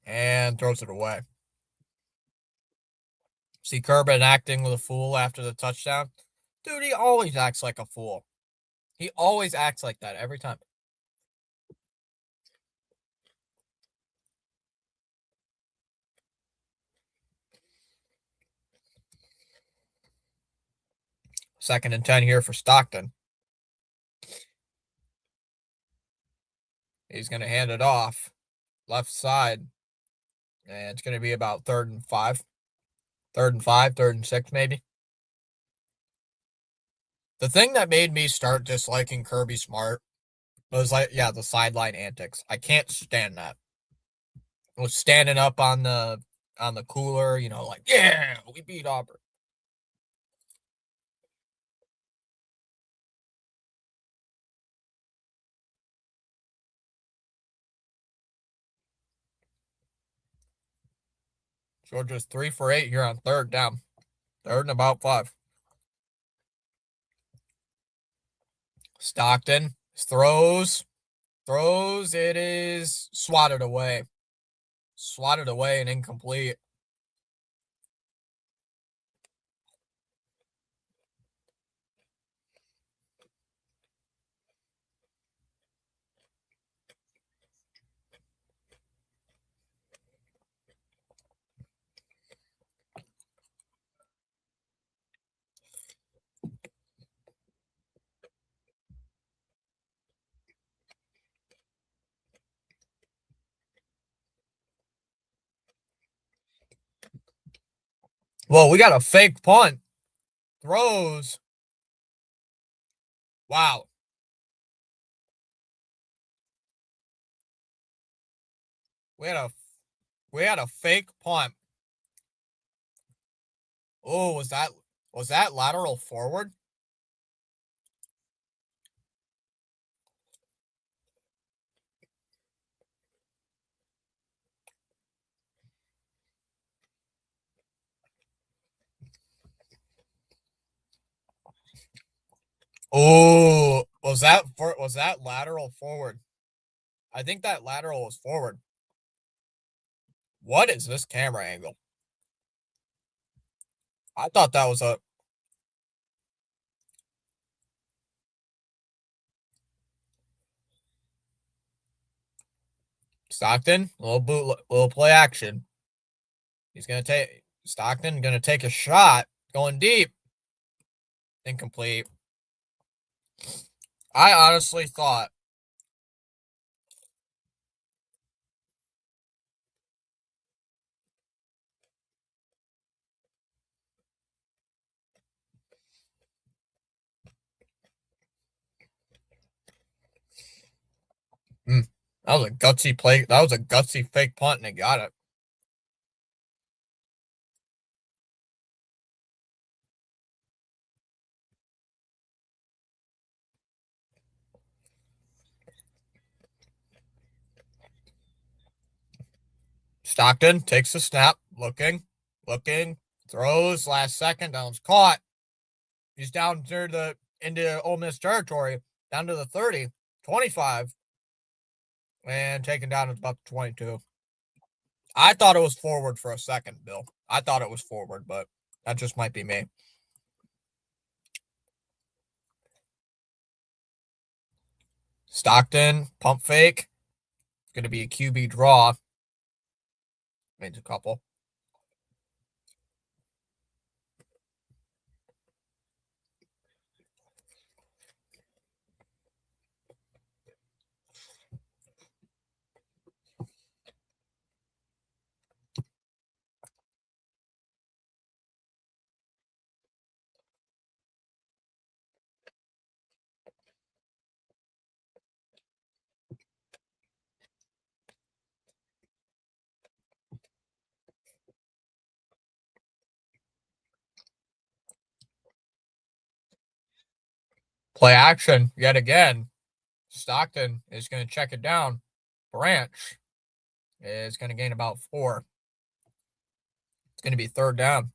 and throws it away. See Corbin acting with a fool after the touchdown? Dude, he always acts like a fool. He always acts like that every time. Second and 10 here for Stockton. He's going to hand it off left side. And it's going to be about 3rd and 5. 3rd and 5, 3rd and 6, maybe. The thing that made me start disliking Kirby Smart was the sideline antics. I can't stand that. Was standing up on the on the cooler, like, yeah, we beat Auburn. Georgia's 3 for 8 here on third down. Third and about 5. Stockton throws. It is swatted away. Swatted away and incomplete. Well, we got a fake punt. Throws. Wow. We had a we had a fake punt. Oh, was that lateral forward? Oh, was that lateral forward? I think that lateral was forward. What is this camera angle? I thought that was a Stockton, little play action. Stockton gonna take a shot, going deep, incomplete. I honestly thought hmm, that was a gutsy play. That was a gutsy fake punt, and they got it. Stockton takes the snap, looking, throws last second, down's caught. He's down into Ole Miss territory, down to the 30, 25, and taken down at about the 22. I thought it was forward for a second, Bill. I thought it was forward, but that just might be me. Stockton, pump fake. It's going to be a QB draw. Means a couple. Play action yet again. Stockton is going to check it down. Branch is going to gain about 4. It's going to be third down.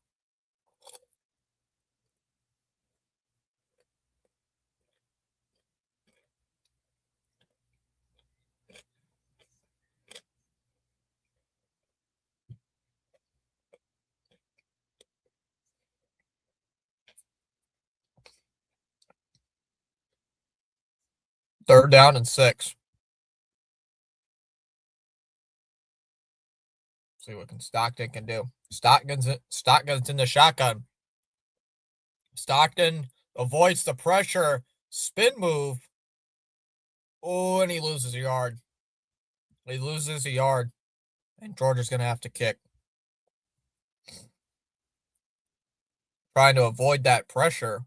Third down and 6. See what Stockton can do. Stockton's in the shotgun. Stockton avoids the pressure. Spin move. Oh, and he loses a yard. He loses a yard. And Georgia's going to have to kick. Trying to avoid that pressure.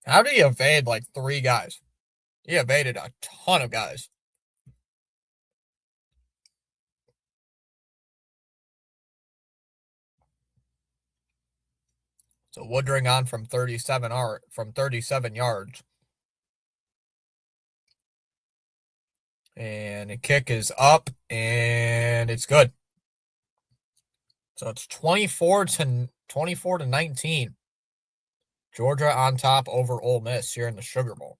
How did he evade like 3 guys? He evaded a ton of guys. So Woodring on from 37 yards. And the kick is up and it's good. So it's 24 to 19. Georgia on top over Ole Miss here in the Sugar Bowl.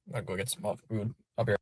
I'm gonna go get some food. I'll be right.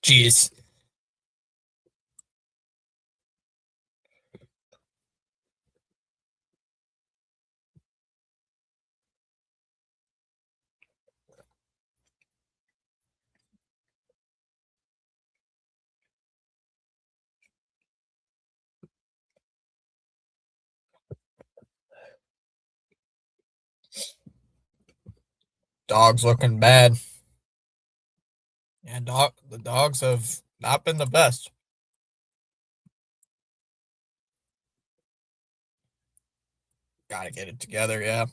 Jeez. Dogs looking bad. And the dogs have not been the best. Gotta get it together, yeah.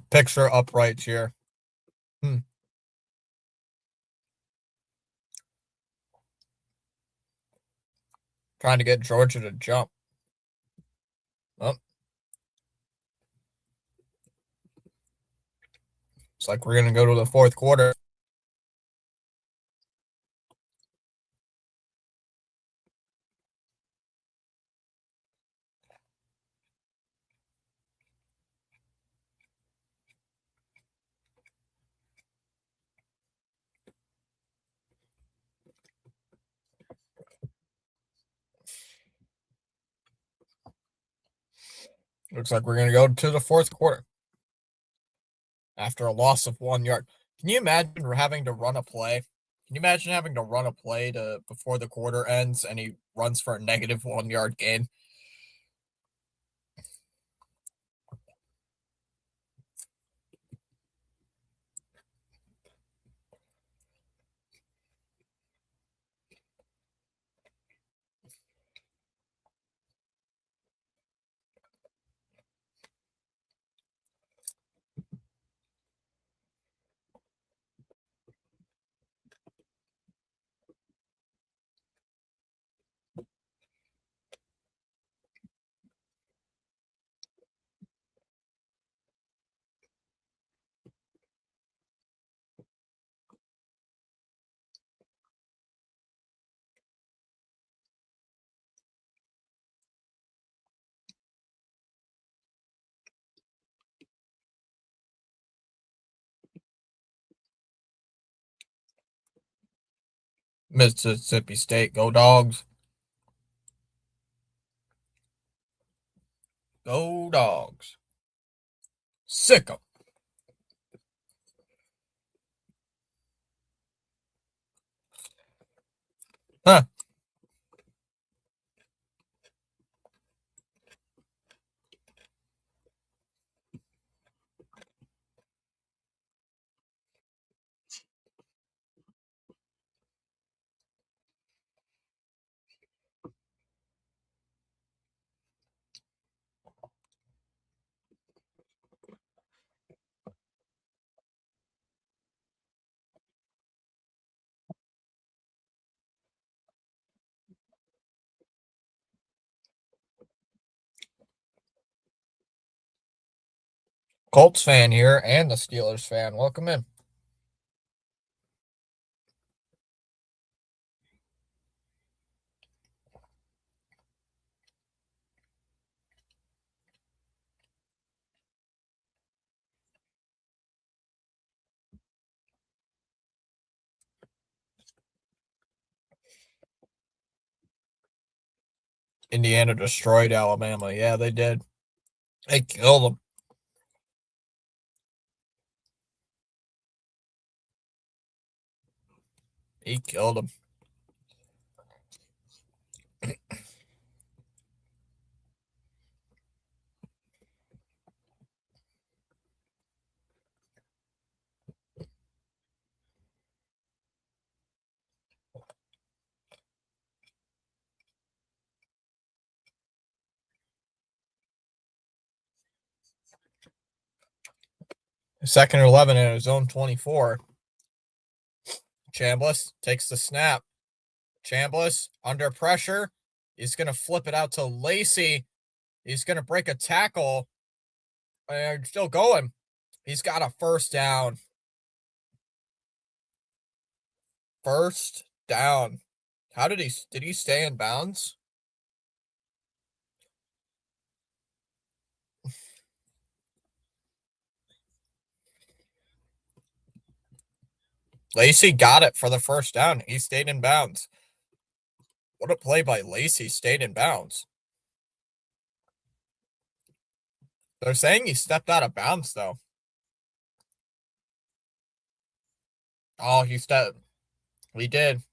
Picture upright here. Hmm. Trying to get Georgia to jump. Oh, it's like we're gonna go to the fourth quarter. Looks like we're going to go to the fourth quarter after a loss of 1 yard. Can you imagine having to run a play? Can you imagine having to run a play to before the quarter ends and he runs for a negative 1 yard gain? Mississippi State, go dogs. Go dogs. Sick 'em. Huh. Colts fan here and the Steelers fan. Welcome in. Indiana destroyed Alabama. Yeah, they did. They killed them. He killed them. Second and 11 in his own 24. Chambliss takes the snap. Chambliss under pressure. He's going to flip it out to Lacey. He's going to break a tackle. And still going. He's got a first down. First down. How did he stay in bounds? Lacey got it for the first down. He stayed in bounds. What a play by Lacey, stayed in bounds. They're saying he stepped out of bounds, though. Oh, he stepped. He did.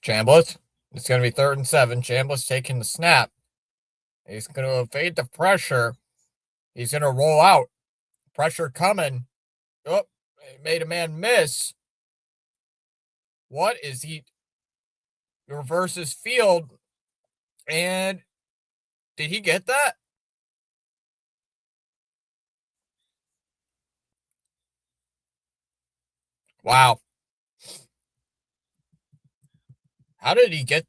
Chambliss. It's going to be 3rd and 7. Chambliss taking the snap. He's going to evade the pressure. He's going to roll out. Pressure coming. Oh, he made a man miss. What is he? Reverses field. And did he get that? Wow. How did he get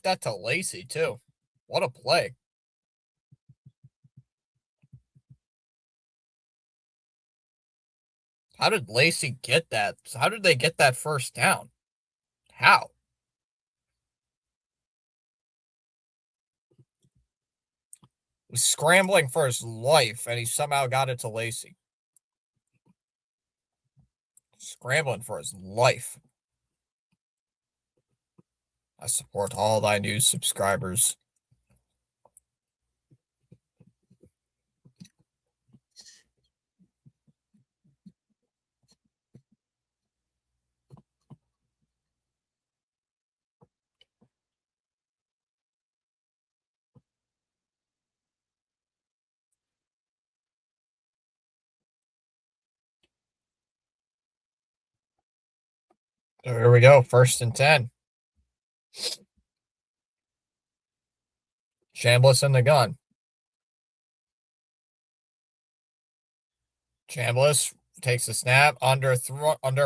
that to Lacey too? What a play. How did Lacey get that? How did they get that first down? How? was scrambling for his life, and he somehow got it to Lacey. Scrambling for his life. I support all thy new subscribers. So here we go. 1st and 10. Chambliss in the gun. Chambliss takes a snap under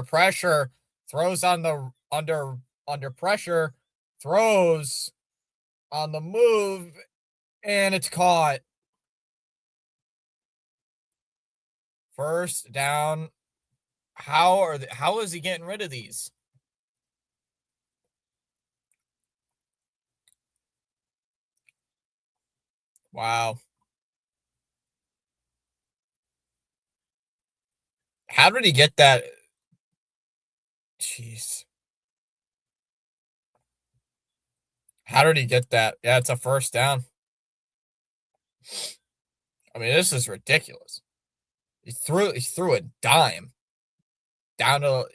pressure, throws on the under pressure, throws on the move, and it's caught. 1st down. How is he getting rid of these? Wow. How did he get that? Jeez. How did he get that? Yeah, it's a 1st down. I mean, this is ridiculous. He threw a dime down to,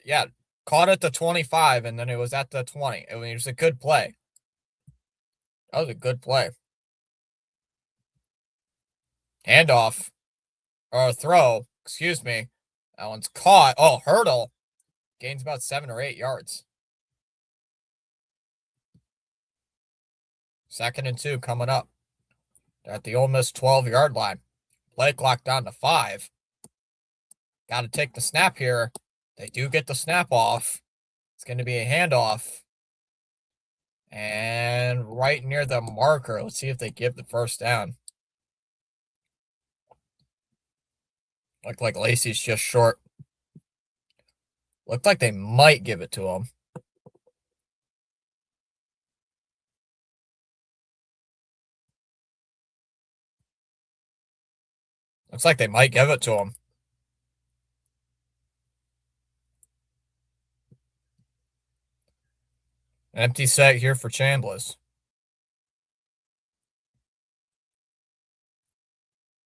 caught at the 25, and then it was at the 20. I mean, it was a good play. That was a good play. Handoff. Or throw. Excuse me. That one's caught. Oh, hurdle. Gains about 7 or 8 yards. 2nd and 2 coming up. They're at the Ole Miss 12-yard line. Play clock down to 5. Got to take the snap here. They do get the snap off. It's going to be a handoff. And right near the marker. Let's see if they give the 1st down. Looked like Lacey's just short. Looked like they might give it to him. Looks like they might give it to him. Empty set here for Chambliss.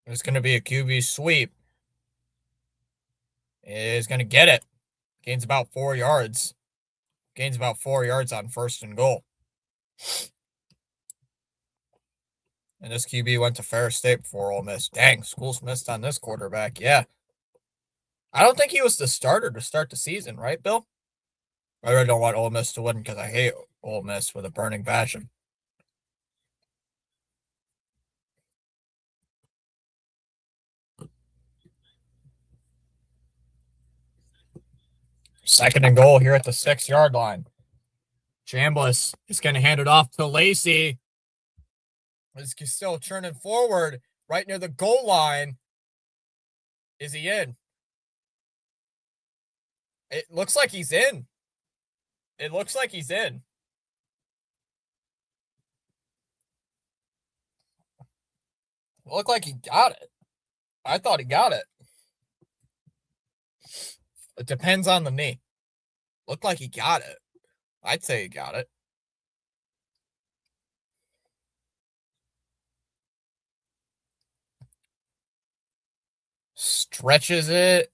It's going to be a QB sweep. Is going to get it. Gains about 4 yards. Gains about 4 yards on 1st and goal. And this QB went to Ferris State before Ole Miss. Dang, school's missed on this quarterback. Yeah. I don't think he was the starter to start the season, right, Bill? I really don't want Ole Miss to win because I hate Ole Miss with a burning passion. Second and goal here at the 6-yard line. Chambliss is going to hand it off to Lacey. He's still churning forward right near the goal line. Is he in? It looks like he's in. It looks like he's in. It looked like he got it. I thought he got it. It depends on the knee. Looked like he got it. I'd say he got it. Stretches it.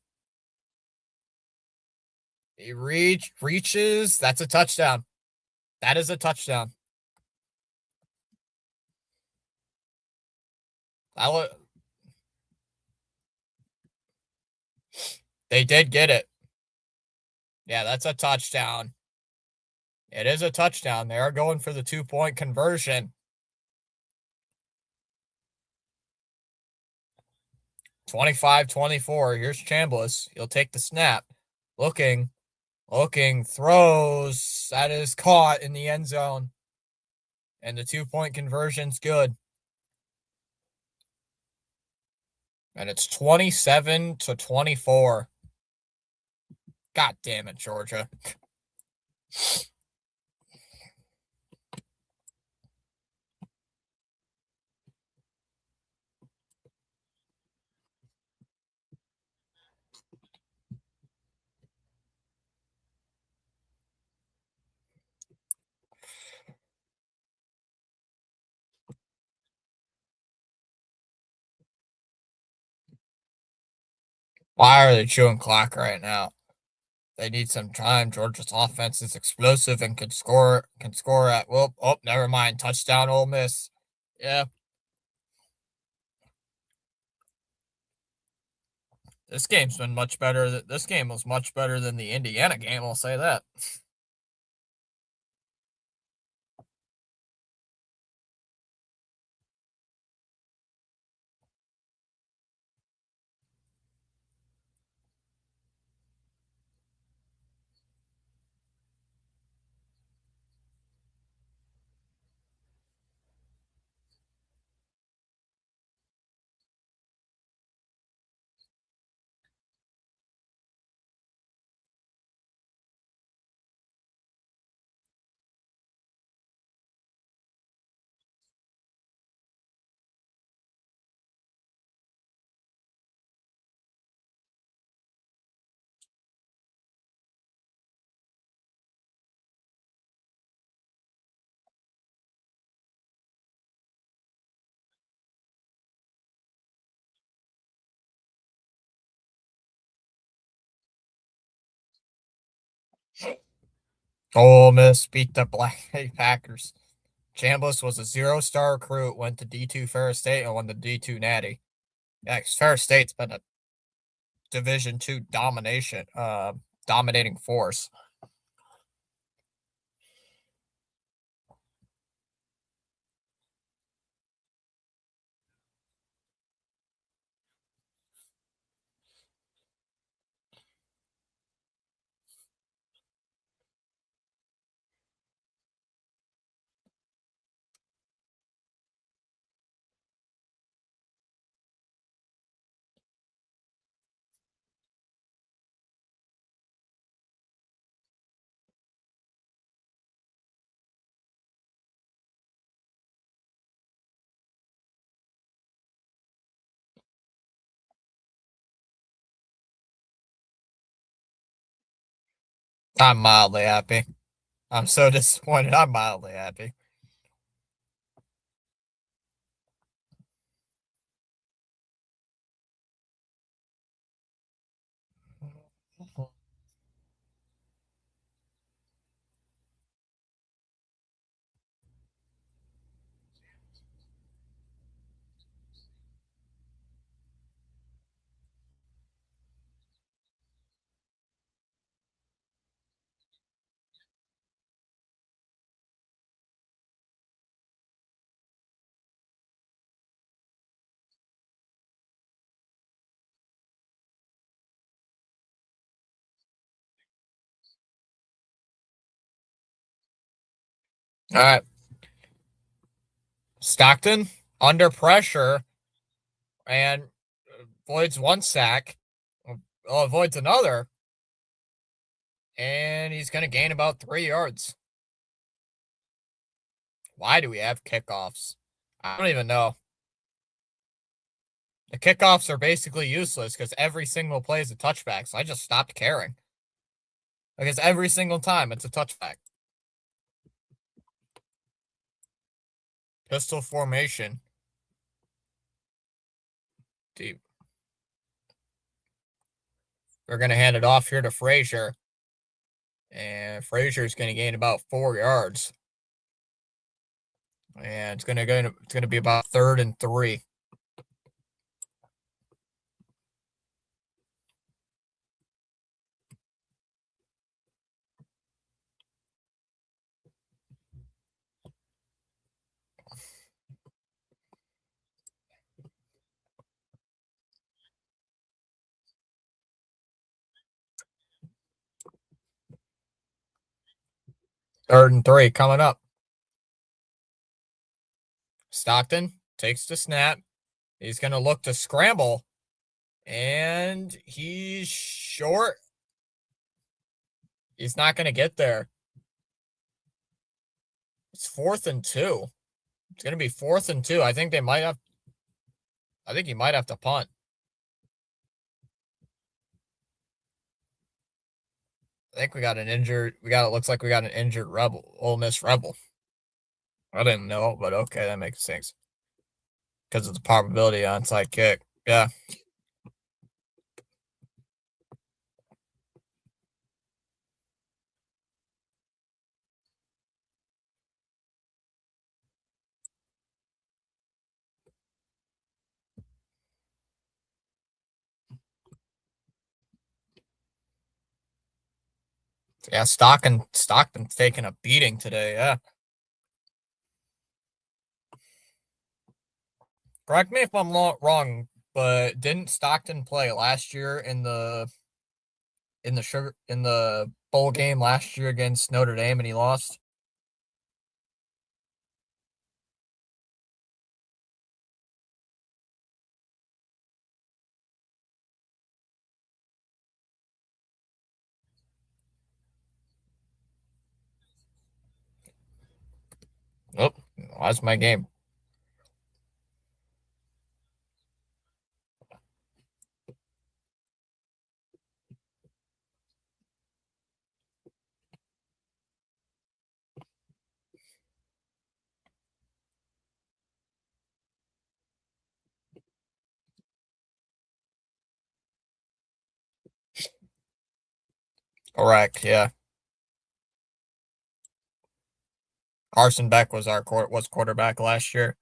He reaches. That's a touchdown. That is a touchdown. They did get it. Yeah, that's a touchdown. It is a touchdown. They are going for the 2-point conversion. 25-24. Here's Chambliss. He'll take the snap. Looking, throws. That is caught in the end zone. And the 2-point conversion's good. And it's 27-24. God damn it, Georgia. Why are they chewing clock right now? They need some time. Georgia's offense is explosive and can score at well. Oh, never mind. Touchdown, Ole Miss. Yeah, this game's been much better. This game was much better than the Indiana game. I'll say that. Ole Miss beat the Black Packers. Chambliss was a 0-star recruit, went to D2 Ferris State, and won the D2 Natty. Yeah, Ferris State's been a Division II dominating force. I'm mildly happy. I'm so disappointed. I'm mildly happy. All right. Stockton under pressure and avoids one sack, avoids another, and he's going to gain about 3 yards. Why do we have kickoffs? I don't even know. The kickoffs are basically useless because every single play is a touchback, so I just stopped caring. Because every single time it's a touchback. Pistol formation. Deep. We're going to hand it off here to Frazier. And Frazier's going to gain about 4 yards. And it's going to be about 3rd and 3. Third and 3 coming up. Stockton takes the snap. He's going to look to scramble. And he's short. He's not going to get there. It's 4th and 2. It's going to be 4th and 2. I think he might have to punt. I think it looks like we got an injured Ole Miss Rebel. I didn't know, but okay, that makes sense. Because of the probability onside kick. Yeah. Yeah, Stockton's taking a beating today. Yeah. Correct me if I'm wrong, but didn't Stockton play last year in the bowl game last year against Notre Dame and he lost? Oh, that's my game. Correct. Yeah. Carson Beck was quarterback last year.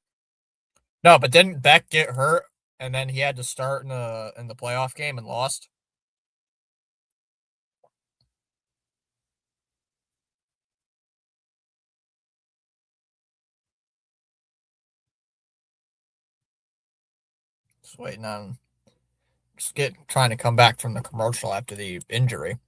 No, but didn't Beck get hurt and then he had to start in the playoff game and lost? Just waiting on trying to come back from the commercial after the injury.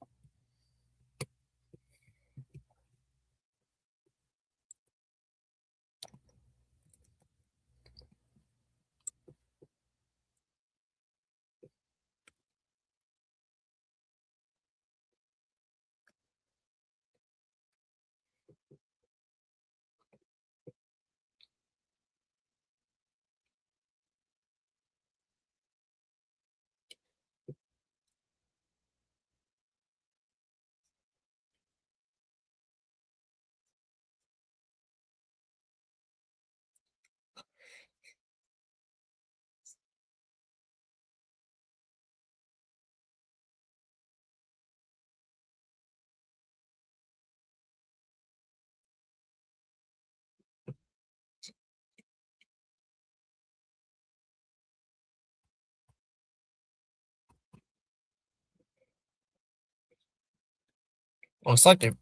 Looks like they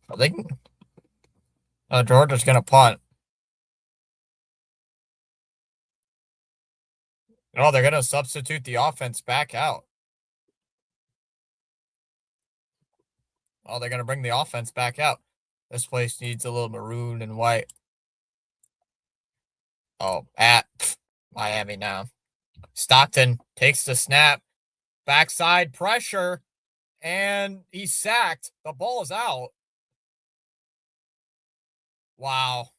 Georgia's gonna punt. Oh, they're gonna substitute the offense back out. Oh, they're gonna bring the offense back out. This place needs a little maroon and white. Oh, at Miami now. Stockton takes the snap, backside pressure, and he's sacked. The ball is out. Wow.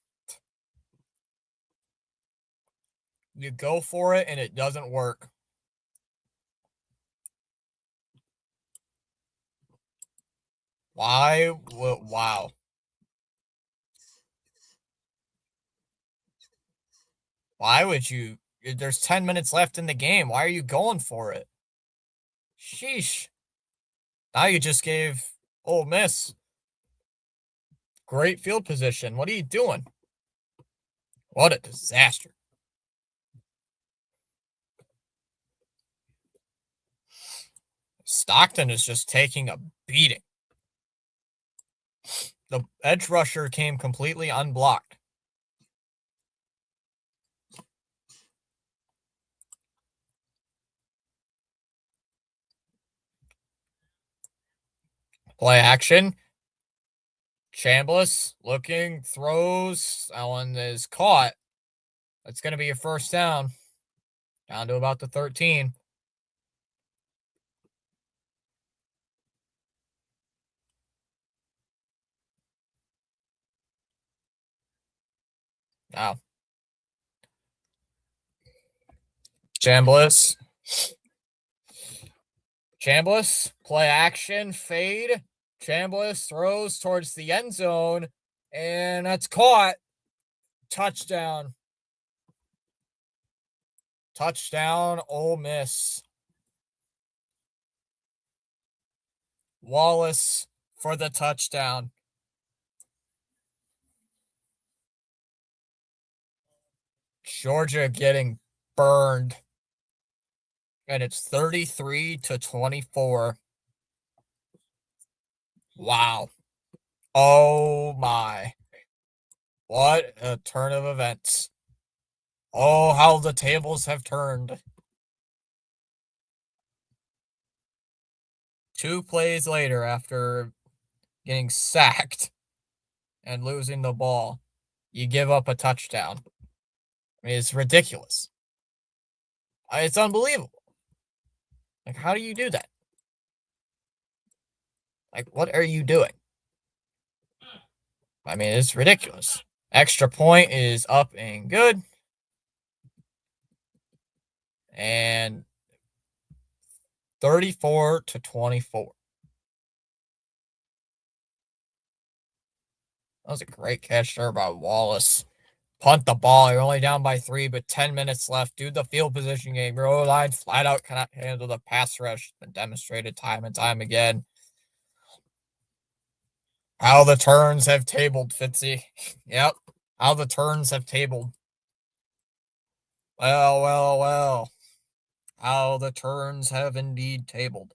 You go for it and it doesn't work. Why? Wow. Why would you? There's 10 minutes left in the game. Why are you going for it? Sheesh. Now you just gave Ole Miss great field position. What are you doing? What a disaster. Stockton is just taking a beating. The edge rusher came completely unblocked. Play action. Chambliss looking, throws. That one is caught. That's going to be a first down. Down to about the 13. Now, Chambliss. Chambliss, play action, fade. Chambliss throws towards the end zone, and that's caught. Touchdown. Touchdown, Ole Miss. Wallace for the touchdown. Georgia getting burned. And it's 33-24. Wow. Oh my. What a turn of events. Oh, how the tables have turned. 2 plays later, after getting sacked and losing the ball, you give up a touchdown. I mean, it's ridiculous. It's unbelievable. Like, how do you do that? Like, what are you doing? I mean, it's ridiculous. Extra point is up and good. And 34-24. That was a great catch there by Wallace. Punt the ball. You're only down by 3, but 10 minutes left. Do the field position game. Your O-line flat out cannot handle the pass rush. Been demonstrated time and time again. How the turns have tabled, Fitzy. Yep. How the turns have tabled. Well, well, well. How the turns have indeed tabled.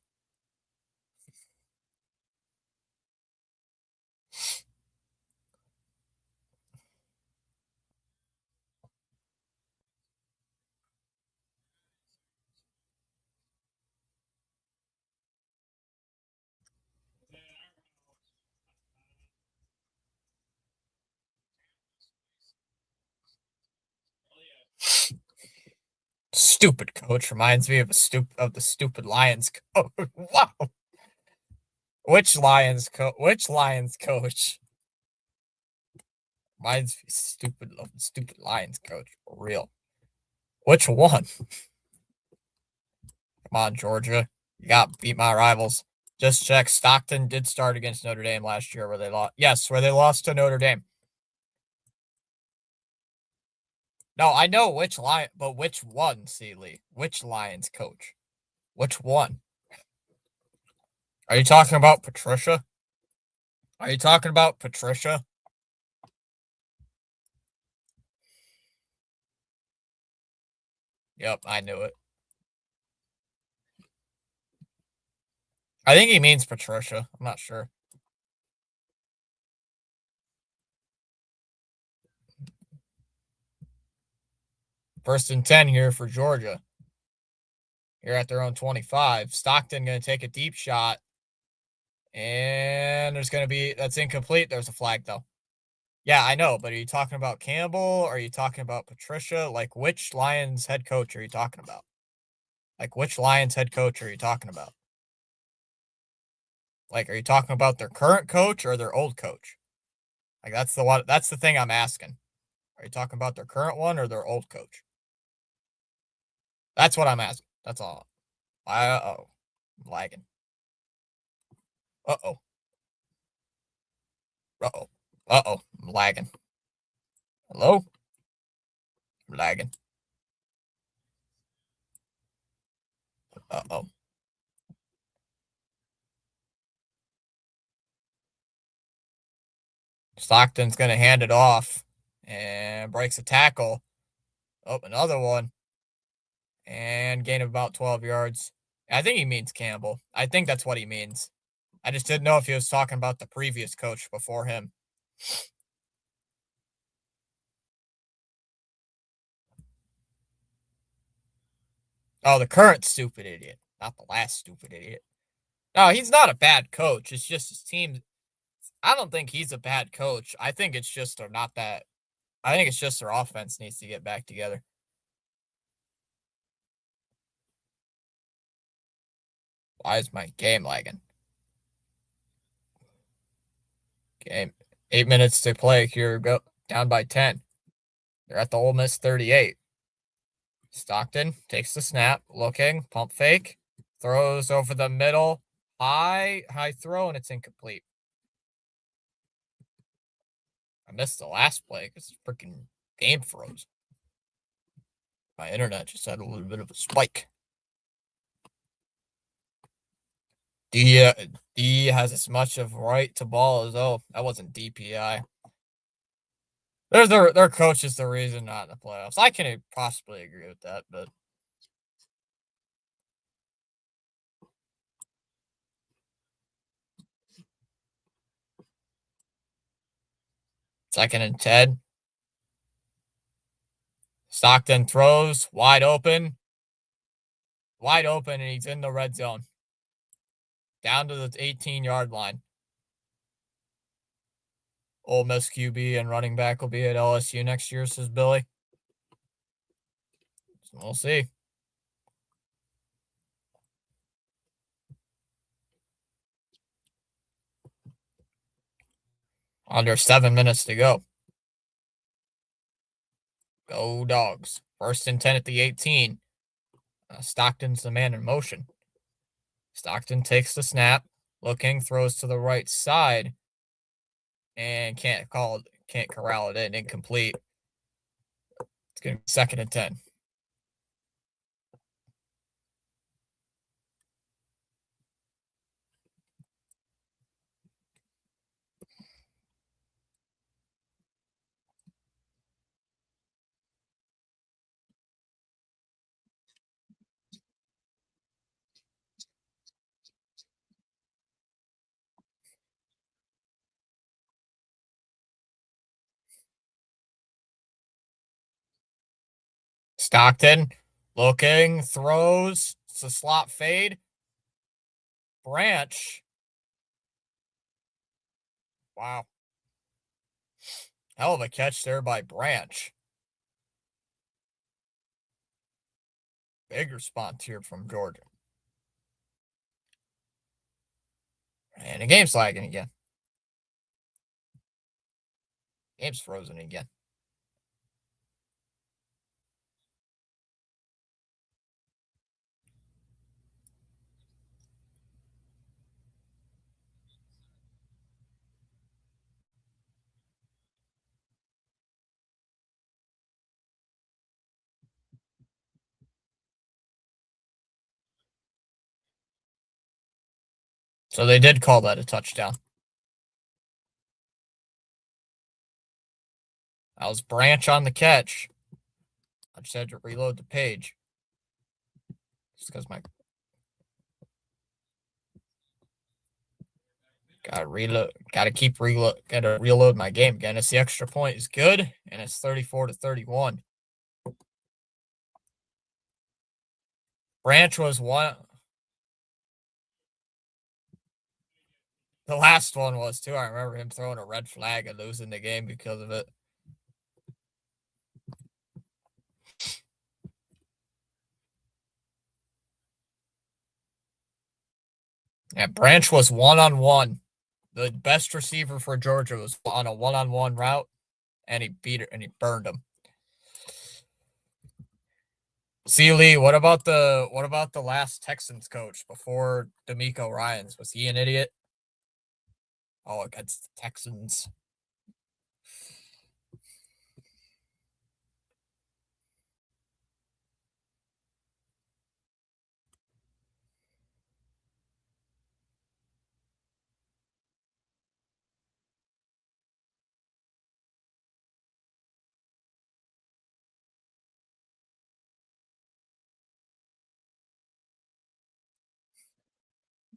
Stupid coach reminds me of the stupid Lions coach. Wow. Which Lions coach? Reminds me stupid of the stupid Lions coach. For real. Which one? Come on, Georgia. You got to beat my rivals. Just check. Stockton did start against Notre Dame last year where they lost. Yes, where they lost to Notre Dame. No, I know which Lion, but which one, Seeley? Which Lions coach? Which one? Are you talking about Patricia? Are you talking about Patricia? Yep, I knew it. I think he means Patricia. I'm not sure. First and 10 here for Georgia. Here at their own 25. Stockton going to take a deep shot. And there's going to be, that's incomplete. There's a flag, though. Yeah, I know, but are you talking about Campbell? Are you talking about Patricia? Like, which Lions head coach are you talking about? Like, which Lions head coach are you talking about? Like, are you talking about their current coach or their old coach? Like, that's the one. That's the thing I'm asking. Are you talking about their current one or their old coach? That's what I'm asking. That's all. Uh-oh. I'm lagging. Uh-oh. Uh-oh. Uh-oh. I'm lagging. Hello? I'm lagging. Uh-oh. Stockton's going to hand it off and breaks a tackle. Oh, another one. And gain of about 12 yards. I think he means Campbell. I think that's what he means. I just didn't know if he was talking about the previous coach before him. Oh, the current stupid idiot, not the last stupid idiot. No, he's not a bad coach. It's just his team. I don't think he's a bad coach. I think it's just they're not that. I think it's just their offense needs to get back together. Why is my game lagging? Game. 8 minutes to play. Here we go. Down by 10. They're at the Ole Miss 38. Stockton takes the snap, looking, pump fake, throws over the middle, high throw, and it's incomplete. I missed the last play because the freaking game froze. My internet just had a little bit of a spike. D has as much of right to ball as that wasn't DPI. Their coach is the reason not in the playoffs. I can possibly agree with that, but Second and 10. Stockton throws wide open, and he's in the red zone. Down to the 18-yard line. Ole Miss QB and running back will be at LSU next year, says Billy. So we'll see. Under 7 minutes to go. Go Dogs. First and 10 at the 18. Stockton's the man in motion. Stockton takes the snap, looking, throws to the right side, and can't corral it in. Incomplete. It's going to be second and 10. Stockton looking, throws. It's a slot fade. Branch. Wow. Hell of a catch there by Branch. Big response here from Georgia. And the game's lagging again. Game's frozen again. So they did call that a touchdown. That was Branch on the catch. I just had to reload the page. Just because my gotta reload my game again. It's the extra point is good, and it's 34-31. Branch was one. The last one was too. I remember him throwing a red flag and losing the game because of it. Yeah, Branch was one-on-one. The best receiver for Georgia was on a one-on-one route, and he beat it and he burned him. See, Lee, what about the last Texans coach before D'Amico Ryans? Was he an idiot? Oh, against the Texans.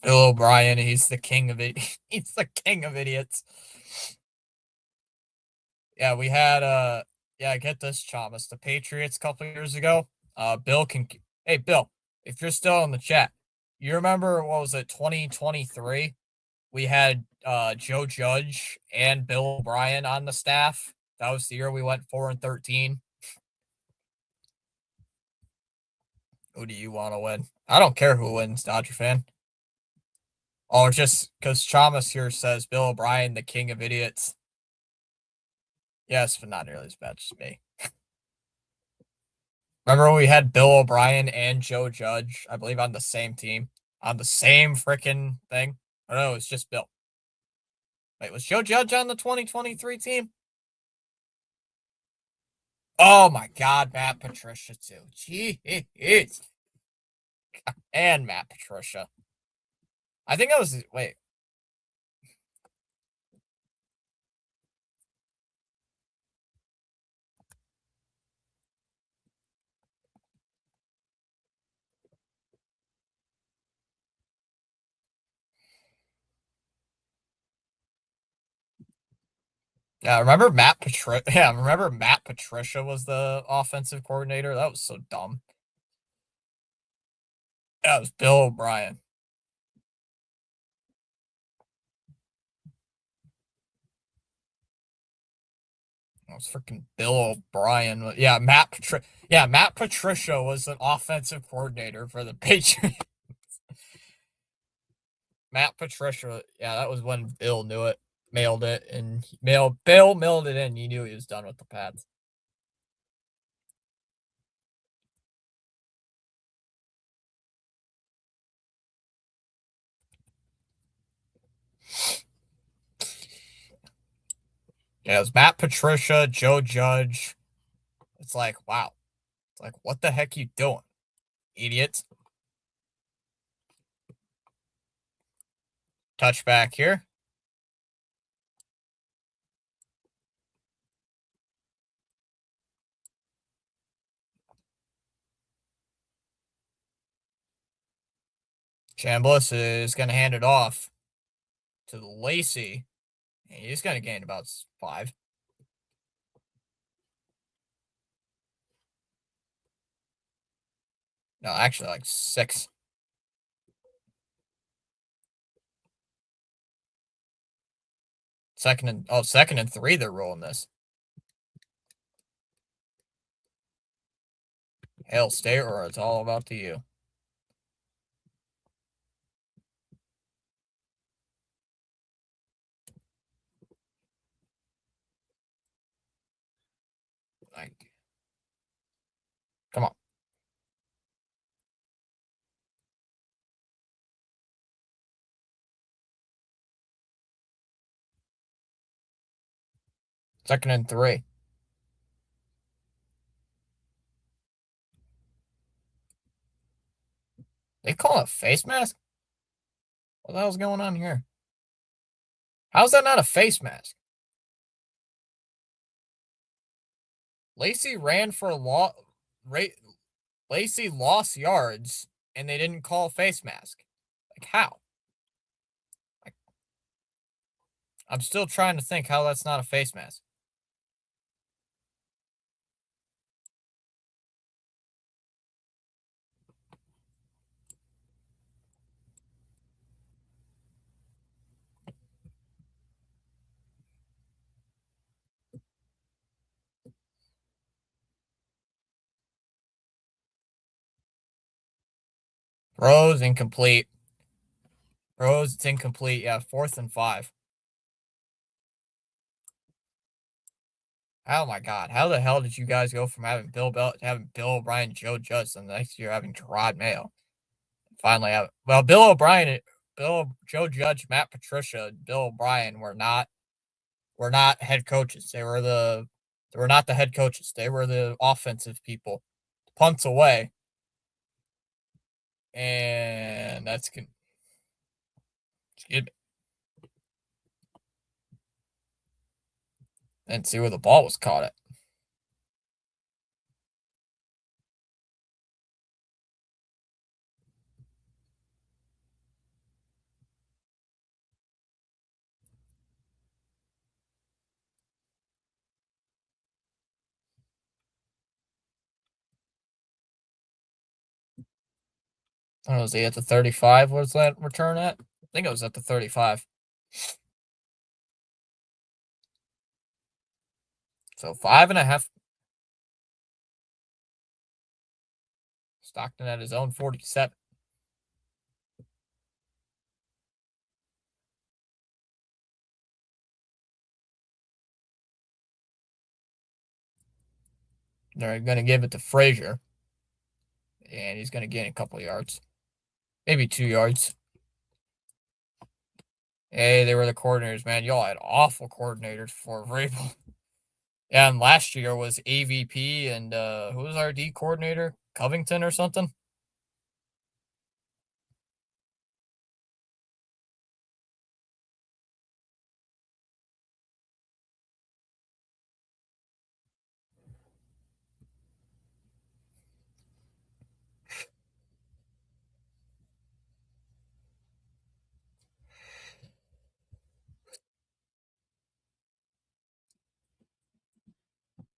Bill O'Brien, he's the king of it. He's the king of idiots. Yeah, we had get this, Chalmers. The Patriots a couple years ago. Bill can Hey Bill, if you're still in the chat, you remember what was it, 2023? We had Joe Judge and Bill O'Brien on the staff. That was the year we went 4-13. Who do you want to win? I don't care who wins, Dodger fan. Oh, just because Chalmers here says Bill O'Brien, the king of idiots. Yes, but not nearly as bad as me. Remember when we had Bill O'Brien and Joe Judge, I believe, on the same team, on the same freaking thing? Oh, no, it's just Bill. Wait, was Joe Judge on the 2023 team? Oh my God, Matt Patricia too. Jeez. And Matt Patricia. I think that was, wait. Yeah, remember Matt Patricia? Yeah, remember Matt Patricia was the offensive coordinator? That was so dumb. That was Bill O'Brien. That was freaking Bill O'Brien. Yeah, Matt Patricia was an offensive coordinator for the Patriots. Matt Patricia. Yeah, that was when Bill knew it, mailed it, and Bill mailed it in. He knew he was done with the Pats. Yeah, it was Matt Patricia, Joe Judge. It's like, wow. It's like, what the heck you doing, idiots? Touchback here. Chambliss is going to hand it off to Lacey. And he's going to gain about 5. No, actually, like 6. Second and 3. They're rolling this. Hail State, or it's all about to you. Like, come on. Second and 3. They call it face mask? What the hell's going on here? How's that not a face mask? Lacey ran for Lacey lost yards, and they didn't call a face mask. Like, how? Like, I'm still trying to think how that's not a face mask. Rose incomplete. Rose, it's incomplete. Yeah, 4th and 5. Oh my God! How the hell did you guys go from having Bill O'Brien, Joe Judge, and the next year having Gerard Mayo? Finally, Bill O'Brien, Joe Judge, Matt Patricia, and Bill O'Brien were not head coaches. They were not the head coaches. They were the offensive people. Punts away, and that's excuse me. And see where the ball was caught at. I don't know, was he at the 35? Was that return at? I think it was at the 35. So 5.5. Stockton at his own 47. They're going to give it to Frazier, and he's going to gain a couple yards, maybe 2 yards. Hey, they were the coordinators, man. Y'all had awful coordinators for Vrabel. Yeah, and last year was AVP and who was our D coordinator? Covington or something?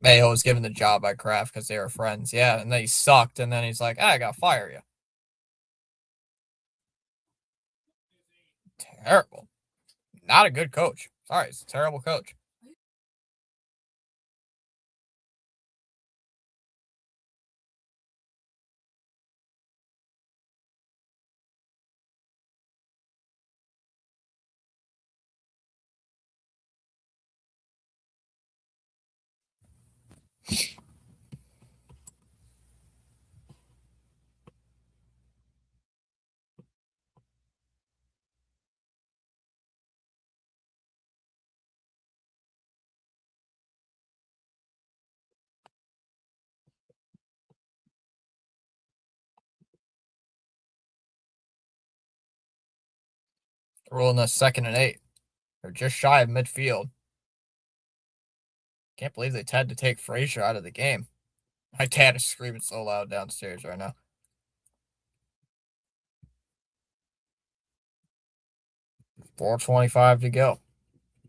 Mayo was given the job by Kraft because they were friends. Yeah, and then he sucked, and then he's like, I gotta fire you. Terrible. Not a good coach. Sorry, it's a terrible coach. Ruling us 2nd and 8. They're just shy of midfield. Can't believe they had to take Frazier out of the game. My dad is screaming so loud downstairs right now. 4:25 to go.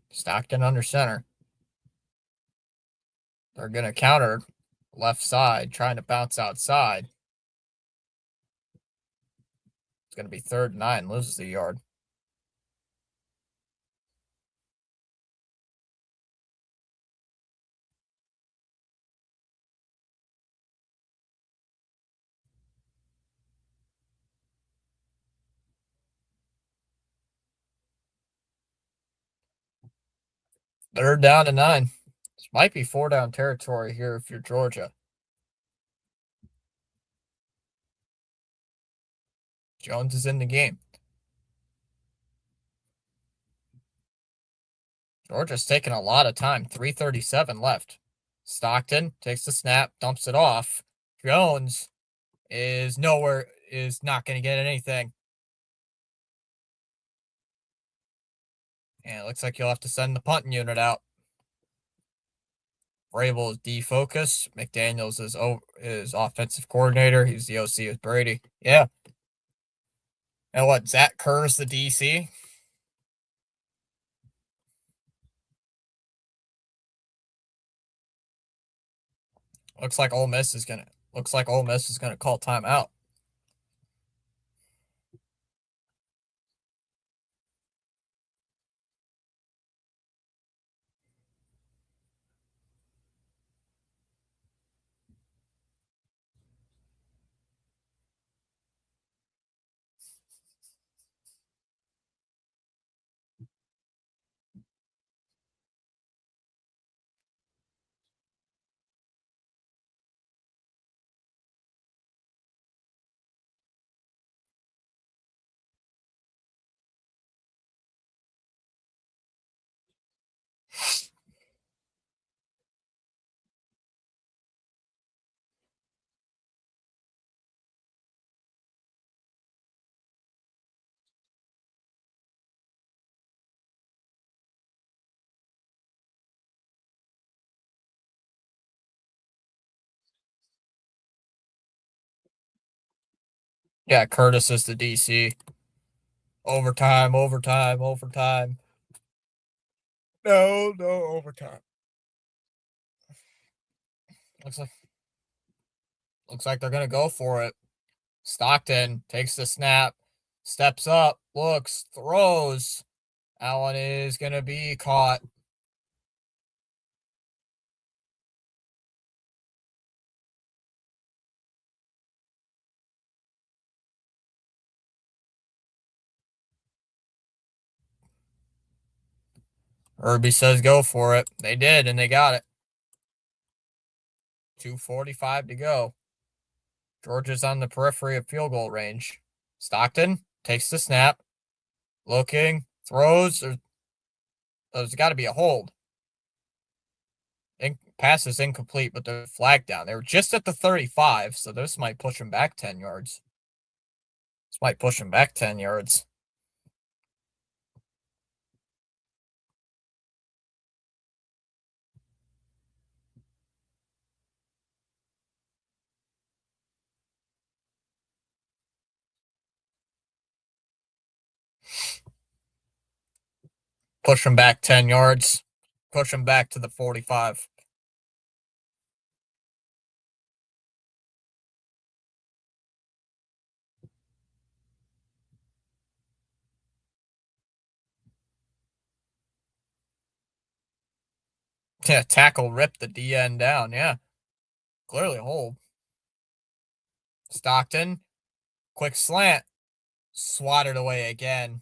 Stockton under center. They're going to counter left side, trying to bounce outside. It's going to be 3rd and 9, loses the yard. Third down to 9. This might be 4-down territory here if you're Georgia. Jones is in the game. Georgia's taking a lot of time. 3:37 left. Stockton takes the snap, dumps it off. Jones is not going to get anything. And it looks like you'll have to send the punting unit out. Vrabel is defocused. McDaniels is offensive coordinator. He's the OC with Brady. Yeah. And what? Zach Kerr's the DC. Looks like Ole Miss is gonna call timeout. Yeah, Curtis is the DC. Overtime, overtime, overtime. No, no overtime. Looks like they're gonna go for it. Stockton takes the snap, steps up, looks, throws. Allen is gonna be caught. Irby says go for it. They did, and they got it. 2:45 to go. Georgia's on the periphery of field goal range. Stockton takes the snap, looking, throws. There's got to be a hold. Pass is incomplete, but the flag down. They were just at the 35, so this might push them back 10 yards. This might push them back 10 yards. Push them back 10 yards. Push them back to the 45. Tackle ripped the DN down. Yeah, clearly a hold. Stockton, quick slant, swatted away again.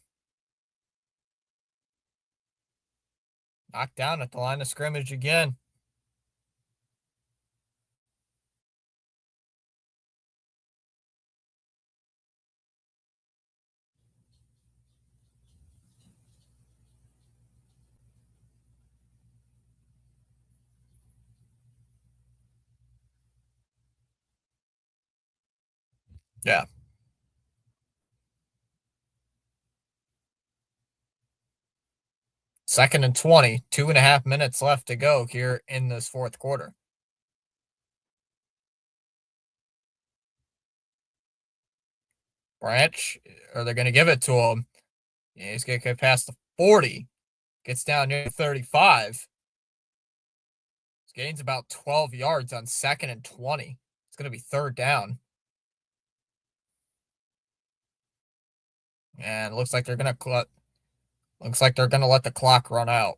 Knocked down at the line of scrimmage again. Yeah. Second and 20, 2.5 minutes left to go here in this fourth quarter. Branch, are they going to give it to him? Yeah, he's going to get past the 40. Gets down near 35. Gains about 12 yards on second and 20. It's going to be third down. And it looks like they're going to let the clock run out.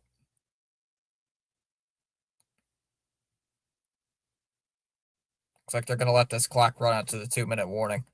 Looks like they're going to let this clock run out to the 2-minute warning.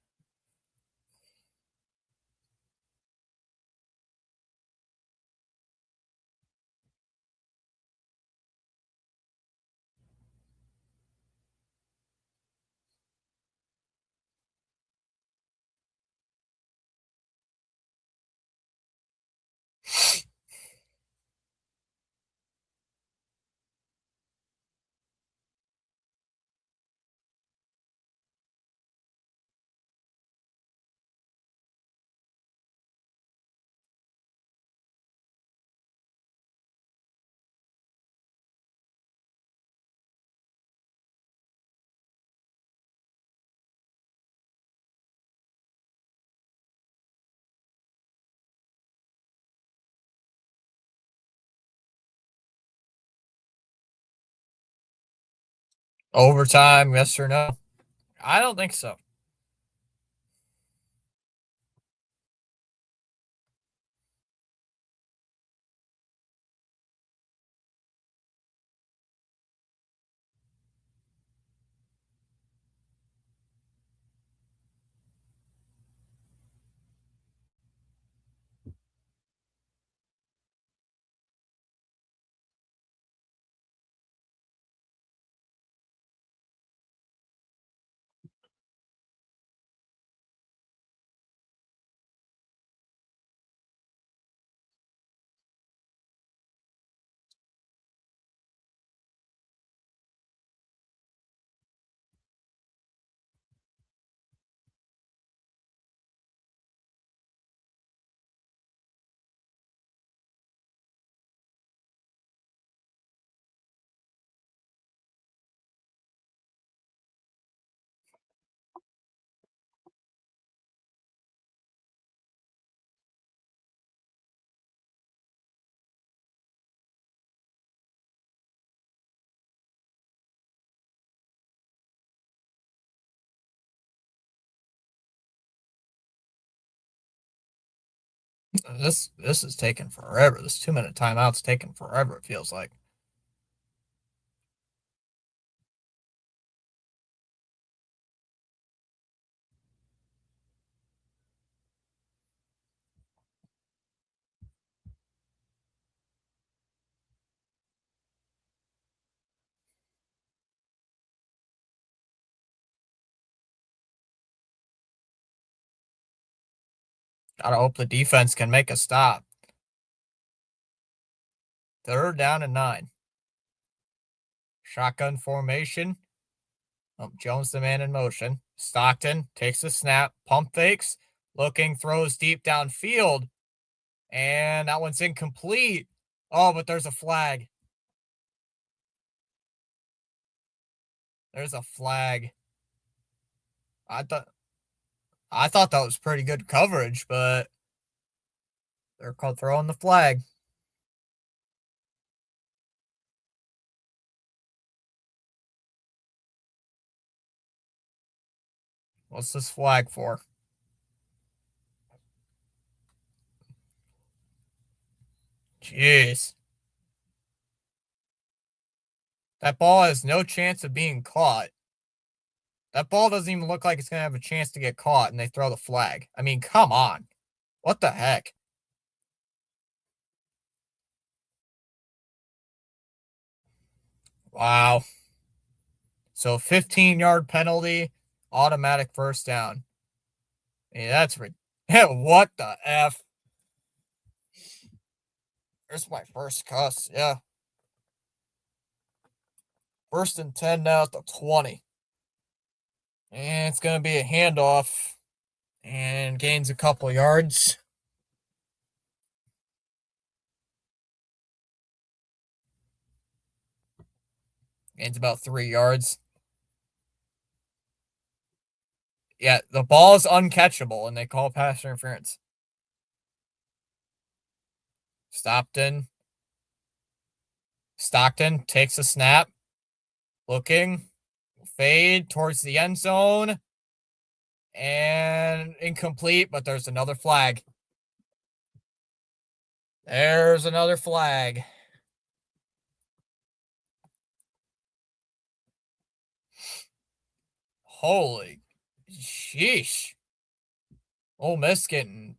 Overtime, yes or no? I don't think so. This is taking forever. This 2-minute timeout's taking forever, it feels like. Gotta hope the defense can make a stop. Third down and 9. Shotgun formation. Jones the man in motion. Stockton takes the snap, pump fakes, looking, throws deep downfield, and that one's incomplete. Oh, but there's a flag. There's a flag. I thought I thought that was pretty good coverage, but they're called throwing the flag. What's this flag for? Jeez. That ball has no chance of being caught. That ball doesn't even look like it's going to have a chance to get caught, and they throw the flag. I mean, come on. What the heck? Wow. So 15-yard penalty, automatic first down. Yeah, that's what the F? There's my first cuss. Yeah. 1st and 10 now at the 20. And it's going to be a handoff. And gains a couple yards. Gains about 3 yards. Yeah, the ball is uncatchable, and they call pass interference. Stockton takes a snap. Looking. Fade towards the end zone. And incomplete, but there's another flag. There's another flag. Holy sheesh. Ole Miss getting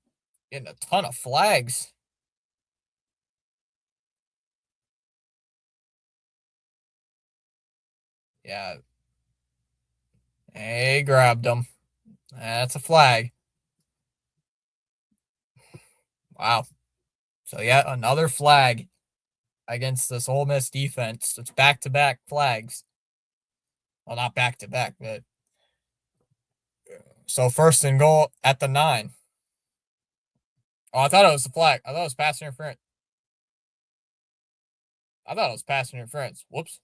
a ton of flags. Yeah. He grabbed him. That's a flag. Wow. So yet another flag against this Ole Miss defense. It's back-to-back flags. Well, not back-to-back, but so 1st and goal at the 9. Oh, I thought it was a flag. I thought it was pass interference. Whoops.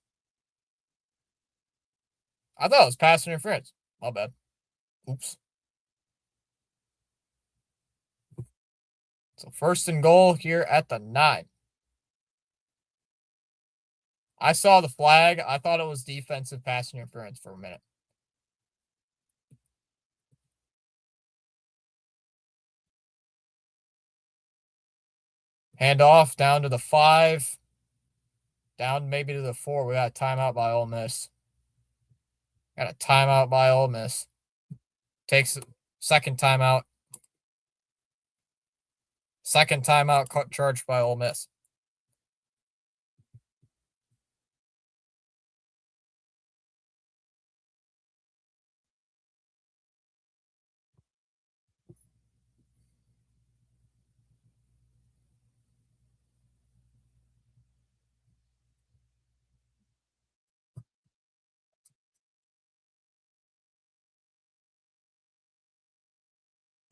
I thought it was pass interference. My bad. Oops. So 1st and goal here at the 9. I saw the flag. I thought it was defensive pass interference for a minute. Handoff down to the 5. Down maybe to the 4. We got a timeout by Ole Miss. Takes second timeout. Second timeout charged by Ole Miss.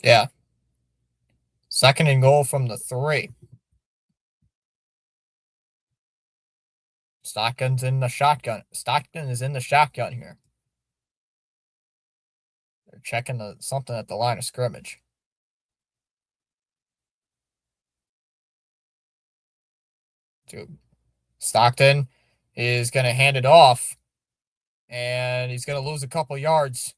Yeah. 2nd and goal from the 3. Stockton is in the shotgun here. They're checking something at the line of scrimmage. Stockton is going to hand it off, and he's going to lose a couple yards.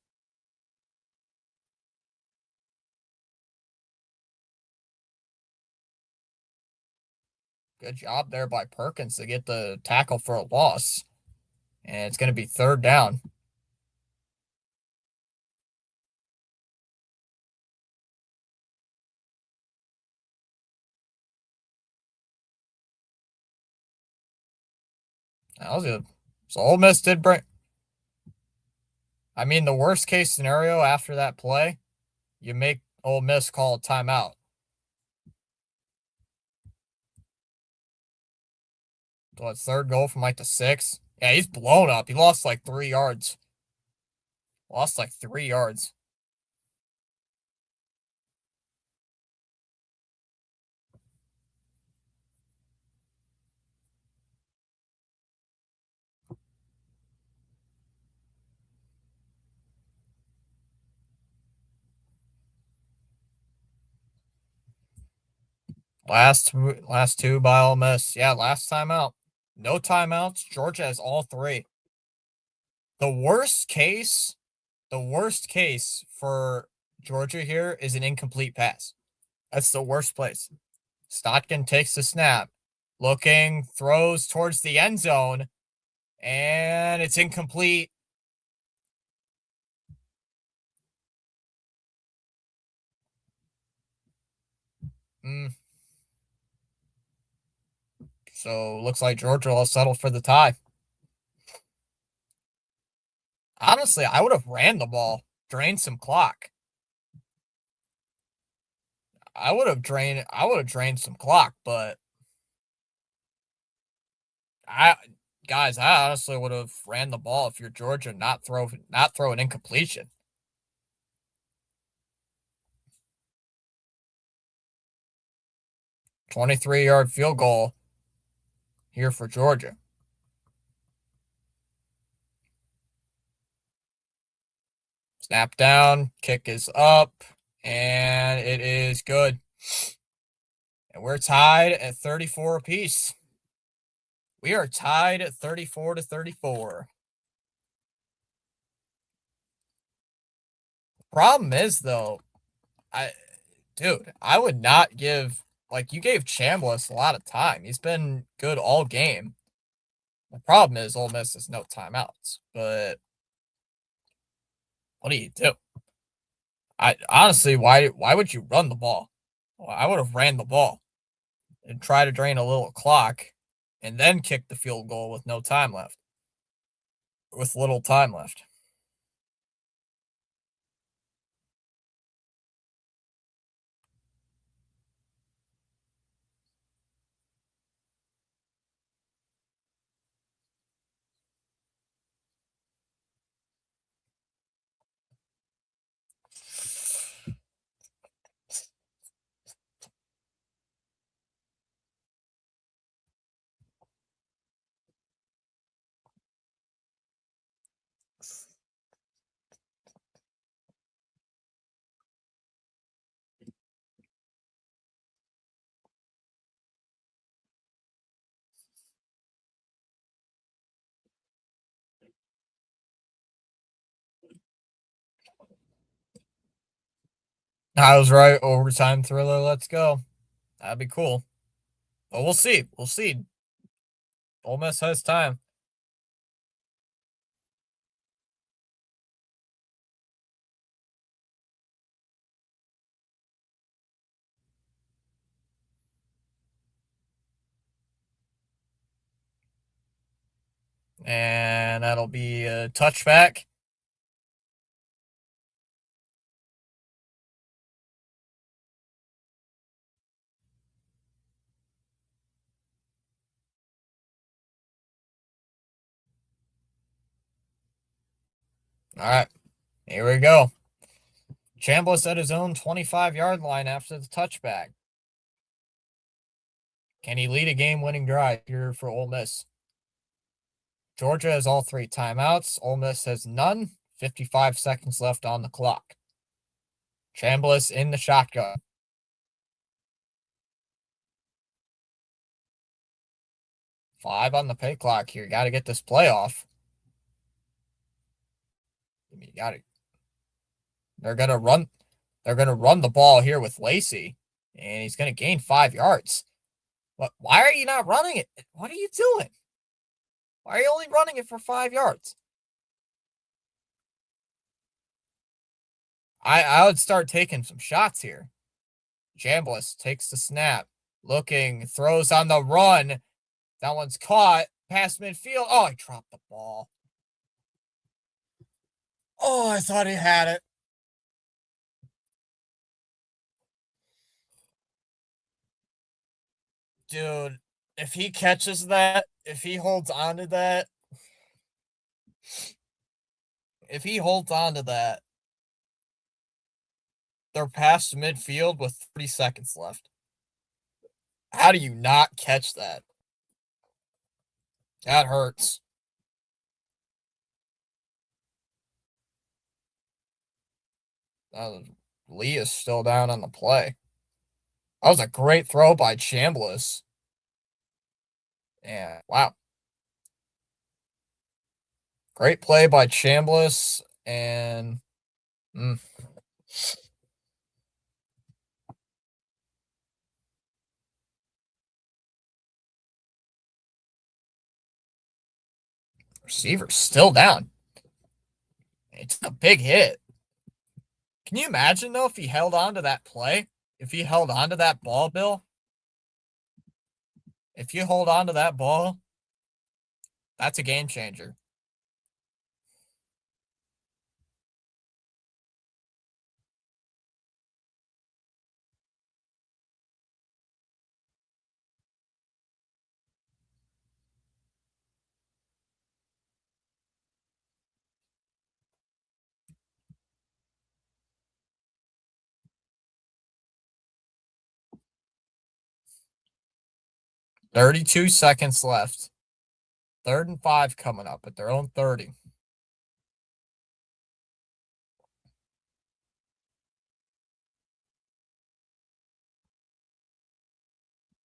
Good job there by Perkins to get the tackle for a loss. And it's going to be 3rd down. That was good. So Ole Miss did bring. I mean, the worst case scenario after that play, you make Ole Miss call a timeout. So it's 3rd goal from like the 6. Yeah, he's blown up. He lost like 3 yards. Last two by Ole Miss. Yeah, last timeout. No timeouts. Georgia has all 3. The worst case for Georgia here is an incomplete pass. That's the worst place. Stockton takes the snap. Looking, throws towards the end zone. And it's incomplete. Mm. So looks like Georgia will settle for the tie. Honestly, I would have ran the ball, drained some clock. I would have drained some clock, but I guys, I honestly would have ran the ball if you're Georgia, not throw an incompletion. 23-yard field goal here for Georgia. Snap down, kick is up, and it is good. And we're tied at 34 apiece. We are tied at 34 to 34. Problem is though, I I would not give like you gave Chambliss a lot of time. He's been good all game. The problem is Ole Miss has no timeouts. But what do you do? I honestly, why would you run the ball? Well, I would have ran the ball and try to drain a little clock, and then kick the field goal with no time left. With little time left. I was right. Overtime thriller. Let's go. That'd be cool. But we'll see. We'll see. Ole Miss has time. And that'll be a touchback. All right. Here we go. Chambliss at his own 25-yard line after the touchback. Can he lead a game-winning drive here for Ole Miss? Georgia has all three timeouts. Ole Miss has none. 55 seconds left on the clock. Chambliss in the shotgun. 5 on the pay clock here. Got to get this playoff. You got to. They're gonna run. They're gonna run the ball here with Lacey, and he's gonna gain 5 yards. But why are you not running it? What are you doing? Why are you only running it for 5 yards? I would start taking some shots here. Chambliss takes the snap, looking, throws on the run. That one's caught past midfield. Oh, I dropped the ball. Oh, I thought he had it. Dude, if he catches that, if he holds on to that, if he holds on to that, they're past midfield with 30 seconds left. How do you not catch that? That hurts. Lee is still down on the play. That was a great throw by Chambliss. And wow. Great play by Chambliss. And mm, Receiver's still down. It's a big hit. Can you imagine, though, if he held on to that play? If he held on to that ball, Bill? If you hold on to that ball, that's a game changer. $32 seconds left. 3rd and 5 coming up at their own 30.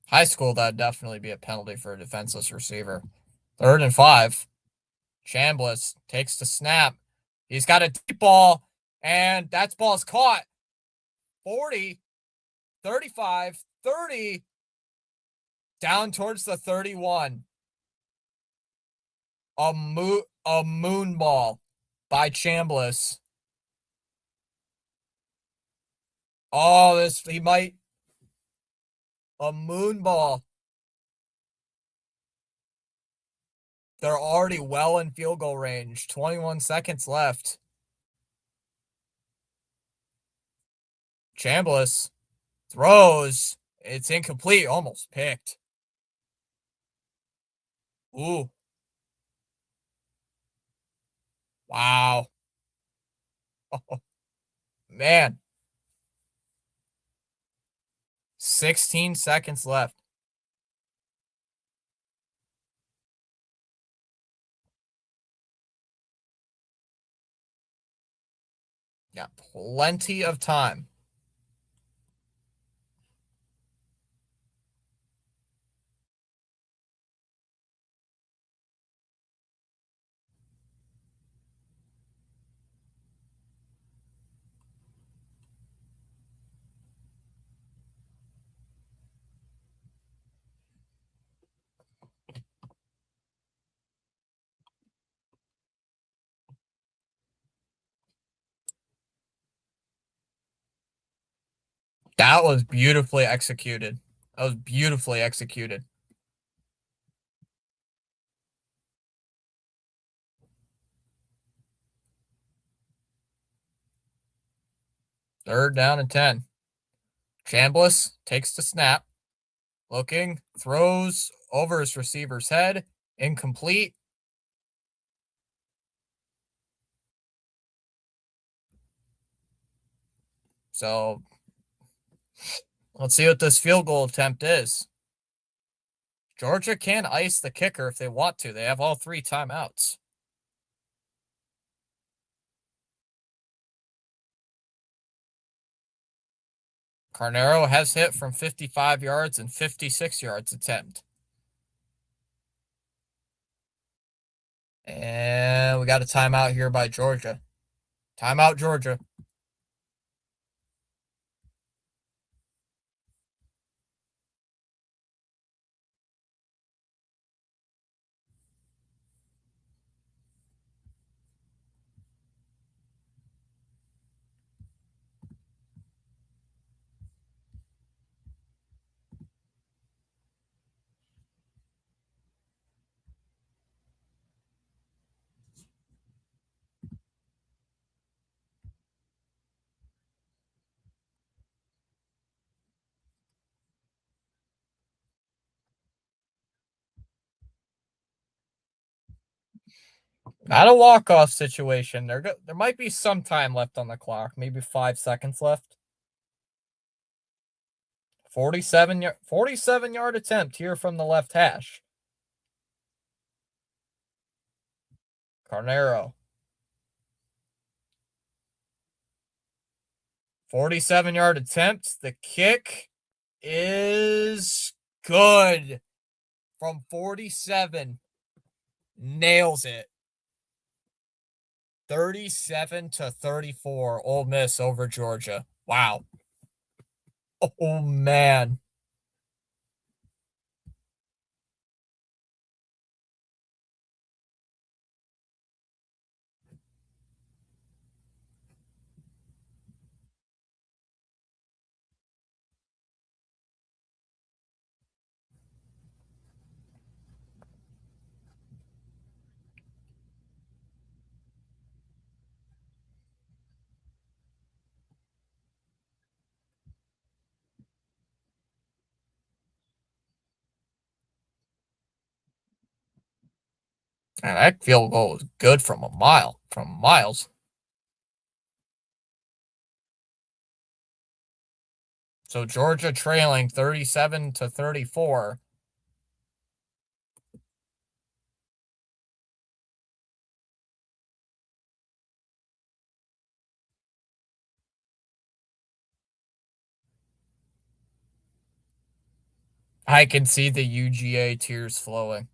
High school, that'd definitely be a penalty for a defenseless receiver. 3rd and 5. Chambliss takes the snap. He's got a deep ball, and that ball's caught. 40, 35, 30, down towards the 31. A moon ball by Chambliss. Oh, he might. A moon ball. They're already well in field goal range. 21 seconds left. Chambliss throws. It's incomplete. Almost picked. Ooh. Wow. Oh, man. 16 seconds left. Got plenty of time. That was beautifully executed. That was beautifully executed. Third down and 10. Chambliss takes the snap. Looking, throws over his receiver's head. Incomplete. So let's see what this field goal attempt is. Georgia can ice the kicker if they want to. They have all 3 timeouts. Carnero has hit from 55 yards and 56 yards attempt. And we got a timeout here by Georgia. Timeout, Georgia. Not a walk-off situation. There might be some time left on the clock. Maybe 5 seconds left. 47-yard attempt here from the left hash. Carnero. 47-yard attempt. The kick is good. From 47. Nails it. 37-34. Ole Miss over Georgia. Wow. Oh, man. And that field goal was good from a mile, from miles. So Georgia trailing 37-34. I can see the UGA tears flowing.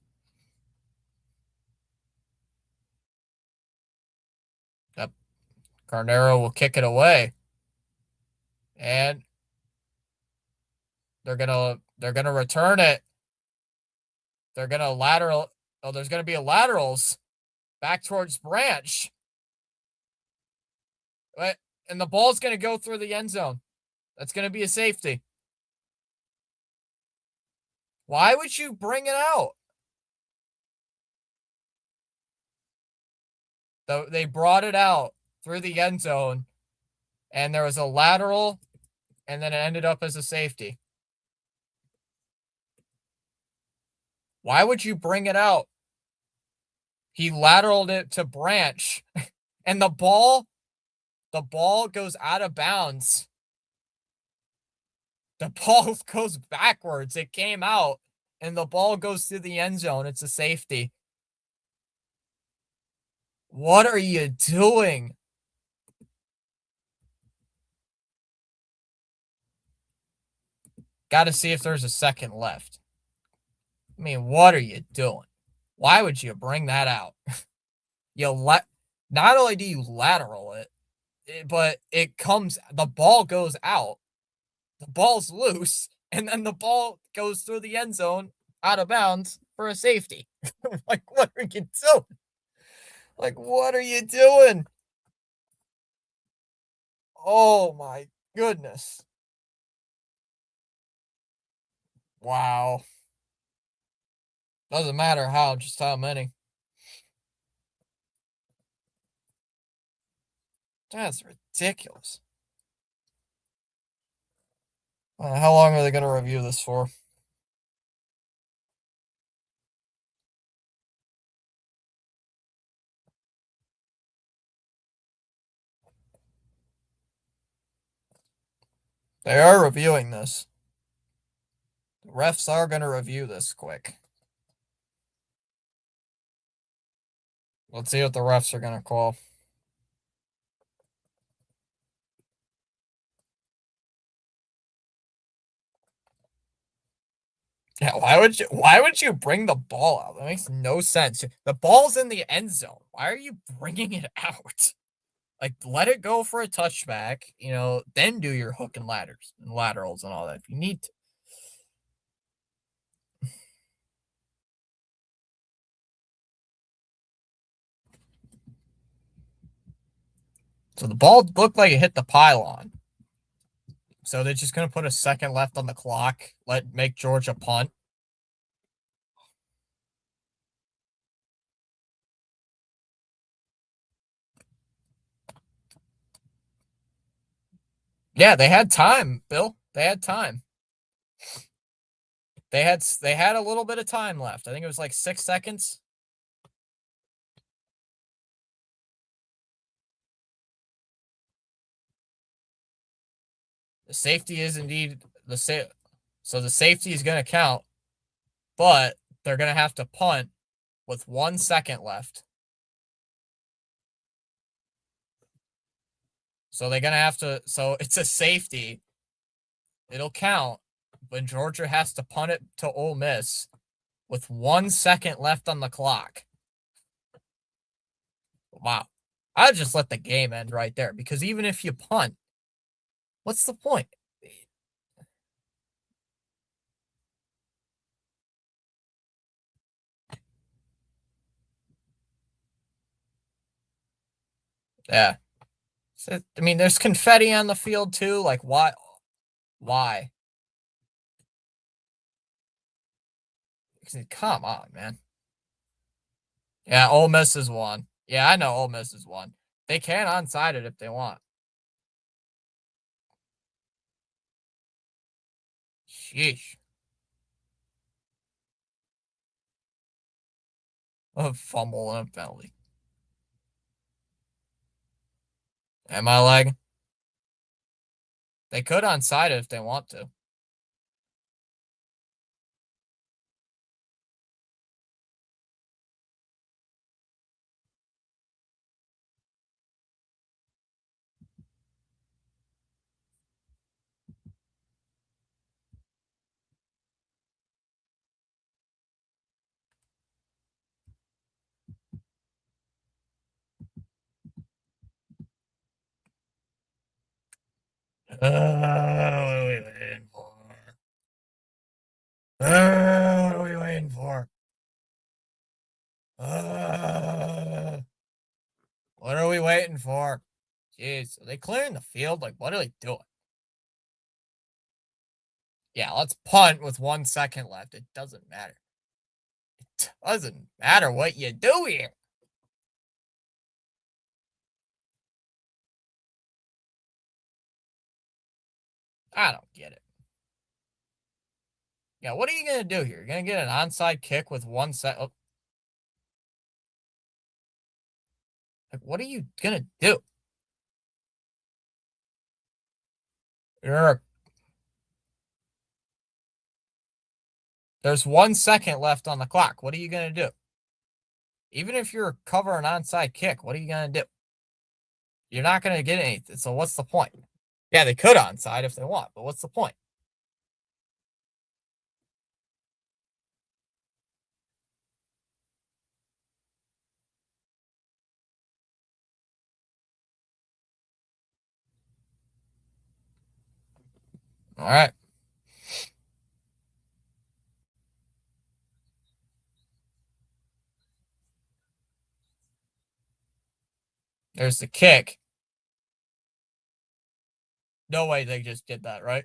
Yep. Carnero will kick it away. And they're gonna return it. They're gonna lateral. Oh, there's gonna be a laterals back towards Branch. But and the ball's gonna go through the end zone. That's gonna be a safety. Why would you bring it out? So they brought it out through the end zone, and there was a lateral, and then it ended up as a safety. Why would you bring it out? He lateraled it to Branch, and the ball goes out of bounds. The ball goes backwards. It came out, and the ball goes through the end zone. It's a safety. What are you doing? Got to see if there's a second left. I mean, what are you doing? Why would you bring that out? Not only do you lateral it, but the ball goes out. The ball's loose, and then the ball goes through the end zone out of bounds for a safety. Like, what are you doing? Like, what are you doing? Oh my goodness. Wow. Doesn't matter how, just how many. That's ridiculous. How long are they going to review this for? They are reviewing this. The refs are going to review this quick. Let's see what the refs are going to call. Yeah, why would you bring the ball out? That makes no sense. The ball's in the end zone. Why are you bringing it out? Like, let it go for a touchback, then do your hook and ladders and laterals and all that if you need to. So the ball looked like it hit the pylon. So they're just gonna put a second left on the clock, make Georgia punt. Yeah, they had time, Bill. They had time. They had a little bit of time left. I think it was like 6 seconds. The safety is indeed so the safety is going to count, but they're going to have to punt with 1 second left. So they're going to have to. So it's a safety. It'll count, but Georgia has to punt it to Ole Miss with 1 second left on the clock. Wow. I'd just let the game end right there because even if you punt, what's the point? Yeah. So, I mean, there's confetti on the field too. Like, why? Why? Come on, man. Yeah, Ole Miss is one. Yeah, I know Ole Miss is one. They can onside it if they want. Sheesh. A fumble and a penalty. Am I lagging? They could onside it if they want to. What are we waiting for? What are we waiting for? What are we waiting for? Jeez, are they clearing the field? Like, what are they doing? Yeah, let's punt with 1 second left. It doesn't matter. It doesn't matter what you do here. I don't get it. Yeah, what are you gonna do here? You're gonna get an onside kick with 1 sec. Oh. Like, what are you gonna do? You're There's 1 second left on the clock. What are you gonna do? Even if you're covering an onside kick, what are you gonna do? You're not gonna get anything. So what's the point? Yeah, they could onside if they want, but what's the point? All right. There's the kick. No way they just did that, right?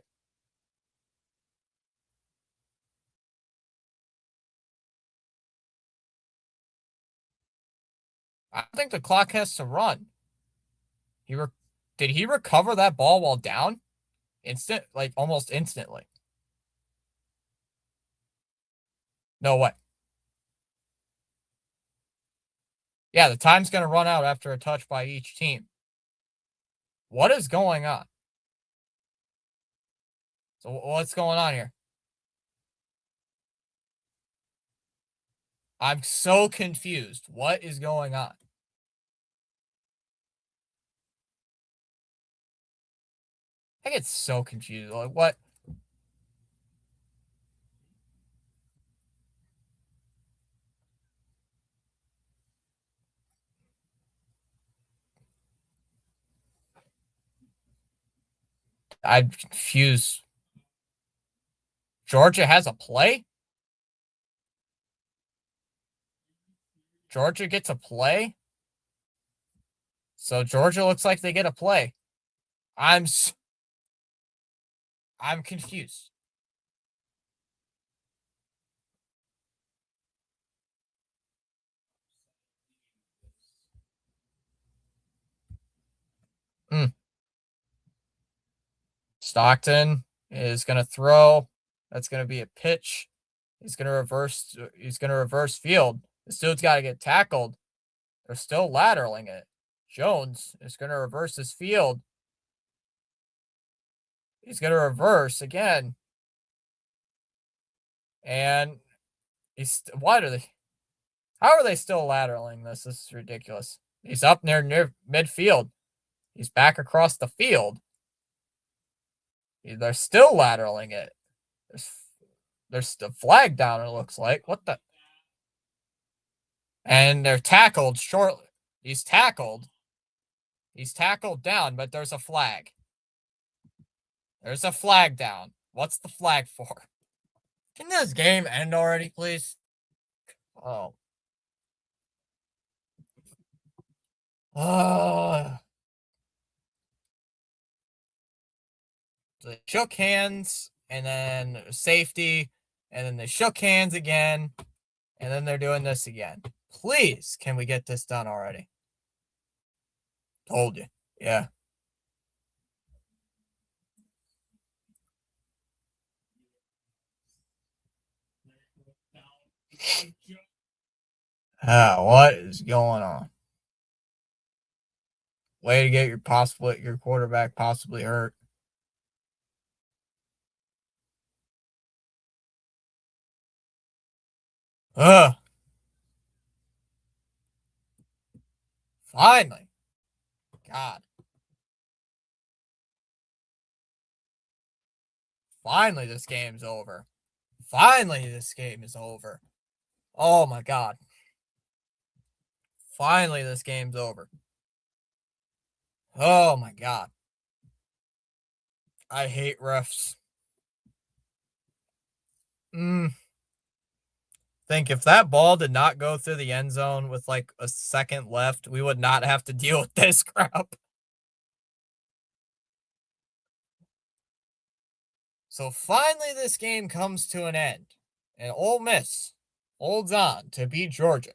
I think the clock has to run. Did he recover that ball while down? Like almost instantly. No way. Yeah, the time's gonna run out after a touch by each team. What is going on? So what's going on here? I'm so confused. What is going on? I get so confused. Like what? I'm confused. Georgia has a play? Georgia gets a play? So Georgia looks like they get a play. I'm I'm confused. Mm. Stockton is going to throw. That's going to be a pitch. He's going to reverse. He's going to reverse field. This dude's got to get tackled. They're still lateraling it. Jones is going to reverse his field. He's going to reverse again. And what are they? How are they still lateraling this? This is ridiculous. He's up near midfield. He's back across the field. They're still lateraling it. There's the flag down, it looks like. What the? And they're tackled shortly. He's tackled. He's tackled down, but there's a flag. There's a flag down. What's the flag for? Can this game end already, please? Oh. They shook hands, and then safety, and then they shook hands again, and then they're doing this again. Please, can we get this done already? Told you. Yeah. What is going on? Way to get your quarterback possibly hurt. Ugh. Finally. God. Finally this game's over. Finally this game is over. Oh my god. Finally this game's over. Oh my god. I hate refs. Think if that ball did not go through the end zone with like a second left, we would not have to deal with this crap. So finally this game comes to an end. And Ole Miss holds on to beat Georgia.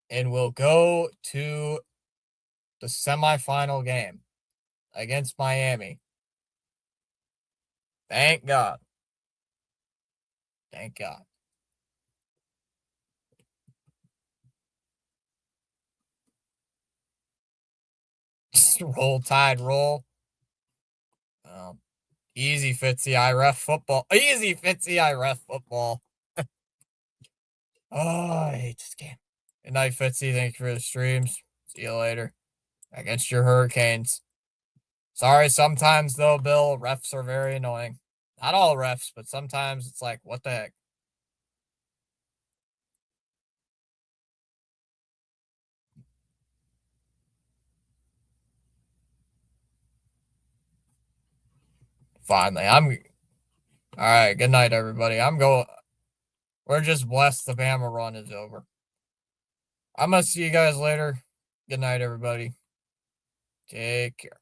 And will go to the semifinal game against Miami. Thank God. Thank God. Roll Tide, roll. Easy Fitzy, I ref football. Easy Fitzy, I ref football. I hate this game. Good night, Fitzy. Thank you for the streams. See you later. Against your Hurricanes. Sorry, sometimes though, Bill, refs are very annoying. Not all refs, but sometimes it's like, what the heck? Finally, all right. Good night, everybody. We're just blessed the Bama run is over. I'm gonna see you guys later. Good night, everybody. Take care.